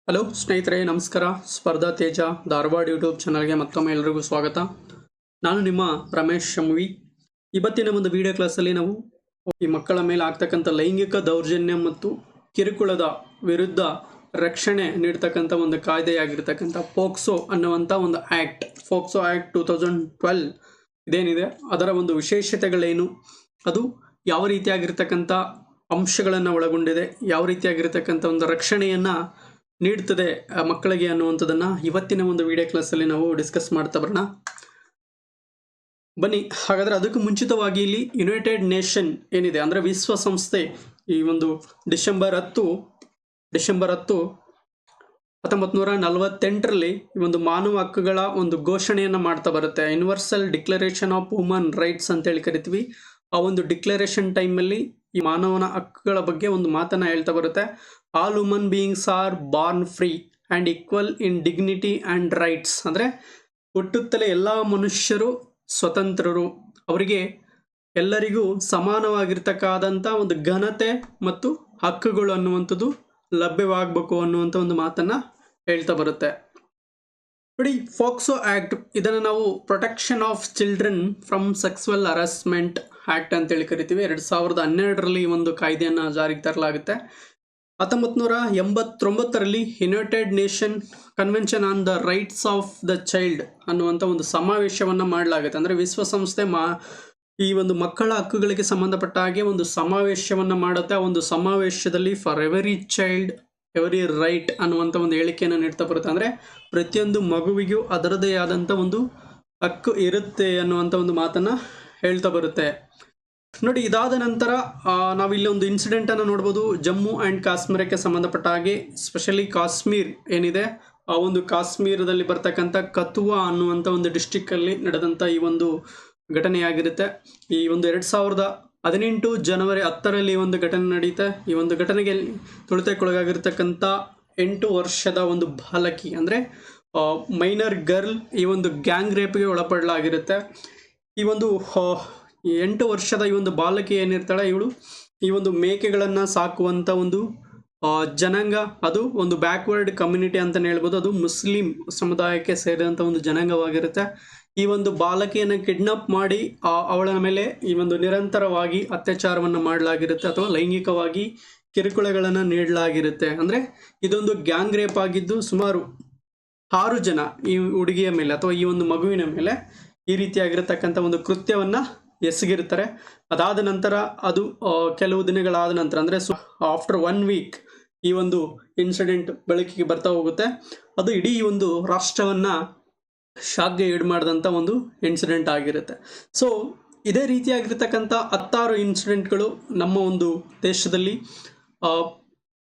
Hello ಸ್ನೇಹಿತರೆ, ನಮಸ್ಕಾರ. ಸ್ಪರ್ಧಾ ತೇಜ ಧಾರವಾಡ ಯೂಟ್ಯೂಬ್ ಚಾನಲ್ಗೆ ಮತ್ತೊಮ್ಮೆ ಎಲ್ಲರಿಗೂ ಸ್ವಾಗತ. ನಾನು ನಿಮ್ಮ ರಮೇಶ್ ಶಮ್ವಿ. ಇವತ್ತಿನ ಒಂದು ವಿಡಿಯೋ ಕ್ಲಾಸಲ್ಲಿ ನಾವು ಈ ಮಕ್ಕಳ ಮೇಲೆ ಆಗ್ತಕ್ಕಂಥ ಲೈಂಗಿಕ ದೌರ್ಜನ್ಯ ಮತ್ತು ಕಿರುಕುಳದ ವಿರುದ್ಧ ರಕ್ಷಣೆ ನೀಡ್ತಕ್ಕಂಥ ಒಂದು ಕಾಯ್ದೆಯಾಗಿರ್ತಕ್ಕಂಥ ಪೋಕ್ಸೋ ಅನ್ನುವಂಥ ಒಂದು ಆ್ಯಕ್ಟ್, ಪೋಕ್ಸೋ ಆ್ಯಕ್ಟ್ 2012 ಇದೇನಿದೆ ಅದರ ಒಂದು ವಿಶೇಷತೆಗಳೇನು, ಅದು ಯಾವ ರೀತಿಯಾಗಿರ್ತಕ್ಕಂಥ ಅಂಶಗಳನ್ನು ಒಳಗೊಂಡಿದೆ, ಯಾವ ರೀತಿಯಾಗಿರ್ತಕ್ಕಂಥ ಒಂದು ರಕ್ಷಣೆಯನ್ನು ನೀಡ್ತದೆ ಮಕ್ಕಳಿಗೆ ಅನ್ನುವಂಥದ್ದನ್ನು ಇವತ್ತಿನ ಒಂದು ವಿಡಿಯೋ ಕ್ಲಾಸಲ್ಲಿ ನಾವು ಡಿಸ್ಕಸ್ ಮಾಡ್ತಾ ಬರೋಣ. ಬನ್ನಿ, ಹಾಗಾದರೆ ಅದಕ್ಕೂ ಮುಂಚಿತವಾಗಿ ಇಲ್ಲಿ ಯುನೈಟೆಡ್ ನೇಷನ್ ಏನಿದೆ ಅಂದರೆ ವಿಶ್ವಸಂಸ್ಥೆ ಈ ಒಂದು ಡಿಸೆಂಬರ್ 10 1948ರಲ್ಲಿ ಈ ಒಂದು ಮಾನವ ಹಕ್ಕುಗಳ ಒಂದು ಘೋಷಣೆಯನ್ನು ಮಾಡ್ತಾ ಬರುತ್ತೆ. Universal declaration of human rights ಅಂತೇಳಿ ಕರಿತೀವಿ. ಆ ಒಂದು ಡಿಕ್ಲರೇಷನ್ ಟೈಮಲ್ಲಿ ಈ ಮಾನವನ ಹಕ್ಕುಗಳ ಬಗ್ಗೆ ಒಂದು ಮಾತನ್ನು ಹೇಳ್ತಾ ಬರುತ್ತೆ. All human beings are born free and equal in dignity and rights. ಅಂದರೆ ಹುಟ್ಟುತ್ತಲೇ ಎಲ್ಲ ಮನುಷ್ಯರು ಸ್ವತಂತ್ರರು, ಅವರಿಗೆ ಎಲ್ಲರಿಗೂ ಸಮಾನವಾಗಿರ್ತಕ್ಕಾದಂಥ ಒಂದು ಘನತೆ ಮತ್ತು ಹಕ್ಕುಗಳು ಅನ್ನುವಂಥದ್ದು ಲಭ್ಯವಾಗಬೇಕು ಅನ್ನುವಂಥ ಒಂದು ಮಾತನ್ನು ಹೇಳ್ತಾ ಬರುತ್ತೆ. ನೋಡಿ, ಫೋಕ್ಸೋ ಆ್ಯಕ್ಟ್ ಇದನ್ನು ನಾವು protection of children from sexual harassment act ಅಂತೇಳಿ ಕರಿತೀವಿ. 2012ರಲ್ಲಿ ಈ ಒಂದು ಕಾಯ್ದೆಯನ್ನು ಜಾರಿಗೆ ತರಲಾಗುತ್ತೆ. 1989ರಲ್ಲಿ United nation convention on the rights of the child ಅನ್ನುವಂಥ ಒಂದು ಸಮಾವೇಶವನ್ನು ಮಾಡಲಾಗುತ್ತೆ. ಅಂದರೆ ವಿಶ್ವಸಂಸ್ಥೆ ಈ ಒಂದು ಮಕ್ಕಳ ಹಕ್ಕುಗಳಿಗೆ ಸಂಬಂಧಪಟ್ಟ ಹಾಗೆ ಒಂದು ಸಮಾವೇಶವನ್ನು ಮಾಡುತ್ತೆ. ಆ ಒಂದು ಸಮಾವೇಶದಲ್ಲಿ for every child every right ಅನ್ನುವಂಥ ಒಂದು ಹೇಳಿಕೆಯನ್ನು ನೀಡ್ತಾ ಬರುತ್ತೆ. ಅಂದರೆ ಪ್ರತಿಯೊಂದು ಮಗುವಿಗೂ ಅದರದೇ ಆದಂಥ ಒಂದು ಹಕ್ಕು ಇರುತ್ತೆ ಅನ್ನುವಂಥ ಒಂದು ಮಾತನ್ನು ಹೇಳ್ತಾ ಬರುತ್ತೆ. ನೋಡಿ, ಇದಾದ ನಂತರ ನಾವಿಲ್ಲಿ ಒಂದು ಇನ್ಸಿಡೆಂಟನ್ನು ನೋಡ್ಬೋದು. ಜಮ್ಮು ಆ್ಯಂಡ್ ಕಾಶ್ಮೀರಕ್ಕೆ ಸಂಬಂಧಪಟ್ಟ ಹಾಗೆ ಸ್ಪೆಷಲಿ ಕಾಶ್ಮೀರ್ ಏನಿದೆ, ಆ ಒಂದು ಕಾಶ್ಮೀರದಲ್ಲಿ ಬರ್ತಕ್ಕಂಥ ಕಥುವಾ ಅನ್ನುವಂಥ ಒಂದು ಡಿಸ್ಟಿಕ್ಕಲ್ಲಿ ನಡೆದಂಥ ಈ ಒಂದು ಘಟನೆಯಾಗಿರುತ್ತೆ. ಈ ಒಂದು 2018 ಜನವರಿ 10ರಲ್ಲಿ ಈ ಒಂದು ಘಟನೆ ನಡೆಯುತ್ತೆ. ಈ ಒಂದು ಘಟನೆಗೆ ತುಳಿತಕ್ಕೊಳಗಾಗಿರ್ತಕ್ಕಂಥ 8 ವರ್ಷದ ಒಂದು ಬಾಲಕಿ ಅಂದರೆ ಮೈನರ್ ಗರ್ಲ್ ಈ ಒಂದು ಗ್ಯಾಂಗ್ ರೇಪ್ಗೆ ಒಳಪಡಲಾಗಿರುತ್ತೆ. ಈ ಒಂದು 8 ವರ್ಷದ ಈ ಒಂದು ಬಾಲಕಿ ಏನಿರ್ತಾಳೆ, ಇವಳು ಈ ಒಂದು ಮೇಕೆಗಳನ್ನು ಸಾಕುವಂಥ ಒಂದು ಜನಾಂಗ, ಅದು ಒಂದು ಬ್ಯಾಕ್ವರ್ಡ್ ಕಮ್ಯುನಿಟಿ ಅಂತಲೇ ಹೇಳ್ಬೋದು. ಅದು ಮುಸ್ಲಿಂ ಸಮುದಾಯಕ್ಕೆ ಸೇರಿದಂಥ ಒಂದು ಜನಾಂಗವಾಗಿರುತ್ತೆ. ಈ ಒಂದು ಬಾಲಕಿಯನ್ನು ಕಿಡ್ನಾಪ್ ಮಾಡಿ ಅವಳ ಮೇಲೆ ಈ ಒಂದು ನಿರಂತರವಾಗಿ ಅತ್ಯಾಚಾರವನ್ನು ಮಾಡಲಾಗಿರುತ್ತೆ ಅಥವಾ ಲೈಂಗಿಕವಾಗಿ ಕಿರುಕುಳಗಳನ್ನು ನೀಡಲಾಗಿರುತ್ತೆ. ಅಂದರೆ ಇದೊಂದು ಗ್ಯಾಂಗ್ ರೇಪ್ ಆಗಿದ್ದು ಸುಮಾರು 6 ಜನ ಈ ಹುಡುಗಿಯ ಮೇಲೆ ಅಥವಾ ಈ ಒಂದು ಮಗುವಿನ ಮೇಲೆ ಈ ರೀತಿಯಾಗಿರತಕ್ಕಂಥ ಒಂದು ಕೃತ್ಯವನ್ನು ಎಸಗಿರ್ತಾರೆ. ಅದಾದ ನಂತರ ಅದು ಕೆಲವು ದಿನಗಳಾದ ನಂತರ ಅಂದರೆ ಆಫ್ಟರ್ 1 ವೀಕ್ ಈ ಒಂದು ಇನ್ಸಿಡೆಂಟ್ ಬೆಳಕಿಗೆ ಬರ್ತಾ ಹೋಗುತ್ತೆ. ಅದು ಇಡೀ ಒಂದು ರಾಷ್ಟ್ರವನ್ನು ಶಾಕ್ಗೆ ಈಡು ಮಾಡಿದಂಥ ಒಂದು ಇನ್ಸಿಡೆಂಟ್ ಆಗಿರುತ್ತೆ. ಸೊ ಇದೇ ರೀತಿಯಾಗಿರ್ತಕ್ಕಂಥ 10 ಇನ್ಸಿಡೆಂಟ್ಗಳು ನಮ್ಮ ಒಂದು ದೇಶದಲ್ಲಿ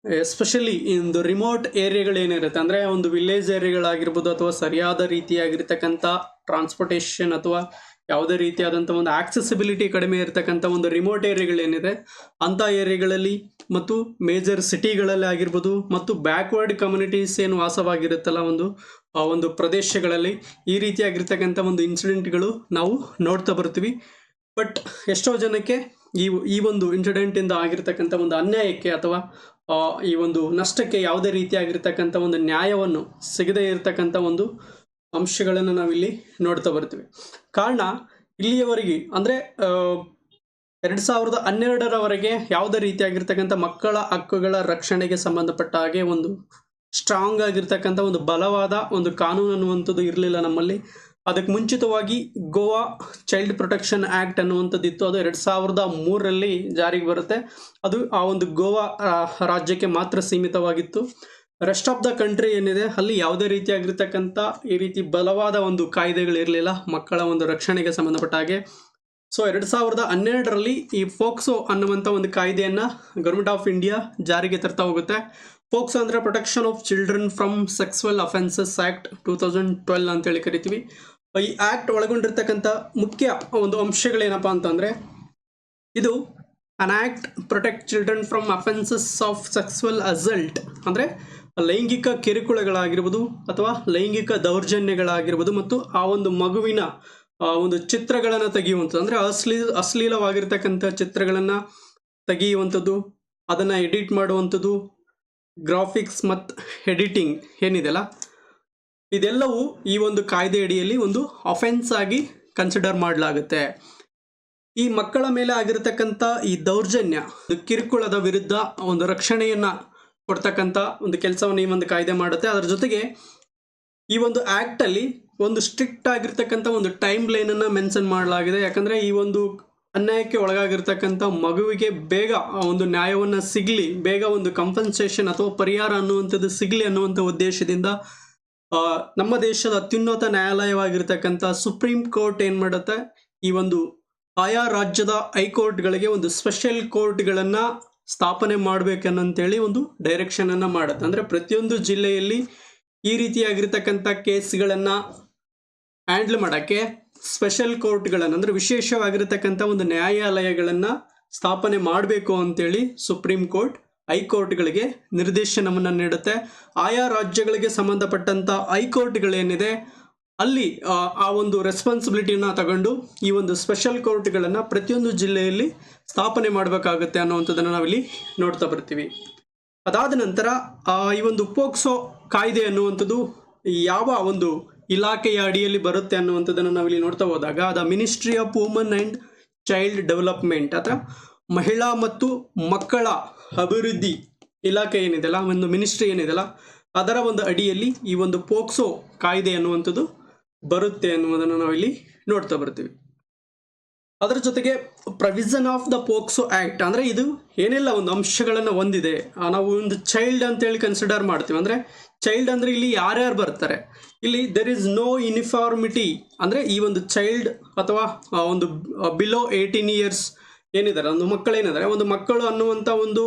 ಎಸ್ಪೆಷಲಿ ಒಂದು ರಿಮೋಟ್ ಏರಿಯಾಗಳೇನಿರುತ್ತೆ, ಅಂದರೆ ಒಂದು ವಿಲೇಜ್ ಏರಿಯಾಗಳಾಗಿರ್ಬೋದು ಅಥವಾ ಸರಿಯಾದ ರೀತಿಯಾಗಿರ್ತಕ್ಕಂಥ ಟ್ರಾನ್ಸ್ಪೋರ್ಟೇಷನ್ ಅಥವಾ ಯಾವುದೇ ರೀತಿಯಾದಂಥ ಒಂದು ಆಕ್ಸೆಸಿಬಿಲಿಟಿ ಕಡಿಮೆ ಇರತಕ್ಕಂಥ ಒಂದು ರಿಮೋಟ್ ಏರಿಯಾಗಳೇನಿದೆ ಅಂಥ ಏರಿಯಾಗಳಲ್ಲಿ ಮತ್ತು ಮೇಜರ್ ಸಿಟಿಗಳಲ್ಲಿ ಆಗಿರ್ಬೋದು ಮತ್ತು ಬ್ಯಾಕ್ವರ್ಡ್ ಕಮ್ಯುನಿಟೀಸ್ ಏನು ವಾಸವಾಗಿರುತ್ತಲ್ಲ ಒಂದು ಪ್ರದೇಶಗಳಲ್ಲಿ ಈ ರೀತಿಯಾಗಿರ್ತಕ್ಕಂಥ ಒಂದು ಇನ್ಸಿಡೆಂಟ್ಗಳು ನಾವು ನೋಡ್ತಾ ಬರ್ತೀವಿ. ಬಟ್ ಎಷ್ಟೋ ಜನಕ್ಕೆ ಈ ಒಂದು ಇನ್ಸಿಡೆಂಟಿಂದ ಆಗಿರ್ತಕ್ಕಂಥ ಒಂದು ಅನ್ಯಾಯಕ್ಕೆ ಅಥವಾ ಈ ಒಂದು ನಷ್ಟಕ್ಕೆ ಯಾವುದೇ ರೀತಿಯಾಗಿರ್ತಕ್ಕಂಥ ಒಂದು ನ್ಯಾಯವನ್ನು ಸಿಗದೇ ಇರತಕ್ಕಂಥ ಒಂದು ಅಂಶಗಳನ್ನು ನಾವಿಲ್ಲಿ ನೋಡ್ತಾ ಬರ್ತೀವಿ. ಕಾರಣ ಇಲ್ಲಿಯವರೆಗೆ ಅಂದರೆ 2012ರವರೆಗೆ ಯಾವುದೇ ರೀತಿಯಾಗಿರ್ತಕ್ಕಂಥ ಮಕ್ಕಳ ಹಕ್ಕುಗಳ ರಕ್ಷಣೆಗೆ ಸಂಬಂಧಪಟ್ಟ ಹಾಗೆ ಒಂದು ಸ್ಟ್ರಾಂಗ್ ಆಗಿರ್ತಕ್ಕಂಥ ಒಂದು ಬಲವಾದ ಒಂದು ಕಾನೂನು ಅನ್ನುವಂಥದ್ದು ಇರಲಿಲ್ಲ ನಮ್ಮಲ್ಲಿ. ಅದಕ್ಕೆ ಮುಂಚಿತವಾಗಿ ಗೋವಾ ಚೈಲ್ಡ್ ಪ್ರೊಟೆಕ್ಷನ್ ಆ್ಯಕ್ಟ್ ಅನ್ನುವಂಥದ್ದು ಇತ್ತು. ಅದು 2003ರಲ್ಲಿ ಜಾರಿಗೆ ಬರುತ್ತೆ. ಅದು ಆ ಒಂದು ಗೋವಾ ರಾಜ್ಯಕ್ಕೆ ಮಾತ್ರ ಸೀಮಿತವಾಗಿತ್ತು. ರೆಸ್ಟ್ ಆಫ್ ದ ಕಂಟ್ರಿ ಏನಿದೆ ಅಲ್ಲಿ ಯಾವುದೇ ರೀತಿಯಾಗಿರ್ತಕ್ಕಂಥ ಈ ರೀತಿ ಬಲವಾದ ಒಂದು ಕಾಯ್ದೆಗಳಿರಲಿಲ್ಲ ಮಕ್ಕಳ ಒಂದು ರಕ್ಷಣೆಗೆ ಸಂಬಂಧಪಟ್ಟ ಹಾಗೆ. ಸೊ 2012ರಲ್ಲಿ ಈ ಫೋಕ್ಸೋ ಅನ್ನುವಂಥ ಒಂದು ಕಾಯ್ದೆಯನ್ನು ಗೌರ್ಮೆಂಟ್ ಆಫ್ ಇಂಡಿಯಾ ಜಾರಿಗೆ ತರ್ತಾ ಹೋಗುತ್ತೆ. ಫೋಕ್ಸೋ ಅಂದರೆ protection of children from sexual offences act 2012 ಅಂತೇಳಿ ಕರಿತೀವಿ. ಈ ಆ್ಯಕ್ಟ್ ಒಳಗೊಂಡಿರ್ತಕ್ಕಂಥ ಮುಖ್ಯ ಒಂದು ಅಂಶಗಳೇನಪ್ಪ ಅಂತಂದರೆ, ಇದು an act protect children from offences of sexual assault, ಅಂದರೆ ಲೈಂಗಿಕ ಕಿರುಕುಳಗಳಾಗಿರ್ಬೋದು ಅಥವಾ ಲೈಂಗಿಕ ದೌರ್ಜನ್ಯಗಳಾಗಿರ್ಬೋದು ಮತ್ತು ಆ ಒಂದು ಮಗುವಿನ ಒಂದು ಚಿತ್ರಗಳನ್ನು ತೆಗೆಯುವಂಥದ್ದು, ಅಂದರೆ ಅಶ್ಲೀಲವಾಗಿರ್ತಕ್ಕಂಥ ಚಿತ್ರಗಳನ್ನು ತೆಗೆಯುವಂಥದ್ದು, ಅದನ್ನು ಎಡಿಟ್ ಮಾಡುವಂಥದ್ದು, ಗ್ರಾಫಿಕ್ಸ್ ಮತ್ತು ಎಡಿಟಿಂಗ್ ಏನಿದೆಯಲ್ಲ, ಇದೆಲ್ಲವೂ ಈ ಒಂದು ಕಾಯ್ದೆ ಅಡಿಯಲ್ಲಿ ಒಂದು ಅಫೆನ್ಸ್ ಆಗಿ ಕನ್ಸಿಡರ್ ಮಾಡಲಾಗುತ್ತೆ. ಈ ಮಕ್ಕಳ ಮೇಲೆ ಆಗಿರತಕ್ಕಂಥ ಈ ದೌರ್ಜನ್ಯ, ಕಿರುಕುಳದ ವಿರುದ್ಧ ಒಂದು ರಕ್ಷಣೆಯನ್ನು ಕೊಡ್ತಕ್ಕಂಥ ಒಂದು ಕೆಲಸವನ್ನು ಈ ಒಂದು ಕಾಯ್ದೆ ಮಾಡುತ್ತೆ. ಅದರ ಜೊತೆಗೆ ಈ ಒಂದು ಆ್ಯಕ್ಟಲ್ಲಿ ಒಂದು ಸ್ಟ್ರಿಕ್ಟ್ ಆಗಿರ್ತಕ್ಕಂಥ ಒಂದು ಟೈಮ್ ಲೈನನ್ನು ಮೆನ್ಷನ್ ಮಾಡಲಾಗಿದೆ. ಯಾಕಂದರೆ ಈ ಒಂದು ಅನ್ಯಾಯಕ್ಕೆ ಒಳಗಾಗಿರ್ತಕ್ಕಂಥ ಮಗುವಿಗೆ ಬೇಗ ಒಂದು ನ್ಯಾಯವನ್ನು ಸಿಗಲಿ, ಬೇಗ ಒಂದು ಕಂಪನ್ಸೇಷನ್ ಅಥವಾ ಪರಿಹಾರ ಅನ್ನುವಂಥದ್ದು ಸಿಗಲಿ ಅನ್ನುವಂಥ ಉದ್ದೇಶದಿಂದ ನಮ್ಮ ದೇಶದ ಅತ್ಯುನ್ನತ ನ್ಯಾಯಾಲಯವಾಗಿರ್ತಕ್ಕಂಥ ಸುಪ್ರೀಂ ಕೋರ್ಟ್ ಏನು ಮಾಡುತ್ತೆ, ಈ ಒಂದು ಆಯಾ ರಾಜ್ಯದ ಹೈಕೋರ್ಟ್ಗಳಿಗೆ ಒಂದು ಸ್ಪೆಷಲ್ ಕೋರ್ಟ್ಗಳನ್ನು ಸ್ಥಾಪನೆ ಮಾಡಬೇಕನ್ನಂತೇಳಿ ಒಂದು ಡೈರೆಕ್ಷನನ್ನು ಮಾಡುತ್ತೆ. ಅಂದರೆ ಪ್ರತಿಯೊಂದು ಜಿಲ್ಲೆಯಲ್ಲಿ ಈ ರೀತಿಯಾಗಿರ್ತಕ್ಕಂಥ ಕೇಸ್ಗಳನ್ನು ಹ್ಯಾಂಡ್ಲ್ ಮಾಡೋಕ್ಕೆ ಸ್ಪೆಷಲ್ ಕೋರ್ಟ್ಗಳನ್ನು, ಅಂದರೆ ವಿಶೇಷವಾಗಿರ್ತಕ್ಕಂಥ ಒಂದು ನ್ಯಾಯಾಲಯಗಳನ್ನು ಸ್ಥಾಪನೆ ಮಾಡಬೇಕು ಅಂತೇಳಿ ಸುಪ್ರೀಂ ಕೋರ್ಟ್ ಹೈಕೋರ್ಟ್ಗಳಿಗೆ ನಿರ್ದೇಶನವನ್ನು ನೀಡುತ್ತೆ. ಆಯಾ ರಾಜ್ಯಗಳಿಗೆ ಸಂಬಂಧಪಟ್ಟಂಥ ಹೈಕೋರ್ಟ್ಗಳೇನಿದೆ ಅಲ್ಲಿ ಆ ಒಂದು ರೆಸ್ಪಾನ್ಸಿಬಿಲಿಟಿಯನ್ನು ತಗೊಂಡು ಈ ಒಂದು ಸ್ಪೆಷಲ್ ಕೋರ್ಟ್ಗಳನ್ನು ಪ್ರತಿಯೊಂದು ಜಿಲ್ಲೆಯಲ್ಲಿ ಸ್ಥಾಪನೆ ಮಾಡಬೇಕಾಗುತ್ತೆ ಅನ್ನುವಂಥದ್ದನ್ನು ನಾವಿಲ್ಲಿ ನೋಡ್ತಾ ಬರ್ತೀವಿ. ಅದಾದ ನಂತರ ಈ ಒಂದು ಪೋಕ್ಸೋ ಕಾಯ್ದೆ ಅನ್ನುವಂಥದ್ದು ಯಾವ ಒಂದು ಇಲಾಖೆಯ ಅಡಿಯಲ್ಲಿ ಬರುತ್ತೆ ಅನ್ನುವಂಥದ್ದನ್ನು ನಾವಿಲ್ಲಿ ನೋಡ್ತಾ ಹೋದಾಗ, the ministry of woman and child development ಅಥವಾ ಮಹಿಳಾ ಮತ್ತು ಮಕ್ಕಳ ಅಭಿವೃದ್ಧಿ ಇಲಾಖೆ ಏನಿದೆಯಲ್ಲ, ಒಂದು ಮಿನಿಸ್ಟ್ರಿ ಏನಿದೆಯಲ್ಲ, ಅದರ ಒಂದು ಅಡಿಯಲ್ಲಿ ಈ ಒಂದು ಪೋಕ್ಸೋ ಕಾಯ್ದೆ ಅನ್ನುವಂಥದ್ದು ಬರುತ್ತೆ ಅನ್ನುವುದನ್ನು ನಾವಿಲ್ಲಿ ನೋಡ್ತಾ ಬರ್ತೀವಿ. ಅದರ ಜೊತೆಗೆ provision of the POCSO act ಅಂದರೆ ಇದು ಏನೆಲ್ಲ ಒಂದು ಅಂಶಗಳನ್ನು ಹೊಂದಿದೆ, ನಾವು ಒಂದು ಚೈಲ್ಡ್ ಅಂತೇಳಿ ಕನ್ಸಿಡರ್ ಮಾಡ್ತೀವಿ. ಅಂದರೆ ಚೈಲ್ಡ್ ಅಂದರೆ ಇಲ್ಲಿ ಯಾರ್ಯಾರು ಬರ್ತಾರೆ, ಇಲ್ಲಿ ದೆರ್ ಇಸ್ ನೋ ಯೂನಿಫಾರ್ಮಿಟಿ. ಅಂದರೆ ಈ ಒಂದು ಚೈಲ್ಡ್ ಅಥವಾ ಒಂದು ಬಿಲೋ 18 ಇಯರ್ಸ್ ಏನಿದ್ದಾರೆ, ಒಂದು ಮಕ್ಕಳೇನಿದ್ದಾರೆ, ಒಂದು ಮಕ್ಕಳು ಅನ್ನುವಂಥ ಒಂದು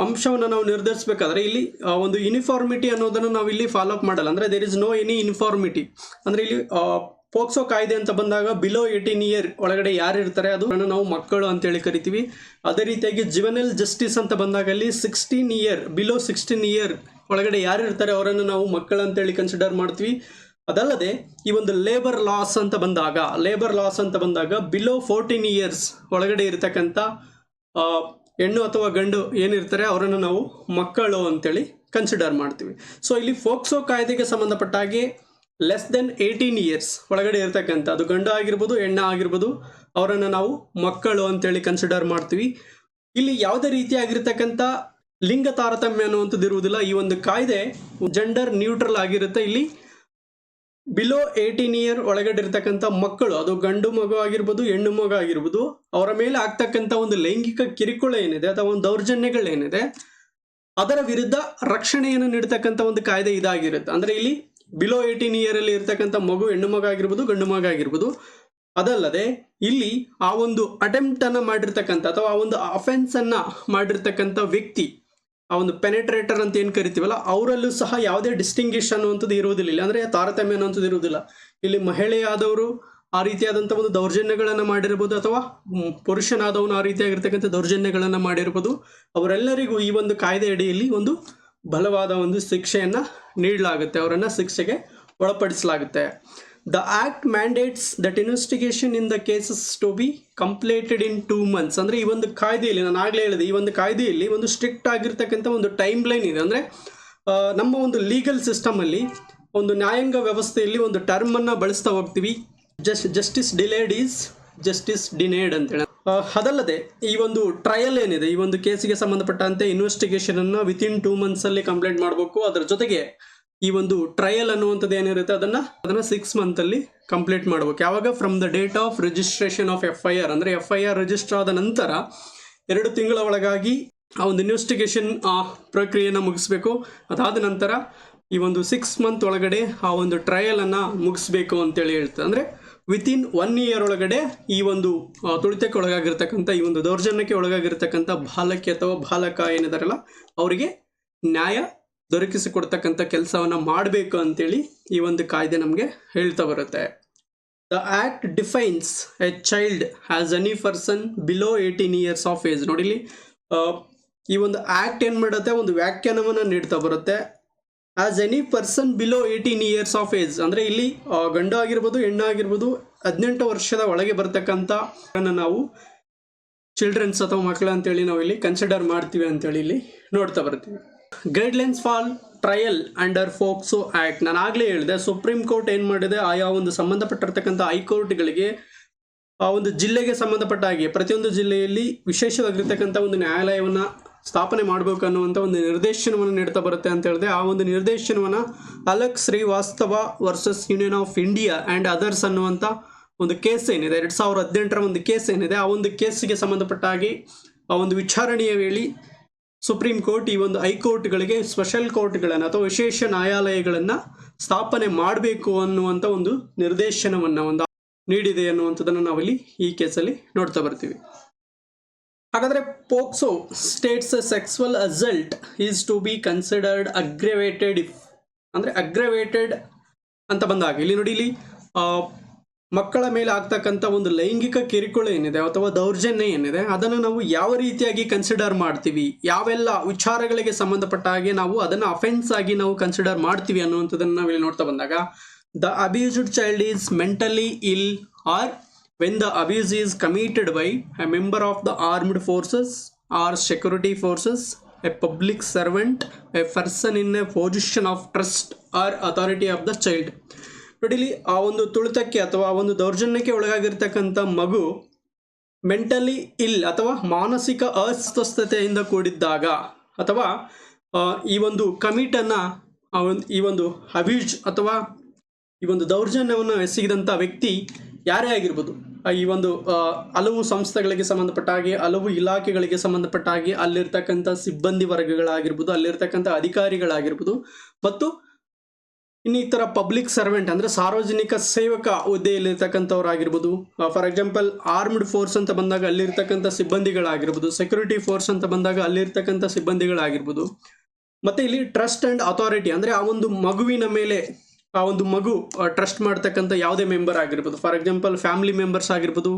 ಅಂಶವನ್ನು ನಾವು ನಿರ್ಧರಿಸಬೇಕಾದ್ರೆ ಇಲ್ಲಿ ಒಂದು ಯೂನಿಫಾರ್ಮಿಟಿ ಅನ್ನೋದನ್ನು ನಾವು ಇಲ್ಲಿ ಫಾಲೋ ಅಪ್ ಮಾಡಲ್ಲ. ಅಂದರೆ there is no any uniformity. ಅಂದರೆ ಇಲ್ಲಿ ಪೋಕ್ಸೋ ಕಾಯ್ದೆ ಅಂತ ಬಂದಾಗ ಬಿಲೋ 18 ಇಯರ್ ಒಳಗಡೆ ಯಾರು ಇರ್ತಾರೆ ಅದು ನಾವು ಮಕ್ಕಳು ಅಂತೇಳಿ ಕರಿತೀವಿ. ಅದೇ ರೀತಿಯಾಗಿ ಜುವೆನೈಲ್ ಜಸ್ಟಿಸ್ ಅಂತ ಬಂದಾಗ ಅಲ್ಲಿ 16 ಇಯರ್ ಬಿಲೋ 16 ಇಯರ್ ಒಳಗಡೆ ಯಾರು ಇರ್ತಾರೆ ಅವರನ್ನು ನಾವು ಮಕ್ಕಳು ಅಂತೇಳಿ ಕನ್ಸಿಡರ್ ಮಾಡ್ತೀವಿ. ಅದಲ್ಲದೆ ಈ ಒಂದು ಲೇಬರ್ ಲಾಸ್ ಅಂತ ಬಂದಾಗ ಬಿಲೋ 14 ಇಯರ್ಸ್ ಒಳಗಡೆ ಇರತಕ್ಕಂಥ ಹೆಣ್ಣು ಅಥವಾ ಗಂಡು ಏನಿರ್ತಾರೆ ಅವರನ್ನು ನಾವು ಮಕ್ಕಳು ಅಂತೇಳಿ ಕನ್ಸಿಡರ್ ಮಾಡ್ತೀವಿ. ಸೊ ಇಲ್ಲಿ ಪೋಕ್ಸೋ ಕಾಯ್ದೆಗೆ ಸಂಬಂಧಪಟ್ಟ ಹಾಗೆ ಲೆಸ್ ದೆನ್ 18 ಇಯರ್ಸ್ ಒಳಗಡೆ ಇರ್ತಕ್ಕಂಥ, ಅದು ಗಂಡು ಆಗಿರ್ಬೋದು ಹೆಣ್ಣು ಆಗಿರ್ಬೋದು, ಅವರನ್ನು ನಾವು ಮಕ್ಕಳು ಅಂತೇಳಿ ಕನ್ಸಿಡರ್ ಮಾಡ್ತೀವಿ. ಇಲ್ಲಿ ಯಾವುದೇ ರೀತಿಯಾಗಿರ್ತಕ್ಕಂಥ ಲಿಂಗ ತಾರತಮ್ಯ ಅನ್ನುವಂಥದ್ದು ಇರುವುದಿಲ್ಲ. ಈ ಒಂದು ಕಾಯ್ದೆ ಜೆಂಡರ್ ನ್ಯೂಟ್ರಲ್ ಆಗಿರುತ್ತೆ. ಇಲ್ಲಿ ಬಿಲೋ 18 ಇಯರ್ ಒಳಗಡೆ ಇರ್ತಕ್ಕಂಥ ಮಕ್ಕಳು, ಅದು ಗಂಡು ಮಗು ಆಗಿರ್ಬೋದು ಹೆಣ್ಣು ಮಗು ಆಗಿರ್ಬೋದು, ಅವರ ಮೇಲೆ ಆಗ್ತಕ್ಕಂಥ ಒಂದು ಲೈಂಗಿಕ ಕಿರುಕುಳ ಏನಿದೆ ಅಥವಾ ಒಂದು ದೌರ್ಜನ್ಯಗಳೇನಿದೆ ಅದರ ವಿರುದ್ಧ ರಕ್ಷಣೆಯನ್ನು ನೀಡ್ತಕ್ಕಂಥ ಒಂದು ಕಾಯ್ದೆ ಇದಾಗಿರುತ್ತೆ. ಅಂದರೆ ಇಲ್ಲಿ ಬಿಲೋ 18 ಇಯರಲ್ಲಿ ಇರ್ತಕ್ಕಂಥ ಮಗು ಹೆಣ್ಣು ಮಗು ಆಗಿರ್ಬೋದು ಗಂಡು ಮಗು ಆಗಿರ್ಬೋದು. ಅದಲ್ಲದೆ ಇಲ್ಲಿ ಆ ಒಂದು ಅಟೆಂಪ್ಟನ್ನು ಮಾಡಿರ್ತಕ್ಕಂಥ ಅಥವಾ ಆ ಒಂದು ಅಫೆನ್ಸನ್ನು ಮಾಡಿರ್ತಕ್ಕಂಥ ವ್ಯಕ್ತಿ, ಆ ಒಂದು ಪೆನೆಟ್ರೇಟರ್ ಅಂತ ಏನು ಕರಿತೀವಲ್ಲ, ಅವರಲ್ಲೂ ಸಹ ಯಾವುದೇ ಡಿಸ್ಟಿಂಗ್ವಿಶ್ ಅನ್ನುವಂಥದ್ದು ಇರುವುದಿಲ್ಲ. ಇಲ್ಲ ಅಂದರೆ ತಾರತಮ್ಯ ಅನ್ನುವಂಥದ್ದು ಇರುವುದಿಲ್ಲ. ಇಲ್ಲಿ ಮಹಿಳೆಯಾದವರು ಆ ರೀತಿಯಾದಂಥ ಒಂದು ದೌರ್ಜನ್ಯಗಳನ್ನು ಮಾಡಿರ್ಬೋದು ಅಥವಾ ಪುರುಷನಾದವನು ಆ ರೀತಿಯಾಗಿರ್ತಕ್ಕಂಥ ದೌರ್ಜನ್ಯಗಳನ್ನು ಮಾಡಿರ್ಬೋದು. ಅವರೆಲ್ಲರಿಗೂ ಈ ಒಂದು ಕಾಯ್ದೆ ಅಡಿಯಲ್ಲಿ ಒಂದು ಬಲವಾದ ಒಂದು ಶಿಕ್ಷೆಯನ್ನು ನೀಡಲಾಗುತ್ತೆ, ಅವರನ್ನು ಶಿಕ್ಷೆಗೆ ಒಳಪಡಿಸಲಾಗುತ್ತೆ. The act mandates that investigation in the cases to be completed in 2 months. ಅಂದರೆ ಈ ಒಂದು ಕಾಯ್ದೆಯಲ್ಲಿ ನಾನು ಆಗಲೇ ಹೇಳಿದೆ, ಈ ಒಂದು ಕಾಯ್ದೆಯಲ್ಲಿ ಒಂದು ಸ್ಟ್ರಿಕ್ಟ್ ಆಗಿರ್ತಕ್ಕಂಥ ಒಂದು ಟೈಮ್ ಲೈನ್ ಇದೆ. ಅಂದರೆ ನಮ್ಮ ಒಂದು ಲೀಗಲ್ ಸಿಸ್ಟಮಲ್ಲಿ ಒಂದು ನ್ಯಾಯಾಂಗ ವ್ಯವಸ್ಥೆಯಲ್ಲಿ ಒಂದು ಟರ್ಮನ್ನು ಬಳಸ್ತಾ ಹೋಗ್ತೀವಿ, ಜಸ್ಟಿಸ್ ಡಿಲೇಡ್ ಈಸ್ ಜಸ್ಟಿಸ್ ಡಿನೇಡ್ ಅಂತೇಳಿ. ಅದಲ್ಲದೆ ಈ ಒಂದು ಟ್ರಯಲ್ ಏನಿದೆ, ಈ ಒಂದು ಕೇಸಿಗೆ ಸಂಬಂಧಪಟ್ಟಂತೆ ಇನ್ವೆಸ್ಟಿಗೇಷನನ್ನು ವಿತಿನ್ 2 months ಕಂಪ್ಲೀಟ್ ಮಾಡಬೇಕು. ಅದರ ಜೊತೆಗೆ ಈ ಒಂದು ಟ್ರಯಲ್ ಅನ್ನುವಂಥದ್ದು ಏನಿರುತ್ತೆ ಅದನ್ನು 6 months ಕಂಪ್ಲೀಟ್ ಮಾಡಬೇಕು. ಯಾವಾಗ? From the date of registration of FIR. ಅಂದರೆ FIR ರಿಜಿಸ್ಟರ್ ಆದ ನಂತರ 2 ತಿಂಗಳ ಒಳಗಾಗಿ ಆ ಒಂದು ಇನ್ವೆಸ್ಟಿಗೇಷನ್ ಪ್ರಕ್ರಿಯೆಯನ್ನು ಮುಗಿಸ್ಬೇಕು. ಅದಾದ ನಂತರ ಈ ಒಂದು 6 months ಒಳಗಡೆ ಆ ಒಂದು ಟ್ರಯಲನ್ನು ಮುಗಿಸ್ಬೇಕು ಅಂತೇಳಿ ಹೇಳ್ತಾರೆ. ಅಂದರೆ ವಿತಿನ್ 1 year ಒಳಗಡೆ ಈ ಒಂದು ತುಳಿತಕ್ಕೆ ಒಳಗಾಗಿರ್ತಕ್ಕಂಥ, ಈ ಒಂದು ದೌರ್ಜನ್ಯಕ್ಕೆ ಒಳಗಾಗಿರ್ತಕ್ಕಂಥ ಬಾಲಕಿ ಅಥವಾ ಬಾಲಕ ಏನಿದಾರಲ್ಲ ಅವರಿಗೆ ನ್ಯಾಯ ದೊರಕಿಸಿಕೊಡ್ತಕ್ಕಂಥ ಕೆಲಸವನ್ನು ಮಾಡಬೇಕು ಅಂತೇಳಿ ಈ ಒಂದು ಕಾಯ್ದೆ ನಮಗೆ ಹೇಳ್ತಾ ಬರುತ್ತೆ. The act defines a child as any person below 18 years of age. ನೋಡಿಲಿ, ಈ ಒಂದು ಆ್ಯಕ್ಟ್ ಏನು ಮಾಡುತ್ತೆ, ಒಂದು ವ್ಯಾಖ್ಯಾನವನ್ನು ನೀಡ್ತಾ ಬರುತ್ತೆ. As any person below 18 years of age. ಅಂದರೆ ಇಲ್ಲಿ ಗಂಡು ಆಗಿರ್ಬೋದು ಹೆಣ್ಣು ಆಗಿರ್ಬೋದು 18 ವರ್ಷದ ಒಳಗೆ ಬರ್ತಕ್ಕಂಥ ನಾವು ಚಿಲ್ಡ್ರನ್ಸ್ ಅಥವಾ ಮಕ್ಕಳು ಅಂತೇಳಿ ನಾವು ಇಲ್ಲಿ ಕನ್ಸಿಡರ್ ಮಾಡ್ತೀವಿ ಅಂತೇಳಿ ಇಲ್ಲಿ ನೋಡ್ತಾ ಬರ್ತೀವಿ. Guidelines for trial under POCSO act. ನಾನು ಆಗಲೇ ಹೇಳಿದೆ, ಸುಪ್ರೀಂ ಕೋರ್ಟ್ ಏನು ಮಾಡಿದೆ, ಆಯಾ ಒಂದು ಸಂಬಂಧಪಟ್ಟಿರ್ತಕ್ಕಂಥ ಹೈಕೋರ್ಟ್ಗಳಿಗೆ ಆ ಒಂದು ಜಿಲ್ಲೆಗೆ ಸಂಬಂಧಪಟ್ಟ ಹಾಗೆ ಪ್ರತಿಯೊಂದು ಜಿಲ್ಲೆಯಲ್ಲಿ ವಿಶೇಷವಾಗಿರ್ತಕ್ಕಂಥ ಒಂದು ನ್ಯಾಯಾಲಯವನ್ನು ಸ್ಥಾಪನೆ ಮಾಡಬೇಕು ಅನ್ನುವಂಥ ಒಂದು ನಿರ್ದೇಶನವನ್ನು ನೀಡ್ತಾ ಬರುತ್ತೆ ಅಂತ ಹೇಳಿದೆ. ಆ ಒಂದು ನಿರ್ದೇಶನವನ್ನು Alakh Srivastava versus union of India and others ಅನ್ನುವಂಥ ಒಂದು ಕೇಸ್ ಏನಿದೆ, 2018ರ ಒಂದು ಕೇಸ್ ಏನಿದೆ, ಆ ಒಂದು ಕೇಸಿಗೆ ಸಂಬಂಧಪಟ್ಟ ಹಾಗೆ ಆ ಒಂದು ವಿಚಾರಣೆಯ ವೇಳೆ ಸುಪ್ರೀಂ ಕೋರ್ಟ್ ಈ ಒಂದು ಹೈಕೋರ್ಟ್ಗಳಿಗೆ ಸ್ಪೆಷಲ್ ಕೋರ್ಟ್ಗಳನ್ನು ಅಥವಾ ವಿಶೇಷ ನ್ಯಾಯಾಲಯಗಳನ್ನು ಸ್ಥಾಪನೆ ಮಾಡಬೇಕು ಅನ್ನುವಂಥ ಒಂದು ನಿರ್ದೇಶನವನ್ನು ಒಂದು ನೀಡಿದೆ ಅನ್ನುವಂಥದ್ದನ್ನು ನಾವಿಲ್ಲಿ ಈ ಕೇಸಲ್ಲಿ ನೋಡ್ತಾ ಬರ್ತೀವಿ. ಹಾಗಾದರೆ POCSO states sexual assault is to be considered aggravated if, ಅಂದರೆ ಅಗ್ರವೇಟೆಡ್ ಅಂತ ಬಂದಾಗ ಇಲ್ಲಿ ನೋಡಿ, ಇಲ್ಲಿ ಮಕ್ಕಳ ಮೇಲೆ ಆಗ್ತಕ್ಕಂಥ ಒಂದು ಲೈಂಗಿಕ ಕಿರುಕುಳ ಏನಿದೆ ಅಥವಾ ದೌರ್ಜನ್ಯ ಏನಿದೆ ಅದನ್ನು ನಾವು ಯಾವ ರೀತಿಯಾಗಿ ಕನ್ಸಿಡರ್ ಮಾಡ್ತೀವಿ, ಯಾವೆಲ್ಲ ವಿಚಾರಗಳಿಗೆ ಸಂಬಂಧಪಟ್ಟ ಹಾಗೆ ನಾವು ಅದನ್ನು ಅಫೆನ್ಸ್ ಆಗಿ ನಾವು ಕನ್ಸಿಡರ್ ಮಾಡ್ತೀವಿ ಅನ್ನುವಂಥದ್ದನ್ನು ನಾವಿಲ್ಲಿ ನೋಡ್ತಾ ಬಂದಾಗ, the abused child is mentally ill or when the abuse is committed by a member of the armed forces or security forces, a public servant, a person in a position of trust or authority of the child. ನೋಡಿಲಿ, ಆ ಒಂದು ತುಳಿತಕ್ಕೆ ಅಥವಾ ಒಂದು ದೌರ್ಜನ್ಯಕ್ಕೆ ಒಳಗಾಗಿರ್ತಕ್ಕಂಥ ಮಗು mentally ಇಲ್ ಅಥವಾ ಮಾನಸಿಕ ಅಸ್ವಸ್ಥತೆಯಿಂದ ಕೂಡಿದ್ದಾಗ ಅಥವಾ ಈ ಒಂದು ಕಮಿಟನ್ನು ಈ ಒಂದು ಅಬ್ಯೂಸ್ ಅಥವಾ ಈ ಒಂದು ದೌರ್ಜನ್ಯವನ್ನು ಎಸಗಿದಂಥ ವ್ಯಕ್ತಿ ಯಾರೇ ಆಗಿರ್ಬೋದು, ಈ ಒಂದು ಹಲವು ಸಂಸ್ಥೆಗಳಿಗೆ ಸಂಬಂಧಪಟ್ಟ ಹಾಗೆ ಹಲವು ಇಲಾಖೆಗಳಿಗೆ ಸಂಬಂಧಪಟ್ಟ ಹಾಗೆ ಅಲ್ಲಿರ್ತಕ್ಕಂಥ ಸಿಬ್ಬಂದಿ ವರ್ಗಗಳಾಗಿರ್ಬೋದು, ಅಲ್ಲಿರ್ತಕ್ಕಂಥ ಅಧಿಕಾರಿಗಳಾಗಿರ್ಬೋದು, ಮತ್ತು ಇನ್ನಿತರ ಪಬ್ಲಿಕ್ ಸರ್ವೆಂಟ್ ಅಂದರೆ ಸಾರ್ವಜನಿಕ ಸೇವಕ ಹುದ್ದೆಯಲ್ಲಿರ್ತಕ್ಕಂಥವ್ರಾಗಿರ್ಬೋದು. ಫಾರ್ ಎಕ್ಸಾಂಪಲ್ ಆರ್ಮ್ಡ್ ಫೋರ್ಸ್ ಅಂತ ಬಂದಾಗ ಅಲ್ಲಿರ್ತಕ್ಕಂಥ ಸಿಬ್ಬಂದಿಗಳಾಗಿರ್ಬೋದು, ಸೆಕ್ಯೂರಿಟಿ ಫೋರ್ಸ್ ಅಂತ ಬಂದಾಗ ಅಲ್ಲಿರ್ತಕ್ಕಂಥ ಸಿಬ್ಬಂದಿಗಳಾಗಿರ್ಬೋದು. ಮತ್ತು ಇಲ್ಲಿ ಟ್ರಸ್ಟ್ ಆ್ಯಂಡ್ ಅಥಾರಿಟಿ ಅಂದರೆ ಆ ಒಂದು ಮಗುವಿನ ಮೇಲೆ ಆ ಒಂದು ಮಗು ಟ್ರಸ್ಟ್ ಮಾಡ್ತಕ್ಕಂಥ ಯಾವುದೇ ಮೆಂಬರ್ ಆಗಿರ್ಬೋದು, ಫಾರ್ ಎಕ್ಸಾಂಪಲ್ ಫ್ಯಾಮಿಲಿ ಮೆಂಬರ್ಸ್ ಆಗಿರ್ಬೋದು,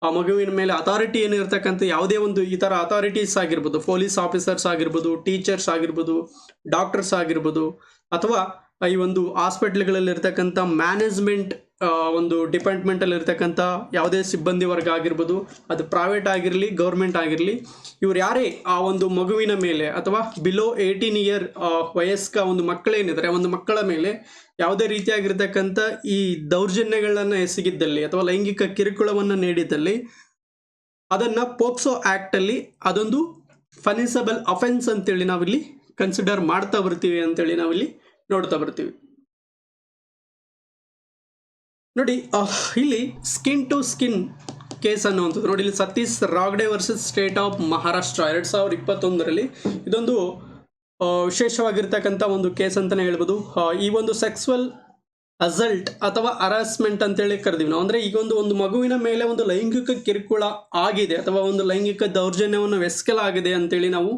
ಆ ಮಗುವಿನ ಮೇಲೆ ಅಥಾರಿಟಿ ಏನಿರ್ತಕ್ಕಂಥ ಯಾವುದೇ ಒಂದು ಈ ಥರ ಅಥಾರಿಟೀಸ್ ಆಗಿರ್ಬೋದು, ಪೊಲೀಸ್ ಆಫೀಸರ್ಸ್ ಆಗಿರ್ಬೋದು, ಟೀಚರ್ಸ್ ಆಗಿರ್ಬೋದು, ಡಾಕ್ಟರ್ಸ್ ಆಗಿರ್ಬೋದು, ಅಥವಾ ಈ ಒಂದು ಹಾಸ್ಪಿಟ್ಲ್ಗಳಲ್ಲಿರ್ತಕ್ಕಂಥ ಮ್ಯಾನೇಜ್ಮೆಂಟ್ ಒಂದು ಡಿಪಾರ್ಟ್ಮೆಂಟಲ್ಲಿ ಇರ್ತಕ್ಕಂಥ ಯಾವುದೇ ಸಿಬ್ಬಂದಿ ವರ್ಗ ಆಗಿರ್ಬೋದು, ಅದು ಪ್ರೈವೇಟ್ ಆಗಿರಲಿ ಗೌರ್ಮೆಂಟ್ ಆಗಿರಲಿ, ಇವ್ರು ಯಾರೇ ಆ ಒಂದು ಮಗುವಿನ ಮೇಲೆ ಅಥವಾ ಬಿಲೋ 18 ಇಯರ್ ವಯಸ್ಕ ಒಂದು ಮಕ್ಕಳೇನಿದ್ದಾರೆ ಒಂದು ಮಕ್ಕಳ ಮೇಲೆ ಯಾವುದೇ ರೀತಿಯಾಗಿರ್ತಕ್ಕಂಥ ಈ ದೌರ್ಜನ್ಯಗಳನ್ನು ಎಸಗಿದ್ದಲ್ಲಿ ಅಥವಾ ಲೈಂಗಿಕ ಕಿರುಕುಳವನ್ನು ನೀಡಿದ್ದಲ್ಲಿ ಅದನ್ನು ಪೋಕ್ಸೋ ಆ್ಯಕ್ಟಲ್ಲಿ ಅದೊಂದು ಪನಿಷಬಲ್ ಅಫೆನ್ಸ್ ಅಂತೇಳಿ ನಾವಿಲ್ಲಿ ಕನ್ಸಿಡರ್ ಮಾಡ್ತಾ ಬರ್ತೀವಿ ಅಂತೇಳಿ ನಾವಿಲ್ಲಿ ನೋಡ್ತಾ ಬರ್ತೀವಿ. ನೋಡಿ, ಇಲ್ಲಿ ಸ್ಕಿನ್ ಟು ಸ್ಕಿನ್ ಕೇಸ್ ಅನ್ನುವಂಥದ್ದು ನೋಡಿ, ಇಲ್ಲಿ Satish Ragde versus state of Maharashtra 2021ರಲ್ಲಿ ಇದೊಂದು ವಿಶೇಷವಾಗಿರ್ತಕ್ಕಂಥ ಒಂದು ಕೇಸ್ ಅಂತಲೇ ಹೇಳ್ಬೋದು. ಈ ಒಂದು ಸೆಕ್ಸುವಲ್ ಅಸಲ್ಟ್ ಅಥವಾ ಹರಾಸ್ಮೆಂಟ್ ಅಂತೇಳಿ ಕರೆದೀವಿ ನಾವು. ಅಂದರೆ ಈಗ ಒಂದು ಮಗುವಿನ ಮೇಲೆ ಒಂದು ಲೈಂಗಿಕ ಕಿರುಕುಳ ಆಗಿದೆ ಅಥವಾ ಒಂದು ಲೈಂಗಿಕ ದೌರ್ಜನ್ಯವನ್ನು ಎಸಗಲಾಗಿದೆ ಅಂತೇಳಿ ನಾವು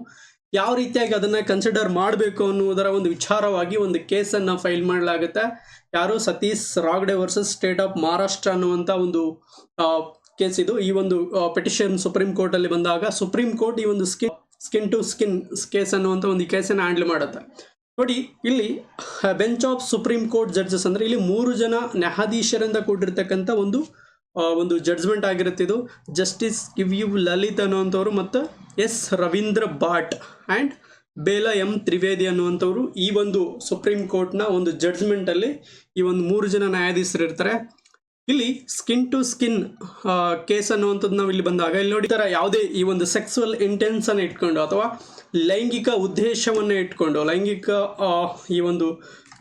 ಯಾವ ರೀತಿಯಾಗಿ ಅದನ್ನು ಕನ್ಸಿಡರ್ ಮಾಡಬೇಕು ಅನ್ನುವುದರ ಒಂದು ವಿಚಾರವಾಗಿ ಒಂದು ಕೇಸನ್ನು ಫೈಲ್ ಮಾಡಲಾಗುತ್ತೆ. ಯಾರು? Satish Ragde versus state of Maharashtra ಅನ್ನುವಂಥ ಒಂದು ಕೇಸ್ ಇದು. ಈ ಒಂದು ಪೆಟಿಷನ್ ಸುಪ್ರೀಂ ಕೋರ್ಟಲ್ಲಿ ಬಂದಾಗ ಸುಪ್ರೀಂ ಕೋರ್ಟ್ ಈ ಒಂದು ಸ್ಕಿನ್ ಟು ಸ್ಕಿನ್ ಕೇಸ್ ಅನ್ನುವಂಥ ಒಂದು ಕೇಸನ್ನು ಹ್ಯಾಂಡಲ್ ಮಾಡುತ್ತೆ. ನೋಡಿ, ಇಲ್ಲಿ bench of supreme court judges ಅಂದರೆ ಇಲ್ಲಿ 3 ಜನ ನ್ಯಾಯಾಧೀಶರಿಂದ ಕೂಡಿರ್ತಕ್ಕಂಥ ಒಂದು ಜಡ್ಜ್ಮೆಂಟ್ ಆಗಿರುತ್ತೆ. ಇದು ಜಸ್ಟಿಸ್ ಯು ಲಲಿತ್ ಅನ್ನುವಂಥವ್ರು ಮತ್ತು S Ravindra Bhat and Bela M Trivedi ಅನ್ನುವಂಥವ್ರು ಈ ಒಂದು ಸುಪ್ರೀಂ ಕೋರ್ಟ್ನ ಒಂದು ಜಡ್ಜ್ಮೆಂಟಲ್ಲಿ ಈ ಒಂದು 3 ಜನ ನ್ಯಾಯಾಧೀಶರು ಇರ್ತಾರೆ. ಇಲ್ಲಿ ಸ್ಕಿನ್ ಟು ಸ್ಕಿನ್ ಕೇಸ್ ಅನ್ನುವಂಥದ್ದು ನಾವು ಇಲ್ಲಿ ಬಂದಾಗ ಇಲ್ಲಿ ನೋಡಿ, ಥರ ಯಾವುದೇ ಈ ಒಂದು ಸೆಕ್ಸುವಲ್ ಇಂಟೆನ್ಸನ್ನು ಇಟ್ಕೊಂಡು ಅಥವಾ ಲೈಂಗಿಕ ಉದ್ದೇಶವನ್ನು ಇಟ್ಕೊಂಡು ಲೈಂಗಿಕ ಈ ಒಂದು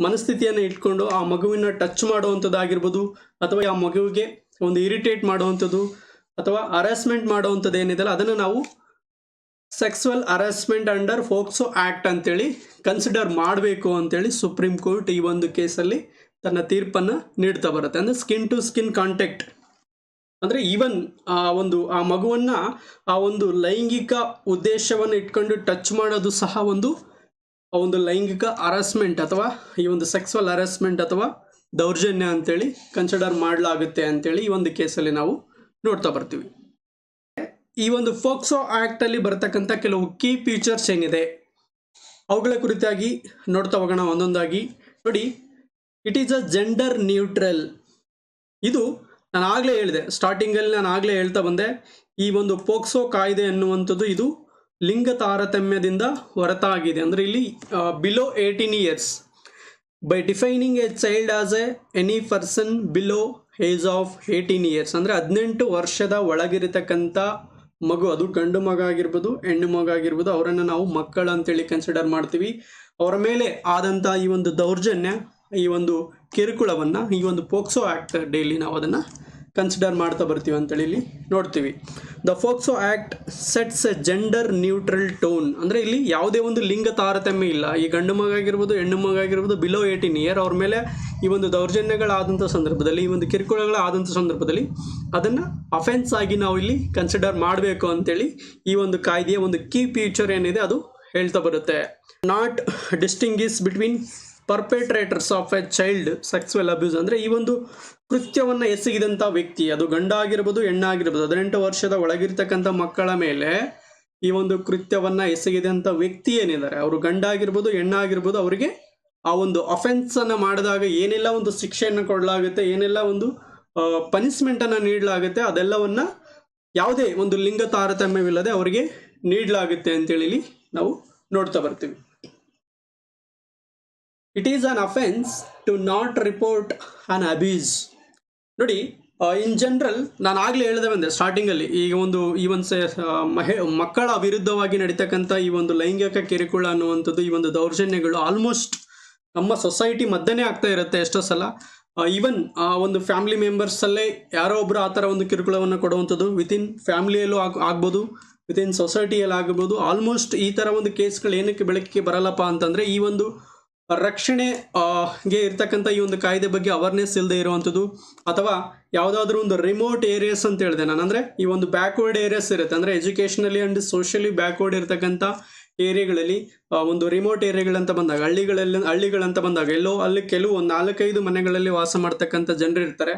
ಮನಸ್ಥಿತಿಯನ್ನು ಇಟ್ಕೊಂಡು ಆ ಮಗುವಿನ ಟಚ್ ಮಾಡುವಂಥದ್ದಾಗಿರ್ಬೋದು ಅಥವಾ ಆ ಮಗುವಿಗೆ ಒಂದು ಇರಿಟೇಟ್ ಮಾಡುವಂಥದ್ದು ಅಥವಾ ಹರಾಸ್ಮೆಂಟ್ ಮಾಡುವಂಥದ್ದು ಏನಿದೆಯಲ್ಲ ಅದನ್ನು ನಾವು sexual harassment under POCSO act ಅಂತೇಳಿ ಕನ್ಸಿಡರ್ ಮಾಡಬೇಕು ಅಂತೇಳಿ ಸುಪ್ರೀಂ ಕೋರ್ಟ್ ಈ ಒಂದು ಕೇಸಲ್ಲಿ ತನ್ನ ತೀರ್ಪನ್ನು ನೀಡ್ತಾ ಬರುತ್ತೆ. ಅಂದರೆ ಸ್ಕಿನ್ ಟು ಸ್ಕಿನ್ ಕಾಂಟ್ಯಾಕ್ಟ್ ಅಂದರೆ ಈವನ್ ಆ ಮಗುವನ್ನು ಆ ಒಂದು ಲೈಂಗಿಕ ಉದ್ದೇಶವನ್ನು ಇಟ್ಕೊಂಡು ಟಚ್ ಮಾಡೋದು ಸಹ ಒಂದು ಲೈಂಗಿಕ ಹರಾಸ್ಮೆಂಟ್ ಅಥವಾ ಈ ಒಂದು ಸೆಕ್ಸುವಲ್ ಹರಾಸ್ಮೆಂಟ್ ಅಥವಾ ದೌರ್ಜನ್ಯ ಅಂತೇಳಿ ಕನ್ಸಿಡರ್ ಮಾಡಲಾಗುತ್ತೆ ಅಂತೇಳಿ ಈ ಒಂದು ಕೇಸಲ್ಲಿ ನಾವು ನೋಡ್ತಾ ಬರ್ತೀವಿ. ಈ ಒಂದು ಫೋಕ್ಸೋ ಆ್ಯಕ್ಟಲ್ಲಿ ಬರ್ತಕ್ಕಂಥ ಕೆಲವು ಕೀ ಫೀಚರ್ಸ್ ಏನಿದೆ ಅವುಗಳ ಕುರಿತಾಗಿ ನೋಡ್ತಾ ಹೋಗೋಣ ಒಂದೊಂದಾಗಿ. ನೋಡಿ, it is a gender neutral. ಇದು ನಾನು ಆಗಲೇ ಹೇಳಿದೆ, ಸ್ಟಾರ್ಟಿಂಗಲ್ಲಿ ನಾನು ಆಗಲೇ ಹೇಳ್ತಾ ಬಂದೆ, ಈ ಒಂದು ಪೋಕ್ಸೋ ಕಾಯ್ದೆ ಅನ್ನುವಂಥದ್ದು ಇದು ಲಿಂಗ ತಾರತಮ್ಯದಿಂದ ಹೊರತಾಗಿದೆ. ಅಂದರೆ ಇಲ್ಲಿ below 18 years by defining A child as any person below age of 18 years. ಅಂದರೆ 18 ವರ್ಷದ ಒಳಗಿರತಕ್ಕಂಥ ಮಗು, ಅದು ಗಂಡು ಮಗ ಆಗಿರ್ಬೋದು ಹೆಣ್ಣು ಮಗ ಆಗಿರ್ಬೋದು, ಅವರನ್ನು ನಾವು ಮಕ್ಕಳು ಅಂತೇಳಿ ಕನ್ಸಿಡರ್ ಮಾಡ್ತೀವಿ. ಅವರ ಮೇಲೆ ಆದಂಥ ಈ ಒಂದು ದೌರ್ಜನ್ಯ, ಈ ಒಂದು ಕಿರುಕುಳವನ್ನು ಈ ಒಂದು ಪೋಕ್ಸೋ ಆ್ಯಕ್ಟ್ ಡೈಲಿ ನಾವು ಅದನ್ನು ಕನ್ಸಿಡರ್ ಮಾಡ್ತಾ ಬರ್ತೀವಿ ಅಂತೇಳಿ ಇಲ್ಲಿ ನೋಡ್ತೀವಿ. The POCSO act sets A gender neutral tone. ಅಂದರೆ ಇಲ್ಲಿ ಯಾವುದೇ ಒಂದು ಲಿಂಗ ತಾರತಮ್ಯ ಇಲ್ಲ. ಈ ಗಂಡು ಮಗ ಆಗಿರ್ಬೋದು ಹೆಣ್ಣು ಮಗ ಆಗಿರ್ಬೋದು ಬಿಲೋ 18 ಇಯರ್ ಅವ್ರ ಮೇಲೆ ಈ ಒಂದು ದೌರ್ಜನ್ಯಗಳಾದಂಥ ಸಂದರ್ಭದಲ್ಲಿ, ಈ ಒಂದು ಕಿರುಕುಳಗಳಾದಂಥ ಸಂದರ್ಭದಲ್ಲಿ ಅದನ್ನು ಅಫೆನ್ಸ್ ಆಗಿ ನಾವು ಇಲ್ಲಿ ಕನ್ಸಿಡರ್ ಮಾಡಬೇಕು ಅಂತೇಳಿ ಈ ಒಂದು ಕಾಯ್ದೆಯ ಒಂದು ಕೀ ಫೀಚರ್ ಏನಿದೆ ಅದು ಹೇಳ್ತಾ ಬರುತ್ತೆ. Not distinguish between perpetrators of a child sexual abuse. ಅಂದರೆ ಈ ಒಂದು ಕೃತ್ಯವನ್ನು ಎಸಗಿದಂಥ ವ್ಯಕ್ತಿ, ಅದು ಗಂಡಾಗಿರ್ಬೋದು ಹೆಣ್ಣಾಗಿರ್ಬೋದು, 18 ವರ್ಷದ ಒಳಗಿರ್ತಕ್ಕಂಥ ಮಕ್ಕಳ ಮೇಲೆ ಈ ಒಂದು ಕೃತ್ಯವನ್ನು ಎಸಗಿದಂಥ ವ್ಯಕ್ತಿ ಏನಿದ್ದಾರೆ, ಅವರು ಗಂಡಾಗಿರ್ಬೋದು ಹೆಣ್ಣಾಗಿರ್ಬೋದು, ಅವರಿಗೆ ಆ ಒಂದು ಅಫೆನ್ಸನ್ನು ಮಾಡಿದಾಗ ಏನೆಲ್ಲ ಒಂದು ಶಿಕ್ಷೆಯನ್ನು ಕೊಡಲಾಗುತ್ತೆ, ಏನೆಲ್ಲ ಒಂದು ಪನಿಷ್ಮೆಂಟನ್ನು ನೀಡಲಾಗುತ್ತೆ, ಅದೆಲ್ಲವನ್ನು ಯಾವುದೇ ಒಂದು ಲಿಂಗ ತಾರತಮ್ಯವಿಲ್ಲದೆ ಅವರಿಗೆ ನೀಡಲಾಗುತ್ತೆ ಅಂತೇಳಿ ನಾವು ನೋಡ್ತಾ ಬರ್ತೀವಿ. It is an offence to not report an abuse. ನೋಡಿ, ಇನ್ ಜನರಲ್ ನಾನು ಆಗಲೇ ಹೇಳಿದೆ ಬಂದೆ ಸ್ಟಾರ್ಟಿಂಗಲ್ಲಿ, ಈಗ ಒಂದು ಈ ಒಂದು ಮಕ್ಕಳ ವಿರುದ್ಧವಾಗಿ ನಡೀತಕ್ಕಂಥ ಈ ಒಂದು ಲೈಂಗಿಕ ಕಿರುಕುಳ ಅನ್ನುವಂಥದ್ದು, ಈ ಒಂದು ದೌರ್ಜನ್ಯಗಳು ಆಲ್ಮೋಸ್ಟ್ ನಮ್ಮ ಸೊಸೈಟಿ ಮಧ್ಯನೇ ಆಗ್ತಾ ಇರುತ್ತೆ ಎಷ್ಟೋ ಸಲ. ಈವನ್ ಒಂದು ಫ್ಯಾಮಿಲಿ ಮೆಂಬರ್ಸಲ್ಲೇ ಯಾರೋ ಒಬ್ಬರು ಆ ಥರ ಒಂದು ಕಿರುಕುಳವನ್ನು ಕೊಡುವಂಥದ್ದು, ವಿತಿನ್ ಫ್ಯಾಮಿಲಿಯಲ್ಲೂ ಆಗ್ಬೋದು, ವಿತಿನ್ ಸೊಸೈಟಿಯಲ್ಲಿ ಆಗ್ಬೋದು. ಆಲ್ಮೋಸ್ಟ್ ಈ ಥರ ಒಂದು ಕೇಸ್ಗಳು ಏನಕ್ಕೆ ಬೆಳಕಿಗೆ ಬರಲ್ಲಪ್ಪ ಅಂತಂದರೆ, ಈ ಒಂದು ರಕ್ಷಣೆಗೆ ಇರ್ತಕ್ಕಂಥ ಈ ಒಂದು ಕಾಯ್ದೆ ಬಗ್ಗೆ ಅವೇರ್ನೆಸ್ ಇಲ್ಲದೆ ಇರುವಂಥದ್ದು, ಅಥವಾ ಯಾವುದಾದ್ರೂ ಒಂದು ರಿಮೋಟ್ ಏರಿಯಾಸ್ ಅಂತ ಹೇಳಿದೆ ನಾನು. ಅಂದರೆ ಈ ಒಂದು ಬ್ಯಾಕ್ವರ್ಡ್ ಏರಿಯಾಸ್ ಇರುತ್ತೆ, ಅಂದರೆ ಎಜುಕೇಷನಲಿ ಆ್ಯಂಡ್ ಸೋಷಿಯಲಿ ಬ್ಯಾಕ್ವರ್ಡ್ ಇರ್ತಕ್ಕಂಥ ಏರಿಯಾಗಳಲ್ಲಿ, ಒಂದು ರಿಮೋಟ್ ಏರಿಯಾಗಳಂತ ಬಂದಾಗ, ಹಳ್ಳಿಗಳಂತ ಬಂದಾಗ, ಎಲ್ಲೋ ಅಲ್ಲಿ ಕೆಲವು ಒಂದು 4-5 ಮನೆಗಳಲ್ಲಿ ವಾಸ ಮಾಡ್ತಕ್ಕಂಥ ಜನರು ಇರ್ತಾರೆ.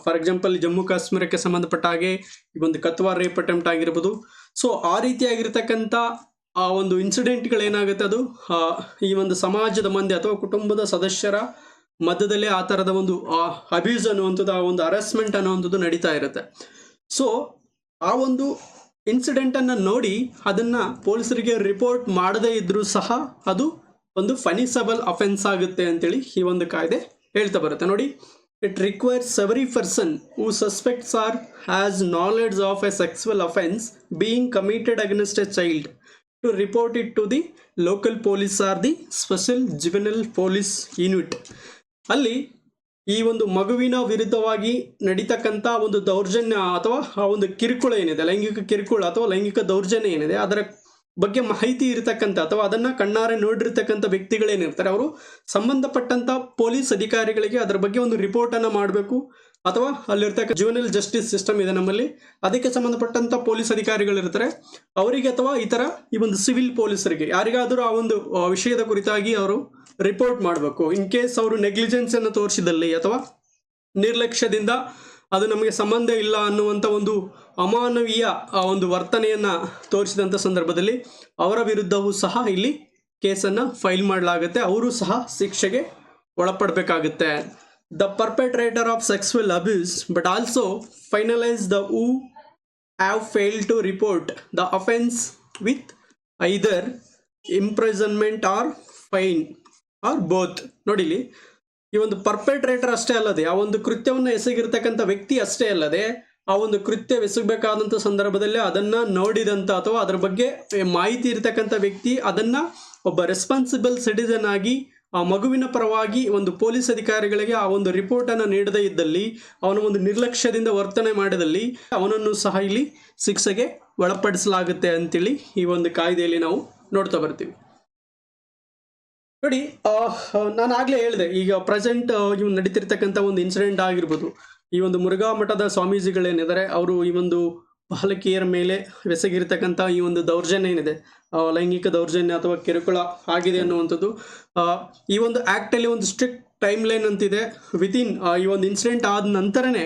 ಫಾರ್ ಎಕ್ಸಾಂಪಲ್ ಜಮ್ಮು ಕಾಶ್ಮೀರಕ್ಕೆ ಸಂಬಂಧಪಟ್ಟ ಹಾಗೆ ಈ ಒಂದು ಕತ್ವಾ ರೇಪ್ ಅಟೆಂಪ್ಟ್ ಆಗಿರ್ಬೋದು. ಸೊ ಆ ರೀತಿಯಾಗಿರ್ತಕ್ಕಂಥ ಆ ಒಂದು ಇನ್ಸಿಡೆಂಟ್ಗಳೇನಾಗುತ್ತೆ, ಅದು ಈ ಒಂದು ಸಮಾಜದ ಮಂದಿ ಅಥವಾ ಕುಟುಂಬದ ಸದಸ್ಯರ ಮಧ್ಯದಲ್ಲೇ ಆ ಥರದ ಒಂದು ಅಬ್ಯೂಸ್ ಅನ್ನುವಂಥದ್ದು, ಆ ಒಂದು ಹರಾಸ್ಮೆಂಟ್ ಅನ್ನುವಂಥದ್ದು ನಡೀತಾ ಇರುತ್ತೆ. ಸೊ ಆ ಒಂದು ಇನ್ಸಿಡೆಂಟನ್ನು ನೋಡಿ ಅದನ್ನು ಪೊಲೀಸರಿಗೆ ರಿಪೋರ್ಟ್ ಮಾಡದೇ ಇದ್ದರೂ ಸಹ ಅದು ಒಂದು ಫನಿಸಬಲ್ ಅಫೆನ್ಸ್ ಆಗುತ್ತೆ ಅಂತೇಳಿ ಈ ಒಂದು ಕಾಯ್ದೆ ಹೇಳ್ತಾ ಬರುತ್ತೆ. ನೋಡಿ, it requires every person who suspects R has knowledge of A sexual offence being committed against A child to report it to the local police or the special juvenile police unit. ಅಲ್ಲಿ ಈ ಒಂದು ಮಗುವಿನ ವಿರುದ್ಧವಾಗಿ ನಡೀತಕ್ಕಂಥ ಒಂದು ದೌರ್ಜನ್ಯ ಅಥವಾ ಆ ಒಂದು ಕಿರುಕುಳ ಏನಿದೆ, ಲೈಂಗಿಕ ಕಿರುಕುಳ ಅಥವಾ ಲೈಂಗಿಕ ದೌರ್ಜನ್ಯ ಏನಿದೆ, ಅದರ ಬಗ್ಗೆ ಮಾಹಿತಿ ಇರತಕ್ಕಂಥ ಅಥವಾ ಅದನ್ನು ಕಣ್ಣಾರೆ ನೋಡಿರ್ತಕ್ಕಂಥ ವ್ಯಕ್ತಿಗಳೇನಿರ್ತಾರೆ, ಅವರು ಸಂಬಂಧಪಟ್ಟಂಥ ಪೊಲೀಸ್ ಅಧಿಕಾರಿಗಳಿಗೆ ಅದರ ಬಗ್ಗೆ ಒಂದು ರಿಪೋರ್ಟನ್ನು ಮಾಡಬೇಕು. ಅಥವಾ ಅಲ್ಲಿರ್ತಕ್ಕ ಜುವೆನೈಲ್ ಜಸ್ಟಿಸ್ ಸಿಸ್ಟಮ್ ಇದೆ ನಮ್ಮಲ್ಲಿ, ಅದಕ್ಕೆ ಸಂಬಂಧಪಟ್ಟಂಥ ಪೊಲೀಸ್ ಅಧಿಕಾರಿಗಳಿರ್ತಾರೆ, ಅವರಿಗೆ ಅಥವಾ ಈ ಥರ ಈ ಒಂದು ಸಿವಿಲ್ ಪೊಲೀಸರಿಗೆ ಯಾರಿಗಾದರೂ ಆ ಒಂದು ವಿಷಯದ ಕುರಿತಾಗಿ ಅವರು ರಿಪೋರ್ಟ್ ಮಾಡಬೇಕು. ಇನ್ ಕೇಸ್ ಅವರು ನೆಗ್ಲಿಜೆನ್ಸನ್ನು ತೋರಿಸಿದಲ್ಲಿ ಅಥವಾ ನಿರ್ಲಕ್ಷ್ಯದಿಂದ ಅದು ನಮಗೆ ಸಂಬಂಧ ಇಲ್ಲ ಅನ್ನುವಂಥ ಒಂದು ಅಮಾನವೀಯ ಒಂದು ವರ್ತನೆಯನ್ನು ತೋರಿಸಿದಂಥ ಸಂದರ್ಭದಲ್ಲಿ ಅವರ ವಿರುದ್ಧವೂ ಸಹ ಇಲ್ಲಿ ಕೇಸನ್ನು ಫೈಲ್ ಮಾಡಲಾಗುತ್ತೆ, ಅವರು ಸಹ ಶಿಕ್ಷೆಗೆ ಒಳಪಡಬೇಕಾಗುತ್ತೆ. The perpetrator of sexual abuse, but also finalize the who have failed to report the offense with either imprisonment or fine or both. ನೋಡಿಲಿ, ಈ ಒಂದು ಪರ್ಪೆಟ್ರೇಟರ್ ಅಷ್ಟೇ ಅಲ್ಲದೆ, ಆ ಒಂದು ಕೃತ್ಯವನ್ನು ಎಸಗಿರ್ತಕ್ಕಂಥ ವ್ಯಕ್ತಿ ಅಷ್ಟೇ ಅಲ್ಲದೆ, ಆ ಒಂದು ಕೃತ್ಯವೆಸಗಬೇಕಾದಂಥ ಸಂದರ್ಭದಲ್ಲಿ ಅದನ್ನು ನೋಡಿದಂಥ ಅಥವಾ ಅದರ ಬಗ್ಗೆ ಮಾಹಿತಿ ಇರತಕ್ಕಂಥ ವ್ಯಕ್ತಿ ಅದನ್ನು ಒಬ್ಬ ರೆಸ್ಪಾನ್ಸಿಬಲ್ ಸಿಟಿಸನ್ ಆಗಿ ಆ ಮಗುವಿನ ಪರವಾಗಿ ಒಂದು ಪೊಲೀಸ್ ಅಧಿಕಾರಿಗಳಿಗೆ ಆ ಒಂದು ರಿಪೋರ್ಟನ್ನು ನೀಡದೇ ಇದ್ದಲ್ಲಿ, ಅವನ ಒಂದು ನಿರ್ಲಕ್ಷ್ಯದಿಂದ ವರ್ತನೆ ಮಾಡಿದಲ್ಲಿ ಅವನನ್ನು ಸಹ ಇಲ್ಲಿ ಶಿಕ್ಷೆಗೆ ಒಳಪಡಿಸಲಾಗುತ್ತೆ ಅಂತೇಳಿ ಈ ಒಂದು ಕಾಯ್ದೆಯಲ್ಲಿ ನಾವು ನೋಡ್ತಾ ಬರ್ತೀವಿ. ನೋಡಿ, ನಾನು ಆಗಲೇ ಹೇಳಿದೆ, ಈಗ ಪ್ರೆಸೆಂಟ್ ಇವು ನಡೀತಿರ್ತಕ್ಕಂಥ ಒಂದು ಇನ್ಸಿಡೆಂಟ್ ಆಗಿರ್ಬೋದು, ಈ ಒಂದು ಮುರುಘಾ ಮಠದ ಸ್ವಾಮೀಜಿಗಳೇನಿದ್ದಾರೆ, ಅವರು ಈ ಒಂದು ಬಾಲಕಿಯರ ಮೇಲೆ ಎಸಗಿರ್ತಕ್ಕಂಥ ಈ ಒಂದು ದೌರ್ಜನ್ಯ ಏನಿದೆ, ಲೈಂಗಿಕ ದೌರ್ಜನ್ಯ ಅಥವಾ ಕಿರುಕುಳ ಆಗಿದೆ ಅನ್ನುವಂಥದ್ದು, ಈ ಒಂದು ಆ್ಯಕ್ಟಲ್ಲಿ ಒಂದು ಸ್ಟ್ರಿಕ್ಟ್ ಟೈಮ್ ಲೈನ್ ಅಂತಿದೆ. ವಿತಿನ್ ಈ ಒಂದು ಇನ್ಸಿಡೆಂಟ್ ಆದ ನಂತರನೇ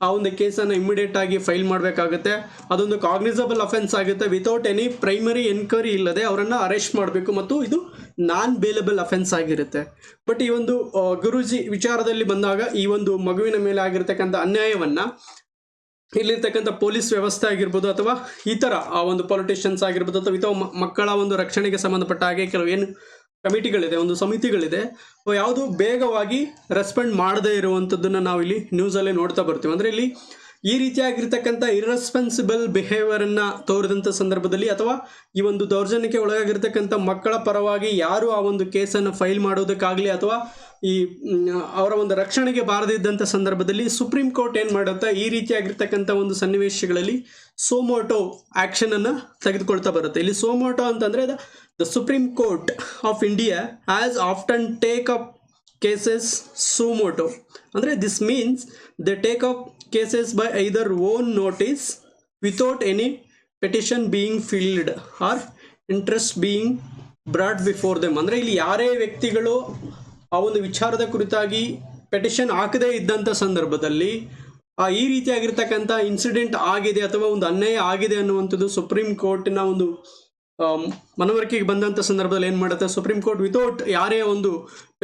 ಆ ಒಂದು ಕೇಸನ್ನು ಇಮ್ಮಿಡಿಯೇಟ್ ಆಗಿ ಫೈಲ್ ಮಾಡಬೇಕಾಗುತ್ತೆ. ಅದೊಂದು ಕಾಗ್ನಿಸಬಲ್ ಅಫೆನ್ಸ್ ಆಗುತ್ತೆ. ವಿತೌಟ್ ಎನಿ ಪ್ರೈಮರಿ ಎನ್ಕ್ವೈರಿ ಇಲ್ಲದೆ ಅವರನ್ನು ಅರೆಸ್ಟ್ ಮಾಡಬೇಕು, ಮತ್ತು ಇದು ನಾನ್ ಬೇಲಬಲ್ ಅಫೆನ್ಸ್ ಆಗಿರುತ್ತೆ. ಬಟ್ ಈ ಒಂದು ಗುರೂಜಿ ವಿಚಾರದಲ್ಲಿ ಬಂದಾಗ ಈ ಒಂದು ಮಗುವಿನ ಮೇಲೆ ಆಗಿರ್ತಕ್ಕಂಥ ಅನ್ಯಾಯವನ್ನು ಇಲ್ಲಿರ್ತಕ್ಕಂಥ ಪೊಲೀಸ್ ವ್ಯವಸ್ಥೆ ಆಗಿರ್ಬೋದು ಅಥವಾ ಈ ಥರ ಆ ಒಂದು ಪೊಲಿಟಿಷಿಯನ್ಸ್ ಆಗಿರ್ಬೋದು ಅಥವಾ ಮಕ್ಕಳ ಒಂದು ರಕ್ಷಣೆಗೆ ಸಂಬಂಧಪಟ್ಟ ಹಾಗೆ ಕೆಲವು ಏನು ಕಮಿಟಿಗಳಿದೆ, ಒಂದು ಸಮಿತಿಗಳಿದೆ, ಯಾವುದು ಬೇಗವಾಗಿ ರೆಸ್ಪಾಂಡ್ ಮಾಡದೇ ಇರುವಂಥದ್ದನ್ನು ನಾವು ಇಲ್ಲಿ ನ್ಯೂಸಲ್ಲೇ ನೋಡ್ತಾ ಬರ್ತೀವಿ. ಅಂದರೆ ಇಲ್ಲಿ ಈ ರೀತಿಯಾಗಿರ್ತಕ್ಕಂಥ ಇರ್ರೆಸ್ಪಾನ್ಸಿಬಲ್ ಬಿಹೇವಿಯರನ್ನು ತೋರಿದಂಥ ಸಂದರ್ಭದಲ್ಲಿ ಅಥವಾ ಈ ಒಂದು ದೌರ್ಜನ್ಯಕ್ಕೆ ಒಳಗಾಗಿರ್ತಕ್ಕಂಥ ಮಕ್ಕಳ ಪರವಾಗಿ ಯಾರು ಆ ಒಂದು ಕೇಸನ್ನು ಫೈಲ್ ಮಾಡೋದಕ್ಕಾಗಲಿ ಅಥವಾ ಈ ಅವರ ಒಂದು ರಕ್ಷಣೆಗೆ ಬಾರದಿದ್ದಂಥ ಸಂದರ್ಭದಲ್ಲಿ ಸುಪ್ರೀಂ ಕೋರ್ಟ್ ಏನು ಮಾಡುತ್ತೆ, ಈ ರೀತಿಯಾಗಿರ್ತಕ್ಕಂಥ ಒಂದು ಸನ್ನಿವೇಶಗಳಲ್ಲಿ ಸೋಮೋಟೋ ಆ್ಯಕ್ಷನನ್ನು ತೆಗೆದುಕೊಳ್ತಾ ಬರುತ್ತೆ. ಇಲ್ಲಿ ಸೋಮೋಟೋ ಅಂತಂದರೆ the supreme court of India has often take up cases suo motu. ಅಂದರೆ this means they take up cases by either own notice without any petition being filed or interest being brought before them. ಅಂದರೆ ಇಲ್ಲಿ ಯಾರೇ ವ್ಯಕ್ತಿಗಳು ಆ ಒಂದು ವಿಚಾರದ ಕುರಿತಾಗಿ petition ಹಾಕದೇ ಇದ್ದಂಥ ಸಂದರ್ಭದಲ್ಲಿ ಈ ರೀತಿಯಾಗಿರ್ತಕ್ಕಂಥ ಇನ್ಸಿಡೆಂಟ್ ಆಗಿದೆ ಅಥವಾ ಒಂದು ಅನ್ಯಾಯ ಆಗಿದೆ ಅನ್ನುವಂಥದ್ದು ಸುಪ್ರೀಂ ಕೋರ್ಟಿನ ಒಂದು ಮನವರಿಕೆಗೆ ಬಂದಂಥ ಸಂದರ್ಭದಲ್ಲಿ ಏನು ಮಾಡುತ್ತೆ, ಸುಪ್ರೀಂ ಕೋರ್ಟ್ ವಿತೌಟ್ ಯಾರೇ ಒಂದು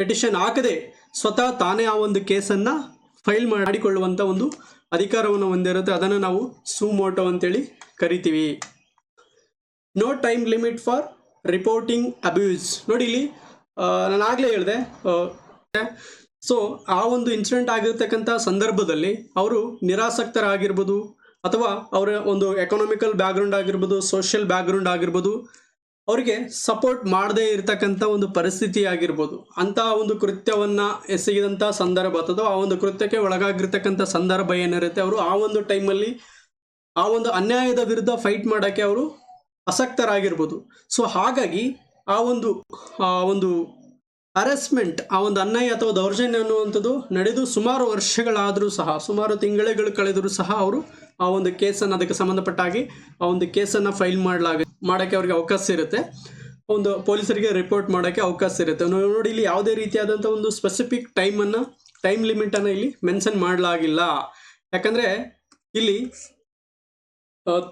ಪೆಟಿಷನ್ ಹಾಕದೆ ಸ್ವತಃ ತಾನೇ ಆ ಒಂದು ಕೇಸನ್ನು ಫೈಲ್ ಮಾಡಿಕೊಳ್ಳುವಂಥ ಒಂದು ಅಧಿಕಾರವನ್ನು ಹೊಂದಿರುತ್ತೆ. ಅದನ್ನು ನಾವು ಸುಮೋಟೋ ಅಂತೇಳಿ ಕರಿತೀವಿ. No time limit for reporting abuse. ನೋಡಿ ಇಲ್ಲಿ ನಾನು ಆಗಲೇ ಹೇಳಿದೆ, ಸೊ ಆ ಒಂದು ಇನ್ಸಿಡೆಂಟ್ ಆಗಿರ್ತಕ್ಕಂಥ ಸಂದರ್ಭದಲ್ಲಿ ಅವರು ನಿರಾಸಕ್ತರಾಗಿರ್ಬೋದು ಅಥವಾ ಅವರ ಒಂದು ಎಕನಾಮಿಕಲ್ ಬ್ಯಾಕ್ಗ್ರೌಂಡ್ ಆಗಿರ್ಬೋದು, ಸೋಷಿಯಲ್ ಬ್ಯಾಕ್ಗ್ರೌಂಡ್ ಆಗಿರ್ಬೋದು, ಅವರಿಗೆ ಸಪೋರ್ಟ್ ಮಾಡದೇ ಇರತಕ್ಕಂಥ ಒಂದು ಪರಿಸ್ಥಿತಿ ಆಗಿರ್ಬೋದು, ಅಂತಹ ಒಂದು ಕೃತ್ಯವನ್ನು ಎಸಗಿದಂಥ ಸಂದರ್ಭ ಅಥವಾ ಆ ಒಂದು ಕೃತ್ಯಕ್ಕೆ ಒಳಗಾಗಿರ್ತಕ್ಕಂಥ ಸಂದರ್ಭ ಏನಿರುತ್ತೆ, ಅವರು ಆ ಒಂದು ಟೈಮಲ್ಲಿ ಆ ಒಂದು ಅನ್ಯಾಯದ ವಿರುದ್ಧ ಫೈಟ್ ಮಾಡೋಕ್ಕೆ ಅವರು ಆಸಕ್ತರಾಗಿರ್ಬೋದು. ಸೊ ಹಾಗಾಗಿ ಆ ಒಂದು ಹರಾಸ್ಮೆಂಟ್, ಆ ಒಂದು ಅನ್ಯಾಯ ಅಥವಾ ದೌರ್ಜನ್ಯ ಅನ್ನುವಂಥದ್ದು ನಡೆದು ಸುಮಾರು ವರ್ಷಗಳಾದರೂ ಸಹ, ಸುಮಾರು ತಿಂಗಳುಗಳು ಕಳೆದರೂ ಸಹ ಅವರು ಆ ಒಂದು ಕೇಸನ್ನು, ಅದಕ್ಕೆ ಸಂಬಂಧಪಟ್ಟ ಹಾಗೆ ಆ ಒಂದು ಕೇಸನ್ನು ಫೈಲ್ ಮಾಡೋಕ್ಕೆ ಅವ್ರಿಗೆ ಅವಕಾಶ ಇರುತ್ತೆ, ಒಂದು ಪೊಲೀಸರಿಗೆ ರಿಪೋರ್ಟ್ ಮಾಡೋಕ್ಕೆ ಅವಕಾಶ ಇರುತ್ತೆ. ನೋಡಿ ಇಲ್ಲಿ ಯಾವುದೇ ರೀತಿಯಾದಂಥ ಒಂದು ಸ್ಪೆಸಿಫಿಕ್ ಟೈಮ್ ಲಿಮಿಟನ್ನು ಇಲ್ಲಿ ಮೆನ್ಷನ್ ಮಾಡಲಾಗಿಲ್ಲ. ಯಾಕಂದರೆ ಇಲ್ಲಿ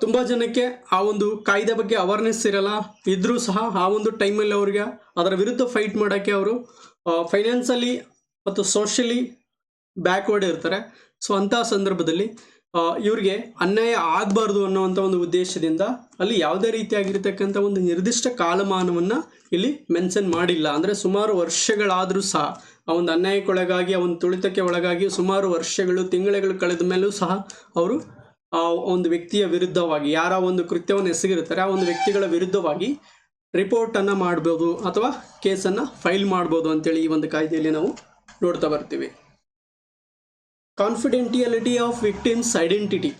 ತುಂಬ ಜನಕ್ಕೆ ಆ ಒಂದು ಕಾಯ್ದೆ ಬಗ್ಗೆ ಅವೇರ್ನೆಸ್ ಇರಲ್ಲ, ಇದ್ರೂ ಸಹ ಆ ಒಂದು ಟೈಮಲ್ಲಿ ಅವ್ರಿಗೆ ಅದರ ವಿರುದ್ಧ ಫೈಟ್ ಮಾಡೋಕ್ಕೆ ಅವರು ಫೈನಾನ್ಸಲಿ ಮತ್ತು ಸೋಷಿಯಲಿ ಬ್ಯಾಕ್ವರ್ಡ್ ಇರ್ತಾರೆ. ಸೊ ಅಂತಹ ಸಂದರ್ಭದಲ್ಲಿ ಇವ್ರಿಗೆ ಅನ್ಯಾಯ ಆಗಬಾರ್ದು ಅನ್ನೋವಂಥ ಒಂದು ಉದ್ದೇಶದಿಂದ ಅಲ್ಲಿ ಯಾವುದೇ ರೀತಿಯಾಗಿರ್ತಕ್ಕಂಥ ಒಂದು ನಿರ್ದಿಷ್ಟ ಕಾಲಮಾನವನ್ನು ಇಲ್ಲಿ ಮೆನ್ಷನ್ ಮಾಡಿಲ್ಲ. ಅಂದರೆ ಸುಮಾರು ವರ್ಷಗಳಾದರೂ ಸಹ ಆ ಒಂದು ಅನ್ಯಾಯಕ್ಕೊಳಗಾಗಿ, ಆ ಒಂದು ತುಳಿತಕ್ಕೆ ಒಳಗಾಗಿ ಸುಮಾರು ವರ್ಷಗಳು, ತಿಂಗಳುಗಳು ಕಳೆದ ಮೇಲೂ ಸಹ ಅವರು ಆ ಒಂದು ವ್ಯಕ್ತಿಯ ವಿರುದ್ಧವಾಗಿ, ಯಾರ ಒಂದು ಕೃತ್ಯವನ್ನು ಎಸಗಿರ್ತಾರೆ ಆ ಒಂದು ವ್ಯಕ್ತಿಗಳ ವಿರುದ್ಧವಾಗಿ ರಿಪೋರ್ಟನ್ನು ಮಾಡ್ಬೋದು ಅಥವಾ ಕೇಸನ್ನು ಫೈಲ್ ಮಾಡ್ಬೋದು ಅಂತೇಳಿ ಈ ಒಂದು ಕಾಯ್ದೆಯಲ್ಲಿ ನಾವು ನೋಡ್ತಾ ಬರ್ತೀವಿ. Confidentiality of victims identity.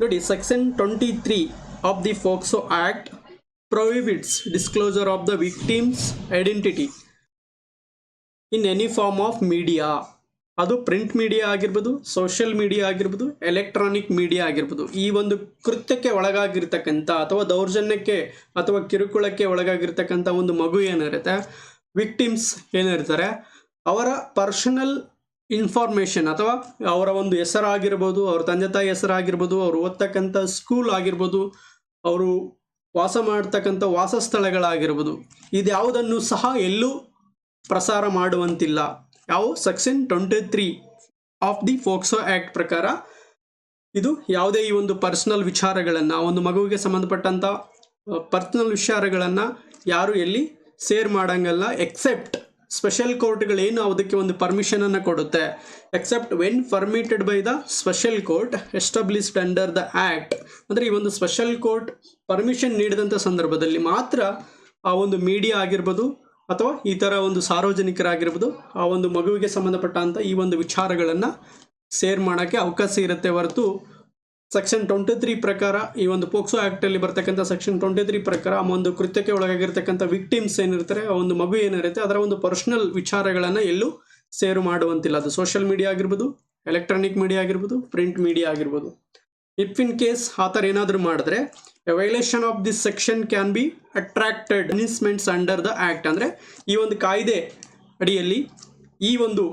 ನೋಡಿ, section 23 of the POCSO act prohibits disclosure of the victims identity in any form of media. ಅದು ಪ್ರಿಂಟ್ ಮೀಡಿಯಾ ಆಗಿರ್ಬೋದು, ಸೋಷಿಯಲ್ ಮೀಡಿಯಾ ಆಗಿರ್ಬೋದು, ಎಲೆಕ್ಟ್ರಾನಿಕ್ ಮೀಡಿಯಾ ಆಗಿರ್ಬೋದು. ಈ ಒಂದು ಕೃತ್ಯಕ್ಕೆ ಒಳಗಾಗಿರ್ತಕ್ಕಂಥ ಅಥವಾ ದೌರ್ಜನ್ಯಕ್ಕೆ ಅಥವಾ ಕಿರುಕುಳಕ್ಕೆ ಒಳಗಾಗಿರ್ತಕ್ಕಂಥ ಒಂದು ಮಗು ಏನಿರುತ್ತೆ, ವಿಕ್ಟಿಮ್ಸ್ ಏನಿರ್ತಾರೆ, ಅವರ ಪರ್ಸನಲ್ ಇನ್ಫಾರ್ಮೇಷನ್ ಅಥವಾ ಅವರ ಒಂದು ಹೆಸರಾಗಿರ್ಬೋದು, ಅವ್ರ ತಂದೆ ತಾಯಿ ಹೆಸರಾಗಿರ್ಬೋದು, ಅವರು ಓದ್ತಕ್ಕಂಥ ಸ್ಕೂಲ್ ಆಗಿರ್ಬೋದು, ಅವರು ವಾಸ ಮಾಡ್ತಕ್ಕಂಥ ವಾಸಸ್ಥಳಗಳಾಗಿರ್ಬೋದು, ಇದ್ಯಾವುದನ್ನು ಸಹ ಎಲ್ಲೂ ಪ್ರಸಾರ ಮಾಡುವಂತಿಲ್ಲ. ಯಾವ section 23 of the POCSO act ಪ್ರಕಾರ ಇದು ಯಾವುದೇ ಈ ಒಂದು ಪರ್ಸನಲ್ ವಿಚಾರಗಳನ್ನು, ಒಂದು ಮಗುವಿಗೆ ಸಂಬಂಧಪಟ್ಟಂಥ ಪರ್ಸನಲ್ ವಿಚಾರಗಳನ್ನು ಯಾರು ಎಲ್ಲಿ ಶೇರ್ ಮಾಡಂಗಲ್ಲ, ಎಕ್ಸೆಪ್ಟ್ ಸ್ಪೆಷಲ್ ಕೋರ್ಟ್ಗಳೇನು ಅದಕ್ಕೆ ಒಂದು ಪರ್ಮಿಷನನ್ನು ಕೊಡುತ್ತೆ. Except when permitted by the special court established under the act. ಅಂದರೆ ಈ ಒಂದು ಸ್ಪೆಷಲ್ ಕೋರ್ಟ್ ಪರ್ಮಿಷನ್ ನೀಡಿದಂಥ ಸಂದರ್ಭದಲ್ಲಿ ಮಾತ್ರ ಆ ಒಂದು ಮೀಡಿಯಾ ಆಗಿರ್ಬೋದು ಅಥವಾ ಈ ಥರ ಒಂದು ಸಾರ್ವಜನಿಕರಾಗಿರ್ಬೋದು ಆ ಒಂದು ಮಗುವಿಗೆ ಸಂಬಂಧಪಟ್ಟಂಥ ಈ ಒಂದು ವಿಚಾರಗಳನ್ನು ಶೇರ್ ಮಾಡೋಕ್ಕೆ ಅವಕಾಶ ಇರುತ್ತೆ. ಹೊರತು ಸೆಕ್ಷನ್ 23 ಪ್ರಕಾರ, ಈ ಒಂದು ಪೋಕ್ಸೋ ಆ್ಯಕ್ಟಲ್ಲಿ ಬರ್ತಕ್ಕಂಥ ಸೆಕ್ಷನ್ 23 ಪ್ರಕಾರ ಆ ಒಂದು ಕೃತ್ಯಕ್ಕೆ ಒಳಗಾಗಿರ್ತಕ್ಕಂಥ ವಿಕ್ಟಿಮ್ಸ್ ಏನಿರ್ತಾರೆ, ಆ ಒಂದು ಮಗು ಏನಿರುತ್ತೆ, ಅದರ ಒಂದು ಪರ್ಸನಲ್ ವಿಚಾರಗಳನ್ನು ಎಲ್ಲೂ ಶೇರ್ ಮಾಡುವಂತಿಲ್ಲ. ಅದು ಸೋಷಿಯಲ್ ಮೀಡಿಯಾ ಆಗಿರ್ಬೋದು, ಎಲೆಕ್ಟ್ರಾನಿಕ್ ಮೀಡಿಯಾ ಆಗಿರ್ಬೋದು, ಪ್ರಿಂಟ್ ಮೀಡಿಯಾ ಆಗಿರ್ಬೋದು. ಇಫ್ ಇನ್ ಕೇಸ್ ಆ ಥರ ಏನಾದರೂ ಮಾಡಿದ್ರೆ A violation of this section can be attracted punishments under the act. ಅಂದರೆ ಈ ಒಂದು ಕಾಯ್ದೆ ಅಡಿಯಲ್ಲಿ ಈ ಒಂದು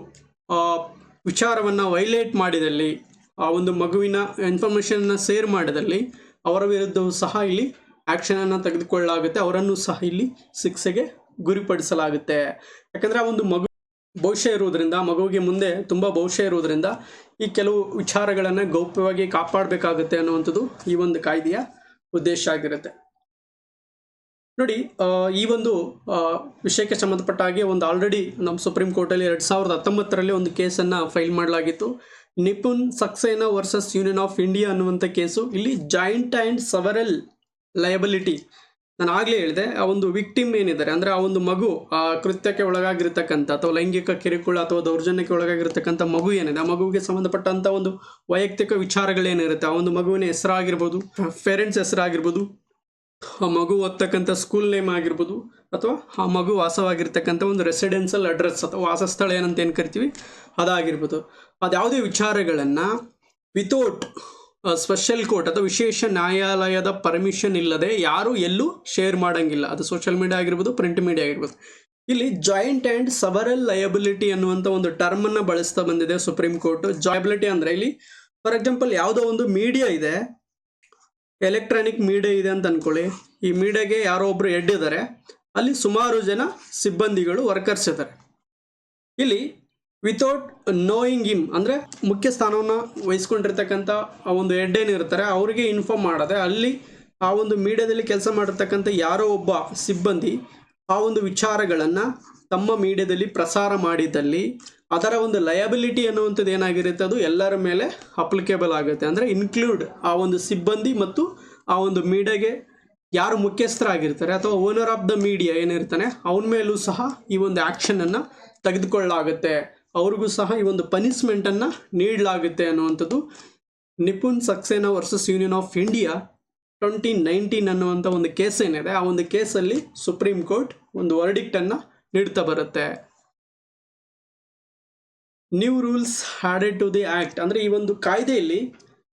ವಿಚಾರವನ್ನು ವೈಲೇಟ್ ಮಾಡಿದಲ್ಲಿ, ಆ ಒಂದು ಮಗುವಿನ ಇನ್ಫಾರ್ಮೇಷನ್ನ ಶೇರ್ ಮಾಡಿದಲ್ಲಿ ಅವರ ವಿರುದ್ಧವೂ ಸಹ ಇಲ್ಲಿ ಆ್ಯಕ್ಷನನ್ನು ತೆಗೆದುಕೊಳ್ಳಲಾಗುತ್ತೆ, ಅವರನ್ನು ಸಹ ಇಲ್ಲಿ ಶಿಕ್ಷೆಗೆ ಗುರಿಪಡಿಸಲಾಗುತ್ತೆ. ಯಾಕಂದರೆ ಆ ಒಂದು ಮಗು ಭವಿಷ್ಯ ಇರುವುದರಿಂದ, ಮಗುವಿಗೆ ಮುಂದೆ ತುಂಬ ಭವಿಷ್ಯ ಇರುವುದರಿಂದ ಈ ಕೆಲವು ವಿಚಾರಗಳನ್ನು ಗೌಪ್ಯವಾಗಿ ಕಾಪಾಡಬೇಕಾಗುತ್ತೆ ಅನ್ನುವಂಥದ್ದು ಈ ಒಂದು ಕಾಯ್ದೆಯ ಉದ್ದೇಶ ಆಗಿರುತ್ತೆ. ನೋಡಿ, ಈ ಒಂದು ವಿಷಯಕ್ಕೆ ಸಂಬಂಧಪಟ್ಟ ಹಾಗೆ ಒಂದು ಆಲ್ರೆಡಿ ನಮ್ಮ ಸುಪ್ರೀಂ ಕೋರ್ಟಲ್ಲಿ 2019ರಲ್ಲಿ ಒಂದು ಕೇಸನ್ನು ಫೈಲ್ ಮಾಡಲಾಗಿತ್ತು. Nipun Saxena versus union of India ಅನ್ನುವಂಥ ಕೇಸು. ಇಲ್ಲಿ ಜಾಯಿಂಟ್ ಆ್ಯಂಡ್ ಸವರಲ್ ಲಯಬಿಲಿಟಿ, ನಾನು ಆಗಲೇ ಹೇಳಿದೆ, ಆ ಒಂದು ವಿಕ್ಟಿಮ್ ಏನಿದ್ದಾರೆ ಅಂದರೆ ಆ ಒಂದು ಮಗು, ಆ ಕೃತ್ಯಕ್ಕೆ ಒಳಗಾಗಿರ್ತಕ್ಕಂಥ ಅಥವಾ ಲೈಂಗಿಕ ಕಿರುಕುಳ ಅಥವಾ ದೌರ್ಜನ್ಯಕ್ಕೆ ಒಳಗಾಗಿರ್ತಕ್ಕಂಥ ಮಗು ಏನಿದೆ, ಆ ಮಗುವಿಗೆ ಸಂಬಂಧಪಟ್ಟಂಥ ಒಂದು ವೈಯಕ್ತಿಕ ವಿಚಾರಗಳೇನಿರುತ್ತೆ, ಆ ಒಂದು ಮಗುವಿನ ಹೆಸರಾಗಿರ್ಬೋದು, ಪೇರೆಂಟ್ಸ್ ಹೆಸರಾಗಿರ್ಬೋದು, ಆ ಮಗು ಓದ್ತಕ್ಕಂಥ ಸ್ಕೂಲ್ ನೇಮ್ ಆಗಿರ್ಬೋದು, ಅಥವಾ ಆ ಮಗು ವಾಸವಾಗಿರ್ತಕ್ಕಂಥ ಒಂದು ರೆಸಿಡೆನ್ಷಿಯಲ್ ಅಡ್ರೆಸ್ ಅಥವಾ ವಾಸಸ್ಥಳ ಏನಂತ ಏನು ಕರಿತೀವಿ ಅದಾಗಿರ್ಬೋದು, ಅದ್ಯಾವುದೇ ವಿಚಾರಗಳನ್ನು ವಿತೌಟ್ ಸ್ಪೆಷಲ್ ಕೋರ್ಟ್ ಅಥವಾ ವಿಶೇಷ ನ್ಯಾಯಾಲಯದ ಪರ್ಮಿಷನ್ ಇಲ್ಲದೆ ಯಾರು ಎಲ್ಲೂ ಶೇರ್ ಮಾಡೋಂಗಿಲ್ಲ. ಅದು ಸೋಷಿಯಲ್ ಮೀಡಿಯಾ ಆಗಿರ್ಬೋದು, ಪ್ರಿಂಟ್ ಮೀಡಿಯಾ ಆಗಿರ್ಬೋದು. ಇಲ್ಲಿ ಜಾಯಿಂಟ್ ಆ್ಯಂಡ್ ಸವರಲ್ ಲಯಬಿಲಿಟಿ ಅನ್ನುವಂಥ ಒಂದು ಟರ್ಮನ್ನು ಬಳಸ್ತಾ ಬಂದಿದೆ ಸುಪ್ರೀಂ ಕೋರ್ಟ್. ಜಾಯಬಿಲಿಟಿ ಅಂದರೆ ಇಲ್ಲಿ ಫಾರ್ ಎಕ್ಸಾಂಪಲ್ ಯಾವುದೋ ಒಂದು ಮೀಡಿಯಾ ಇದೆ, ಎಲೆಕ್ಟ್ರಾನಿಕ್ ಮೀಡಿಯಾ ಇದೆ ಅಂತ ಅಂದ್ಕೊಳ್ಳಿ. ಈ ಮೀಡಿಯಾಗೆ ಯಾರೋ ಒಬ್ಬರು ಹೆಡ್ ಇದ್ದಾರೆ, ಅಲ್ಲಿ ಸುಮಾರು ಜನ ಸಿಬ್ಬಂದಿಗಳು, ವರ್ಕರ್ಸ್ ಇದ್ದಾರೆ. ಇಲ್ಲಿ ವಿತೌಟ್ ನೋಯಿಂಗ್ ಹಿಮ್ ಅಂದರೆ ಮುಖ್ಯ ಸ್ಥಾನವನ್ನು ವಹಿಸ್ಕೊಂಡಿರ್ತಕ್ಕಂಥ ಆ ಒಂದು ಹೆಡ್ ಏನಿರ್ತಾರೆ ಅವರಿಗೆ ಇನ್ಫಾರ್ಮ್ ಮಾಡದೆ ಅಲ್ಲಿ ಆ ಒಂದು ಮೀಡಿಯಾದಲ್ಲಿ ಕೆಲಸ ಮಾಡಿರ್ತಕ್ಕಂಥ ಯಾರೋ ಒಬ್ಬ ಸಿಬ್ಬಂದಿ ಆ ಒಂದು ವಿಚಾರಗಳನ್ನು ತಮ್ಮ ಮೀಡಿಯಾದಲ್ಲಿ ಪ್ರಸಾರ ಮಾಡಿದ್ದಲ್ಲಿ ಅದರ ಒಂದು ಲಯಬಿಲಿಟಿ ಅನ್ನುವಂಥದ್ದು ಏನಾಗಿರುತ್ತೆ, ಅದು ಎಲ್ಲರ ಮೇಲೆ ಅಪ್ಲಿಕೇಬಲ್ ಆಗುತ್ತೆ. ಅಂದರೆ ಇನ್ಕ್ಲೂಡ್ ಆ ಒಂದು ಸಿಬ್ಬಂದಿ ಮತ್ತು ಆ ಒಂದು ಮೀಡಿಯಾಗೆ ಯಾರು ಮುಖ್ಯಸ್ಥರಾಗಿರ್ತಾರೆ ಅಥವಾ ಓನರ್ ಆಫ್ ದ ಮೀಡಿಯಾ ಏನಿರ್ತಾನೆ ಅವನ ಮೇಲೂ ಸಹ ಈ ಒಂದು ಆ್ಯಕ್ಷನನ್ನು ತೆಗೆದುಕೊಳ್ಳಲಾಗುತ್ತೆ, ಅವ್ರಿಗೂ ಸಹ ಈ ಒಂದು ಪನಿಷ್ಮೆಂಟನ್ನು ನೀಡಲಾಗುತ್ತೆ ಅನ್ನುವಂಥದ್ದು Nipun Saxena versus union of India 2019 ಅನ್ನುವಂಥ ಒಂದು ಕೇಸ್ ಏನಿದೆ, ಆ ಒಂದು ಕೇಸಲ್ಲಿ ಸುಪ್ರೀಂ ಕೋರ್ಟ್ ಒಂದು ವರ್ಡಿಕ್ಟನ್ನು ನೀಡ್ತಾ ಬರುತ್ತೆ. New rules added to the act ಅಂದರೆ ಈ ಒಂದು ಕಾಯ್ದೆಯಲ್ಲಿ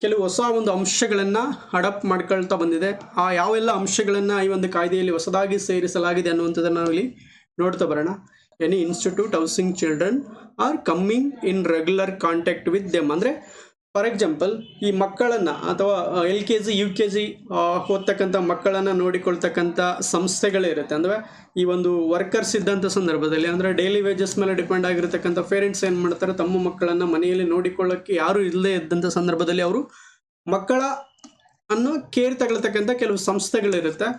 ಕೆಲವು ಹೊಸ ಒಂದು ಅಂಶಗಳನ್ನು ಅಡಾಪ್ಟ್ ಮಾಡ್ಕೊಳ್ತಾ ಬಂದಿದೆ. ಆ ಯಾವೆಲ್ಲ ಅಂಶಗಳನ್ನು ಈ ಒಂದು ಕಾಯ್ದೆಯಲ್ಲಿ ಹೊಸದಾಗಿ ಸೇರಿಸಲಾಗಿದೆ ಅನ್ನುವಂಥದ್ದನ್ನು ನಾವಿಲ್ಲಿ ನೋಡ್ತಾ ಬರೋಣ. Any institute housing children are coming in regular contact with them ಅಂದರೆ ಫಾರ್ ಎಕ್ಸಾಂಪಲ್ ಈ ಮಕ್ಕಳನ್ನು ಅಥವಾ LKG UKG ಓದ್ತಕ್ಕಂಥ ಮಕ್ಕಳನ್ನು ನೋಡಿಕೊಳ್ತಕ್ಕಂಥ ಸಂಸ್ಥೆಗಳೇ ಇರುತ್ತೆ. ಅಂದರೆ ಈ ಒಂದು ವರ್ಕರ್ಸ್ ಇದ್ದಂಥ ಸಂದರ್ಭದಲ್ಲಿ ಅಂದರೆ ಡೈಲಿ ವೇಜಸ್ ಮೇಲೆ ಡಿಪೆಂಡ್ ಆಗಿರ್ತಕ್ಕಂಥ ಪೇರೆಂಟ್ಸ್ ಏನು ಮಾಡ್ತಾರೆ, ತಮ್ಮ ಮಕ್ಕಳನ್ನು ಮನೆಯಲ್ಲಿ ನೋಡಿಕೊಳ್ಳೋಕ್ಕೆ ಯಾರೂ ಇಲ್ಲದೇ ಇದ್ದಂಥ ಸಂದರ್ಭದಲ್ಲಿ ಅವರು ಮಕ್ಕಳ ಅನ್ನು ಕೇರ್ ತಗೊಳ್ತಕ್ಕಂಥ ಕೆಲವು ಸಂಸ್ಥೆಗಳಿರುತ್ತೆ.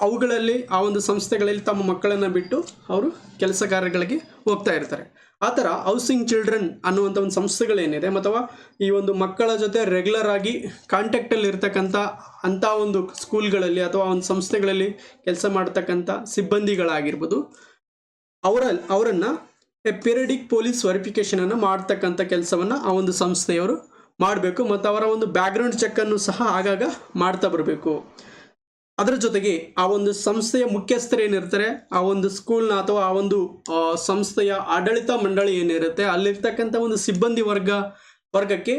ಅವುಗಳಲ್ಲಿ ಆ ಒಂದು ಸಂಸ್ಥೆಗಳಲ್ಲಿ ತಮ್ಮ ಮಕ್ಕಳನ್ನು ಬಿಟ್ಟು ಅವರು ಕೆಲಸ ಕಾರ್ಯಗಳಿಗೆ ಹೋಗ್ತಾ ಇರ್ತಾರೆ. ಆ ಥರ ಹೌಸಿಂಗ್ ಚಿಲ್ಡ್ರನ್ ಅನ್ನುವಂಥ ಒಂದು ಸಂಸ್ಥೆಗಳೇನಿದೆ ಅಥವಾ ಈ ಒಂದು ಮಕ್ಕಳ ಜೊತೆ ರೆಗ್ಯುಲರ್ ಆಗಿ ಕಾಂಟ್ಯಾಕ್ಟಲ್ಲಿ ಇರ್ತಕ್ಕಂಥ ಅಂಥ ಒಂದು ಸ್ಕೂಲ್ಗಳಲ್ಲಿ ಅಥವಾ ಒಂದು ಸಂಸ್ಥೆಗಳಲ್ಲಿ ಕೆಲಸ ಮಾಡ್ತಕ್ಕಂಥ ಸಿಬ್ಬಂದಿಗಳಾಗಿರ್ಬೋದು, ಅವರನ್ನು ಪೀರಿಯಡಿಕ್ ಪೊಲೀಸ್ ವೆರಿಫಿಕೇಷನನ್ನು ಮಾಡ್ತಕ್ಕಂಥ ಕೆಲಸವನ್ನು ಆ ಒಂದು ಸಂಸ್ಥೆಯವರು ಮಾಡಬೇಕು ಮತ್ತು ಅವರ ಒಂದು ಬ್ಯಾಕ್ಗ್ರೌಂಡ್ ಚೆಕ್ಕನ್ನು ಸಹ ಆಗಾಗ ಮಾಡ್ತಾ ಬರಬೇಕು. ಅದರ ಜೊತೆಗೆ ಆ ಒಂದು ಸಂಸ್ಥೆಯ ಮುಖ್ಯಸ್ಥರು ಏನಿರ್ತಾರೆ, ಆ ಒಂದು ಸ್ಕೂಲ್ನ ಅಥವಾ ಆ ಒಂದು ಸಂಸ್ಥೆಯ ಆಡಳಿತ ಮಂಡಳಿ ಏನಿರುತ್ತೆ ಅಲ್ಲಿರ್ತಕ್ಕಂಥ ಒಂದು ಸಿಬ್ಬಂದಿ ವರ್ಗಕ್ಕೆ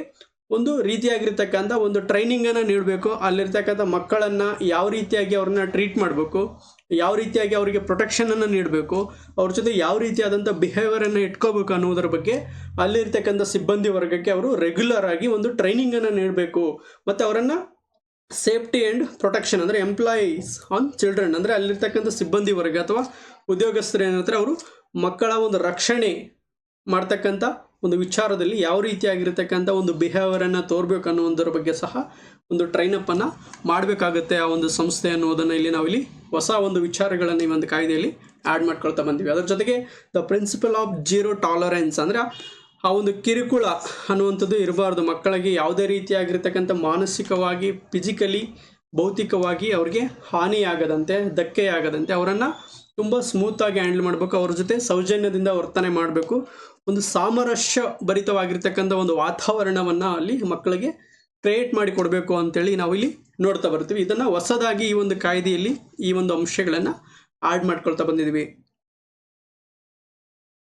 ಒಂದು ರೀತಿಯಾಗಿರ್ತಕ್ಕಂಥ ಒಂದು ಟ್ರೈನಿಂಗನ್ನು ನೀಡಬೇಕು. ಅಲ್ಲಿರ್ತಕ್ಕಂಥ ಮಕ್ಕಳನ್ನು ಯಾವ ರೀತಿಯಾಗಿ ಅವ್ರನ್ನ ಟ್ರೀಟ್ ಮಾಡಬೇಕು, ಯಾವ ರೀತಿಯಾಗಿ ಅವರಿಗೆ ಪ್ರೊಟೆಕ್ಷನನ್ನು ನೀಡಬೇಕು, ಅವ್ರ ಜೊತೆ ಯಾವ ರೀತಿಯಾದಂಥ ಬಿಹೇವಿಯರನ್ನು ಇಟ್ಕೋಬೇಕು ಅನ್ನೋದ್ರ ಬಗ್ಗೆ ಅಲ್ಲಿರ್ತಕ್ಕಂಥ ಸಿಬ್ಬಂದಿ ವರ್ಗಕ್ಕೆ ಅವರು ರೆಗ್ಯುಲರ್ ಆಗಿ ಒಂದು ಟ್ರೈನಿಂಗನ್ನು ನೀಡಬೇಕು. ಮತ್ತು ಅವರನ್ನು ಸೇಫ್ಟಿ ಆ್ಯಂಡ್ ಪ್ರೊಟೆಕ್ಷನ್ ಅಂದರೆ ಎಂಪ್ಲಾಯೀಸ್ ಆನ್ ಚಿಲ್ಡ್ರನ್ ಅಂದರೆ ಅಲ್ಲಿರ್ತಕ್ಕಂಥ ಸಿಬ್ಬಂದಿ ವರ್ಗ ಅಥವಾ ಉದ್ಯೋಗಸ್ಥರು ಏನಿರ್ತಾರೆ ಅವರು ಮಕ್ಕಳ ಒಂದು ರಕ್ಷಣೆ ಮಾಡ್ತಕ್ಕಂಥ ಒಂದು ವಿಚಾರದಲ್ಲಿ ಯಾವ ರೀತಿಯಾಗಿರ್ತಕ್ಕಂಥ ಒಂದು ಬಿಹೇವಿಯರನ್ನು ತೋರಬೇಕು ಅನ್ನೋದ್ರ ಬಗ್ಗೆ ಸಹ ಒಂದು ಟ್ರೈನಪ್ಪನ್ನು ಮಾಡಬೇಕಾಗುತ್ತೆ ಆ ಒಂದು ಸಂಸ್ಥೆ ಅನ್ನೋದನ್ನು ಇಲ್ಲಿ ನಾವಿಲ್ಲಿ ಹೊಸ ಒಂದು ವಿಚಾರಗಳನ್ನು ಈ ಒಂದು ಕಾಯ್ದೆಯಲ್ಲಿ ಆ್ಯಡ್ ಮಾಡ್ಕೊಳ್ತಾ ಬಂದಿವಿ. ಅದರ ಜೊತೆಗೆ the principle of zero tolerance ಅಂದರೆ ಆ ಒಂದು ಕಿರುಕುಳ ಅನ್ನುವಂಥದ್ದು ಇರಬಾರ್ದು. ಮಕ್ಕಳಿಗೆ ಯಾವುದೇ ರೀತಿಯಾಗಿರ್ತಕ್ಕಂಥ ಮಾನಸಿಕವಾಗಿ, ಫಿಸಿಕಲಿ, ಭೌತಿಕವಾಗಿ ಅವ್ರಿಗೆ ಹಾನಿಯಾಗದಂತೆ, ಧಕ್ಕೆಯಾಗದಂತೆ ಅವರನ್ನು ತುಂಬ ಸ್ಮೂತಾಗಿ ಹ್ಯಾಂಡಲ್ ಮಾಡಬೇಕು. ಅವ್ರ ಜೊತೆ ಸೌಜನ್ಯದಿಂದ ವರ್ತನೆ ಮಾಡಬೇಕು. ಒಂದು ಸಾಮರಸ್ಯ ಭರಿತವಾಗಿರ್ತಕ್ಕಂಥ ಒಂದು ವಾತಾವರಣವನ್ನು ಅಲ್ಲಿ ಮಕ್ಕಳಿಗೆ ಕ್ರಿಯೇಟ್ ಮಾಡಿ ಕೊಡಬೇಕು ಅಂತೇಳಿ ನಾವಿಲ್ಲಿ ನೋಡ್ತಾ ಬರ್ತೀವಿ. ಇದನ್ನು ಹೊಸದಾಗಿ ಈ ಒಂದು ಕಾಯ್ದೆಯಲ್ಲಿ ಈ ಒಂದು ಅಂಶಗಳನ್ನು ಆ್ಯಡ್ ಮಾಡ್ಕೊಳ್ತಾ ಬಂದಿದ್ದೀವಿ.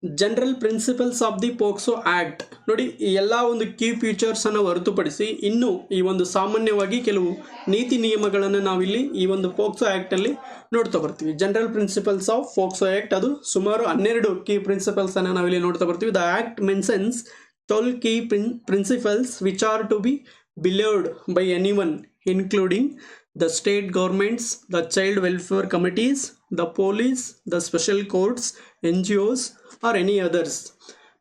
General principles of the POCSO act ನೋಡಿ, ಈ ಎಲ್ಲ ಒಂದು ಕೀ ಫೀಚರ್ಸನ್ನು ಹೊರತುಪಡಿಸಿ ಇನ್ನೂ ಈ ಒಂದು ಸಾಮಾನ್ಯವಾಗಿ ಕೆಲವು ನೀತಿ ನಿಯಮಗಳನ್ನು ನಾವಿಲ್ಲಿ ಈ ಒಂದು ಪೋಕ್ಸೋ ಆ್ಯಕ್ಟಲ್ಲಿ ನೋಡ್ತಾ ಬರ್ತೀವಿ. General principles of POCSO act ಅದು ಸುಮಾರು 12 ಕೀ ಪ್ರಿನ್ಸಿಪಲ್ಸನ್ನು ನಾವಿಲ್ಲಿ ನೋಡ್ತಾ ಬರ್ತೀವಿ. The act mentions 12 key principles which are to be believed by anyone including the state governments, the child welfare committees the police, the special courts, NGOs or any others.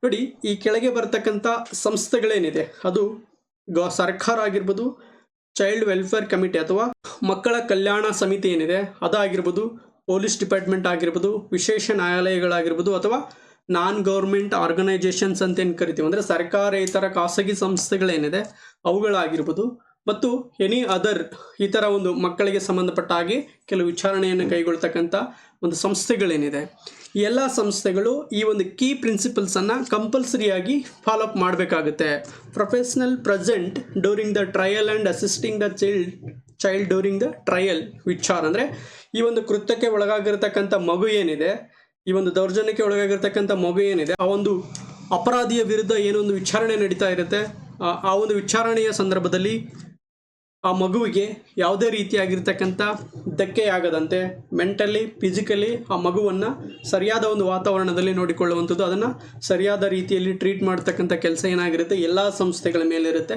ನೋಡಿ, ಈ ಕೆಳಗೆ ಬರ್ತಕ್ಕಂಥ ಸಂಸ್ಥೆಗಳೇನಿದೆ ಅದು ಸರ್ಕಾರ ಆಗಿರ್ಬೋದು, ಚೈಲ್ಡ್ ವೆಲ್ಫೇರ್ ಕಮಿಟಿ ಅಥವಾ ಮಕ್ಕಳ ಕಲ್ಯಾಣ ಸಮಿತಿ ಏನಿದೆ ಅದಾಗಿರ್ಬೋದು, ಪೊಲೀಸ್ ಡಿಪಾರ್ಟ್ಮೆಂಟ್ ಆಗಿರ್ಬೋದು, ವಿಶೇಷ ನ್ಯಾಯಾಲಯಗಳಾಗಿರ್ಬೋದು, ಅಥವಾ ನಾನ್ ಗೌರ್ಮೆಂಟ್ ಆರ್ಗನೈಜೇಷನ್ಸ್ ಅಂತ ಏನು ಕರಿತೀವಿ, ಅಂದರೆ ಸರ್ಕಾರೇತರ ಖಾಸಗಿ ಸಂಸ್ಥೆಗಳೇನಿದೆ ಅವುಗಳಾಗಿರ್ಬೋದು, ಮತ್ತು ಎನಿ ಅದರ್ ಈ ಥರ ಒಂದು ಮಕ್ಕಳಿಗೆ ಸಂಬಂಧಪಟ್ಟ ಹಾಗೆ ಕೆಲವು ವಿಚಾರಣೆಯನ್ನು ಕೈಗೊಳ್ತಕ್ಕಂಥ ಒಂದು ಸಂಸ್ಥೆಗಳೇನಿದೆ, ಈ ಎಲ್ಲ ಸಂಸ್ಥೆಗಳು ಈ ಒಂದು ಕೀ ಪ್ರಿನ್ಸಿಪಲ್ಸನ್ನು ಕಂಪಲ್ಸರಿಯಾಗಿ ಫಾಲೋಅಪ್ ಮಾಡಬೇಕಾಗುತ್ತೆ. Professional present during the trial and assisting the child during the trial ವಿಚಾರ್, ಅಂದರೆ ಈ ಒಂದು ಕೃತ್ಯಕ್ಕೆ ಒಳಗಾಗಿರ್ತಕ್ಕಂಥ ಮಗು ಏನಿದೆ, ಈ ಒಂದು ದೌರ್ಜನ್ಯಕ್ಕೆ ಒಳಗಾಗಿರ್ತಕ್ಕಂಥ ಮಗು ಏನಿದೆ, ಆ ಒಂದು ಅಪರಾಧಿಯ ವಿರುದ್ಧ ಏನೊಂದು ವಿಚಾರಣೆ ನಡೀತಾ ಇರುತ್ತೆ, ಆ ಒಂದು ವಿಚಾರಣೆಯ ಸಂದರ್ಭದಲ್ಲಿ ಆ ಮಗುವಿಗೆ ಯಾವುದೇ ರೀತಿಯಾಗಿರ್ತಕ್ಕಂಥ ಧಕ್ಕೆಯಾಗದಂತೆ ಮೆಂಟಲಿ, ಫಿಸಿಕಲಿ ಆ ಮಗುವನ್ನು ಸರಿಯಾದ ಒಂದು ವಾತಾವರಣದಲ್ಲಿ ನೋಡಿಕೊಳ್ಳುವಂಥದ್ದು, ಅದನ್ನು ಸರಿಯಾದ ರೀತಿಯಲ್ಲಿ ಟ್ರೀಟ್ ಮಾಡ್ತಕ್ಕಂಥ ಕೆಲಸ ಏನಾಗಿರುತ್ತೆ ಎಲ್ಲ ಸಂಸ್ಥೆಗಳ ಮೇಲಿರುತ್ತೆ.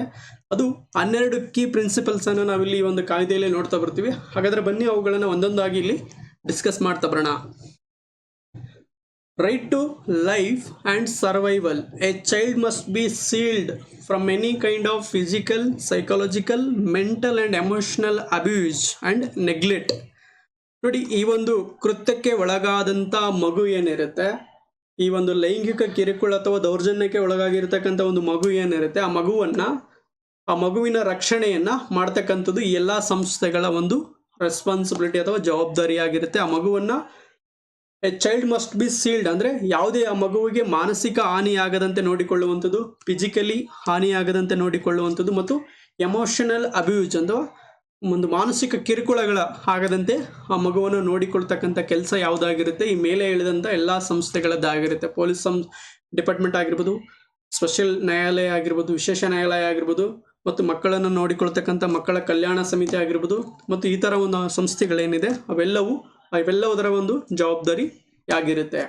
ಅದು 12 ಕೀ ಪ್ರಿನ್ಸಿಪಲ್ಸನ್ನು ನಾವಿಲ್ಲಿ ಈ ಒಂದು ಕಾಯ್ದೆಯಲ್ಲಿ ನೋಡ್ತಾ ಬರ್ತೀವಿ. ಹಾಗಾದರೆ ಬನ್ನಿ ಅವುಗಳನ್ನು ಒಂದೊಂದಾಗಿ ಇಲ್ಲಿ ಡಿಸ್ಕಸ್ ಮಾಡ್ತಾ ಬರೋಣ. Right to life and survival. A child must be shielded from any kind of physical, psychological, mental and emotional abuse and neglect. ನೋಡಿ, ಈ ಒಂದು ಕೃತ್ಯಕ್ಕೆ ಒಳಗಾದಂಥ ಮಗು ಏನಿರುತ್ತೆ, ಈ ಒಂದು ಲೈಂಗಿಕ ಕಿರುಕುಳ ಅಥವಾ ದೌರ್ಜನ್ಯಕ್ಕೆ ಒಳಗಾಗಿರ್ತಕ್ಕಂಥ ಒಂದು ಮಗು ಏನಿರುತ್ತೆ, ಆ ಮಗುವಿನ ರಕ್ಷಣೆಯನ್ನು ಮಾಡ್ತಕ್ಕಂಥದ್ದು ಈ ಎಲ್ಲ ಸಂಸ್ಥೆಗಳ ಒಂದು ರೆಸ್ಪಾನ್ಸಿಬಿಲಿಟಿ ಅಥವಾ ಜವಾಬ್ದಾರಿಯಾಗಿರುತ್ತೆ. ಆ ಮಗುವನ್ನು A child must be sealed ಅಂದರೆ ಯಾವುದೇ ಆ ಮಗುವಿಗೆ ಮಾನಸಿಕ ಹಾನಿಯಾಗದಂತೆ ನೋಡಿಕೊಳ್ಳುವಂಥದ್ದು, ಫಿಸಿಕಲಿ ಹಾನಿಯಾಗದಂತೆ ನೋಡಿಕೊಳ್ಳುವಂಥದ್ದು, ಮತ್ತು ಎಮೋಷನಲ್ ಅಬ್ಯೂಸ್ ಅಥವಾ ಒಂದು ಮಾನಸಿಕ ಕಿರುಕುಳಗಳ ಆಗದಂತೆ ಆ ಮಗುವನ್ನು ನೋಡಿಕೊಳ್ತಕ್ಕಂಥ ಕೆಲಸ ಯಾವುದಾಗಿರುತ್ತೆ, ಈ ಮೇಲೆ ಹೇಳಿದಂಥ ಎಲ್ಲ ಸಂಸ್ಥೆಗಳದ್ದಾಗಿರುತ್ತೆ. ಪೊಲೀಸ್ ಡಿಪಾರ್ಟ್ಮೆಂಟ್ ಆಗಿರ್ಬೋದು, ಸ್ಪೆಷಲ್ ನ್ಯಾಯಾಲಯ ಆಗಿರ್ಬೋದು, ವಿಶೇಷ ನ್ಯಾಯಾಲಯ ಆಗಿರ್ಬೋದು, ಮತ್ತು ಮಕ್ಕಳನ್ನು ನೋಡಿಕೊಳ್ತಕ್ಕಂಥ ಮಕ್ಕಳ ಕಲ್ಯಾಣ ಸಮಿತಿ ಆಗಿರ್ಬೋದು, ಮತ್ತು ಈ ಥರ ಒಂದು ಸಂಸ್ಥೆಗಳೇನಿದೆ ಅವೆಲ್ಲವುದರ ಒಂದು ಜವಾಬ್ದಾರಿ ಆಗಿರುತ್ತೆ.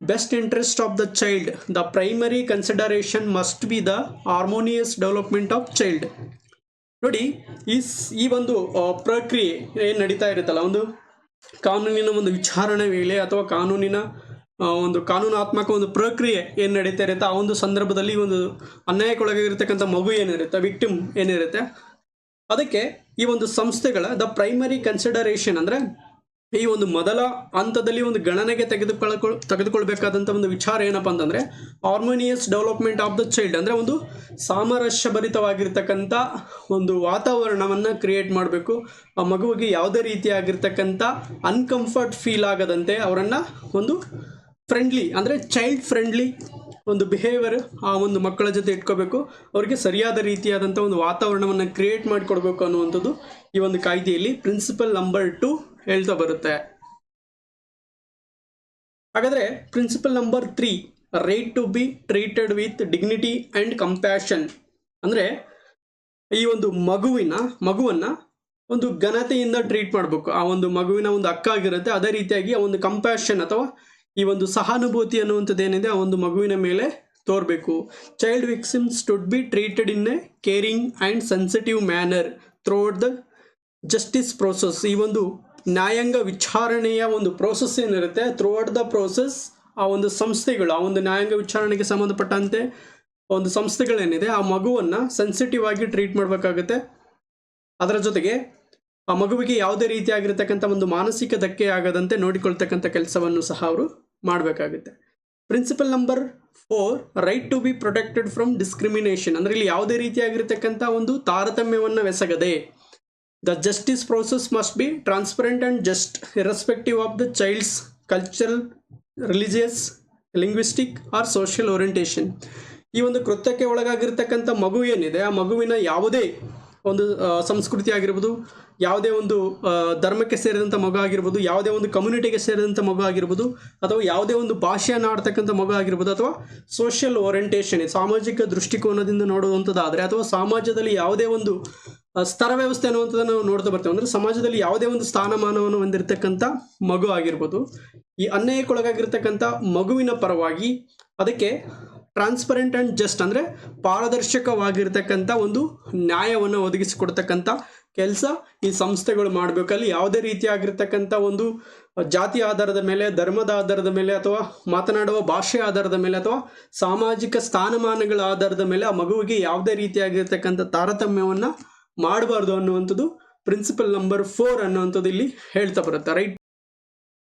Best interest of the child. The primary consideration must be the harmonious development of child. ನೋಡಿ, ಈ ಒಂದು ಪ್ರಕ್ರಿಯೆ ಏನು ನಡೀತಾ ಇರುತ್ತಲ್ಲ, ಒಂದು ಕಾನೂನಿನ ಒಂದು ವಿಚಾರಣೆ ವೇಳೆ ಅಥವಾ ಕಾನೂನಾತ್ಮಕ ಒಂದು ಪ್ರಕ್ರಿಯೆ ಏನು ನಡೀತಾ ಇರುತ್ತೆ, ಆ ಒಂದು ಸಂದರ್ಭದಲ್ಲಿ ಒಂದು ಅನ್ಯಾಯಕ್ಕೊಳಗಾಗಿರ್ತಕ್ಕಂಥ ಮಗು ಏನಿರುತ್ತೆ, ವಿಕ್ಟಿಮ್ ಏನಿರುತ್ತೆ, ಅದಕ್ಕೆ ಈ ಒಂದು ಸಂಸ್ಥೆಗಳ ದ ಪ್ರೈಮರಿ ಕನ್ಸಿಡರೇಷನ್ ಅಂದರೆ ಈ ಒಂದು ಮೊದಲ ಹಂತದಲ್ಲಿ ಒಂದು ಗಣನೆಗೆ ತೆಗೆದುಕೊಳ್ಬೇಕಾದಂಥ ಒಂದು ವಿಚಾರ ಏನಪ್ಪ ಅಂತಂದರೆ harmonious development of the child, ಅಂದರೆ ಒಂದು ಸಾಮರಸ್ಯಭರಿತವಾಗಿರ್ತಕ್ಕಂಥ ಒಂದು ವಾತಾವರಣವನ್ನು ಕ್ರಿಯೇಟ್ ಮಾಡಬೇಕು. ಆ ಮಗುವಿಗೆ ಯಾವುದೇ ರೀತಿಯಾಗಿರ್ತಕ್ಕಂಥ ಅನ್ಕಂಫರ್ಟ್ ಫೀಲ್ ಆಗದಂತೆ ಅವರನ್ನು ಒಂದು ಫ್ರೆಂಡ್ಲಿ ಅಂದರೆ ಚೈಲ್ಡ್ ಫ್ರೆಂಡ್ಲಿ ಒಂದು ಬಿಹೇವಿಯರ್ ಆ ಒಂದು ಮಕ್ಕಳ ಜೊತೆ ಇಟ್ಕೋಬೇಕು. ಅವರಿಗೆ ಸರಿಯಾದ ರೀತಿಯಾದಂಥ ಒಂದು ವಾತಾವರಣವನ್ನು ಕ್ರಿಯೇಟ್ ಮಾಡಿಕೊಡ್ಬೇಕು ಅನ್ನುವಂಥದ್ದು ಈ ಒಂದು ಕಾಯ್ದೆಯಲ್ಲಿ ಪ್ರಿನ್ಸಿಪಲ್ ನಂಬರ್ 2 ಹೇಳ್ತಾ ಬರುತ್ತೆ. ಹಾಗಾದರೆ principle number 3, right to be treated with dignity and compassion, ಅಂದರೆ ಈ ಒಂದು ಮಗುವನ್ನು ಒಂದು ಘನತೆಯಿಂದ ಟ್ರೀಟ್ ಮಾಡಬೇಕು. ಆ ಒಂದು ಮಗುವಿನ ಒಂದು ಹಕ್ಕಾಗಿರುತ್ತೆ. ಅದೇ ರೀತಿಯಾಗಿ ಆ ಒಂದು ಕಂಪ್ಯಾಷನ್ ಅಥವಾ ಈ ಒಂದು ಸಹಾನುಭೂತಿ ಅನ್ನುವಂಥದ್ದು ಏನಿದೆ ಆ ಒಂದು ಮಗುವಿನ ಮೇಲೆ ತೋರಬೇಕು. Child victims should be treated in a caring and sensitive manner throughout the justice process. ಈ ಒಂದು ನ್ಯಾಯಾಂಗ ವಿಚಾರಣೆಯ ಒಂದು ಪ್ರೋಸೆಸ್ ಏನಿರುತ್ತೆ, ಥ್ರೂಔಟ್ ದ ಪ್ರೋಸೆಸ್ ಆ ಒಂದು ಸಂಸ್ಥೆಗಳು, ಆ ಒಂದು ನ್ಯಾಯಾಂಗ ವಿಚಾರಣೆಗೆ ಸಂಬಂಧಪಟ್ಟಂತೆ ಒಂದು ಸಂಸ್ಥೆಗಳೇನಿದೆ ಆ ಮಗುವನ್ನು ಸೆನ್ಸಿಟಿವ್ ಆಗಿ ಟ್ರೀಟ್ ಮಾಡಬೇಕಾಗುತ್ತೆ. ಅದರ ಜೊತೆಗೆ ಆ ಮಗುವಿಗೆ ಯಾವುದೇ ರೀತಿಯಾಗಿರ್ತಕ್ಕಂಥ ಒಂದು ಮಾನಸಿಕ ಧಕ್ಕೆ ಆಗದಂತೆ ನೋಡಿಕೊಳ್ತಕ್ಕಂಥ ಕೆಲಸವನ್ನು ಸಹ ಅವರು ಮಾಡಬೇಕಾಗುತ್ತೆ. Principle number 4, right to be protected from discrimination, ಅಂದರೆ ಇಲ್ಲಿ ಯಾವುದೇ ರೀತಿಯಾಗಿರ್ತಕ್ಕಂಥ ಒಂದು ತಾರತಮ್ಯವನ್ನು ಎಸಗದೆ the justice process must be transparent and just irrespective of the child's cultural, religious, linguistic or social orientation. ಈ ಒಂದು ಕೃತ್ಯಕ್ಕೆ ಒಳಗಾಗಿರ್ತಕ್ಕಂಥ ಮಗು ಏನಿದೆ ಆ ಮಗುವಿನ ಯಾವುದೇ ಒಂದು ಸಂಸ್ಕೃತಿ ಆಗಿರ್ಬೋದು, ಯಾವುದೇ ಒಂದು ಧರ್ಮಕ್ಕೆ ಸೇರಿದಂಥ ಮಗು ಆಗಿರ್ಬೋದು, ಯಾವುದೇ ಒಂದು ಕಮ್ಯುನಿಟಿಗೆ ಸೇರಿದಂಥ ಮಗು ಆಗಿರ್ಬೋದು, ಅಥವಾ ಯಾವುದೇ ಒಂದು ಭಾಷೆಯನ್ನು ಆಡ್ತಕ್ಕಂಥ ಮಗು ಆಗಿರ್ಬೋದು, ಅಥವಾ ಸೋಷಿಯಲ್ ಓರಿಯೆಂಟೇಷನ್ ಸಾಮಾಜಿಕ ದೃಷ್ಟಿಕೋನದಿಂದ ನೋಡುವಂಥದ್ದಾದರೆ, ಅಥವಾ ಸಮಾಜದಲ್ಲಿ ಯಾವುದೇ ಒಂದು ಸ್ತರ ವ್ಯವಸ್ಥೆ ಅನ್ನುವಂಥದ್ದನ್ನು ನಾವು ನೋಡ್ತಾ ಬರ್ತೇವೆ. ಅಂದರೆ ಸಮಾಜದಲ್ಲಿ ಯಾವುದೇ ಒಂದು ಸ್ಥಾನಮಾನವನ್ನು ಹೊಂದಿರತಕ್ಕಂಥ ಮಗು ಆಗಿರ್ಬೋದು, ಈ ಅನ್ಯಾಯಕ್ಕೊಳಗಾಗಿರ್ತಕ್ಕಂಥ ಮಗುವಿನ ಪರವಾಗಿ ಅದಕ್ಕೆ ಟ್ರಾನ್ಸ್ಪರೆಂಟ್ ಆ್ಯಂಡ್ ಜಸ್ಟ್ ಅಂದರೆ ಪಾರದರ್ಶಕವಾಗಿರ್ತಕ್ಕಂಥ ಒಂದು ನ್ಯಾಯವನ್ನು ಒದಗಿಸಿಕೊಡ್ತಕ್ಕಂಥ ಕೆಲಸ ಈ ಸಂಸ್ಥೆಗಳು ಮಾಡಬೇಕಲ್ಲಿ ಯಾವುದೇ ರೀತಿಯಾಗಿರ್ತಕ್ಕಂಥ ಒಂದು ಜಾತಿ ಆಧಾರದ ಮೇಲೆ, ಧರ್ಮದ ಆಧಾರದ ಮೇಲೆ, ಅಥವಾ ಮಾತನಾಡುವ ಭಾಷೆ ಆಧಾರದ ಮೇಲೆ, ಅಥವಾ ಸಾಮಾಜಿಕ ಸ್ಥಾನಮಾನಗಳ ಆಧಾರದ ಮೇಲೆ ಆ ಮಗುವಿಗೆ ಯಾವುದೇ ರೀತಿಯಾಗಿರ್ತಕ್ಕಂಥ ತಾರತಮ್ಯವನ್ನು ಮಾಡಬಾರ್ದು ಅನ್ನುವಂಥದ್ದು ಪ್ರಿನ್ಸಿಪಲ್ ನಂಬರ್ 4 ಅನ್ನುವಂಥದ್ದು ಇಲ್ಲಿ ಹೇಳ್ತಾ ಬರುತ್ತೆ, ರೈಟ್.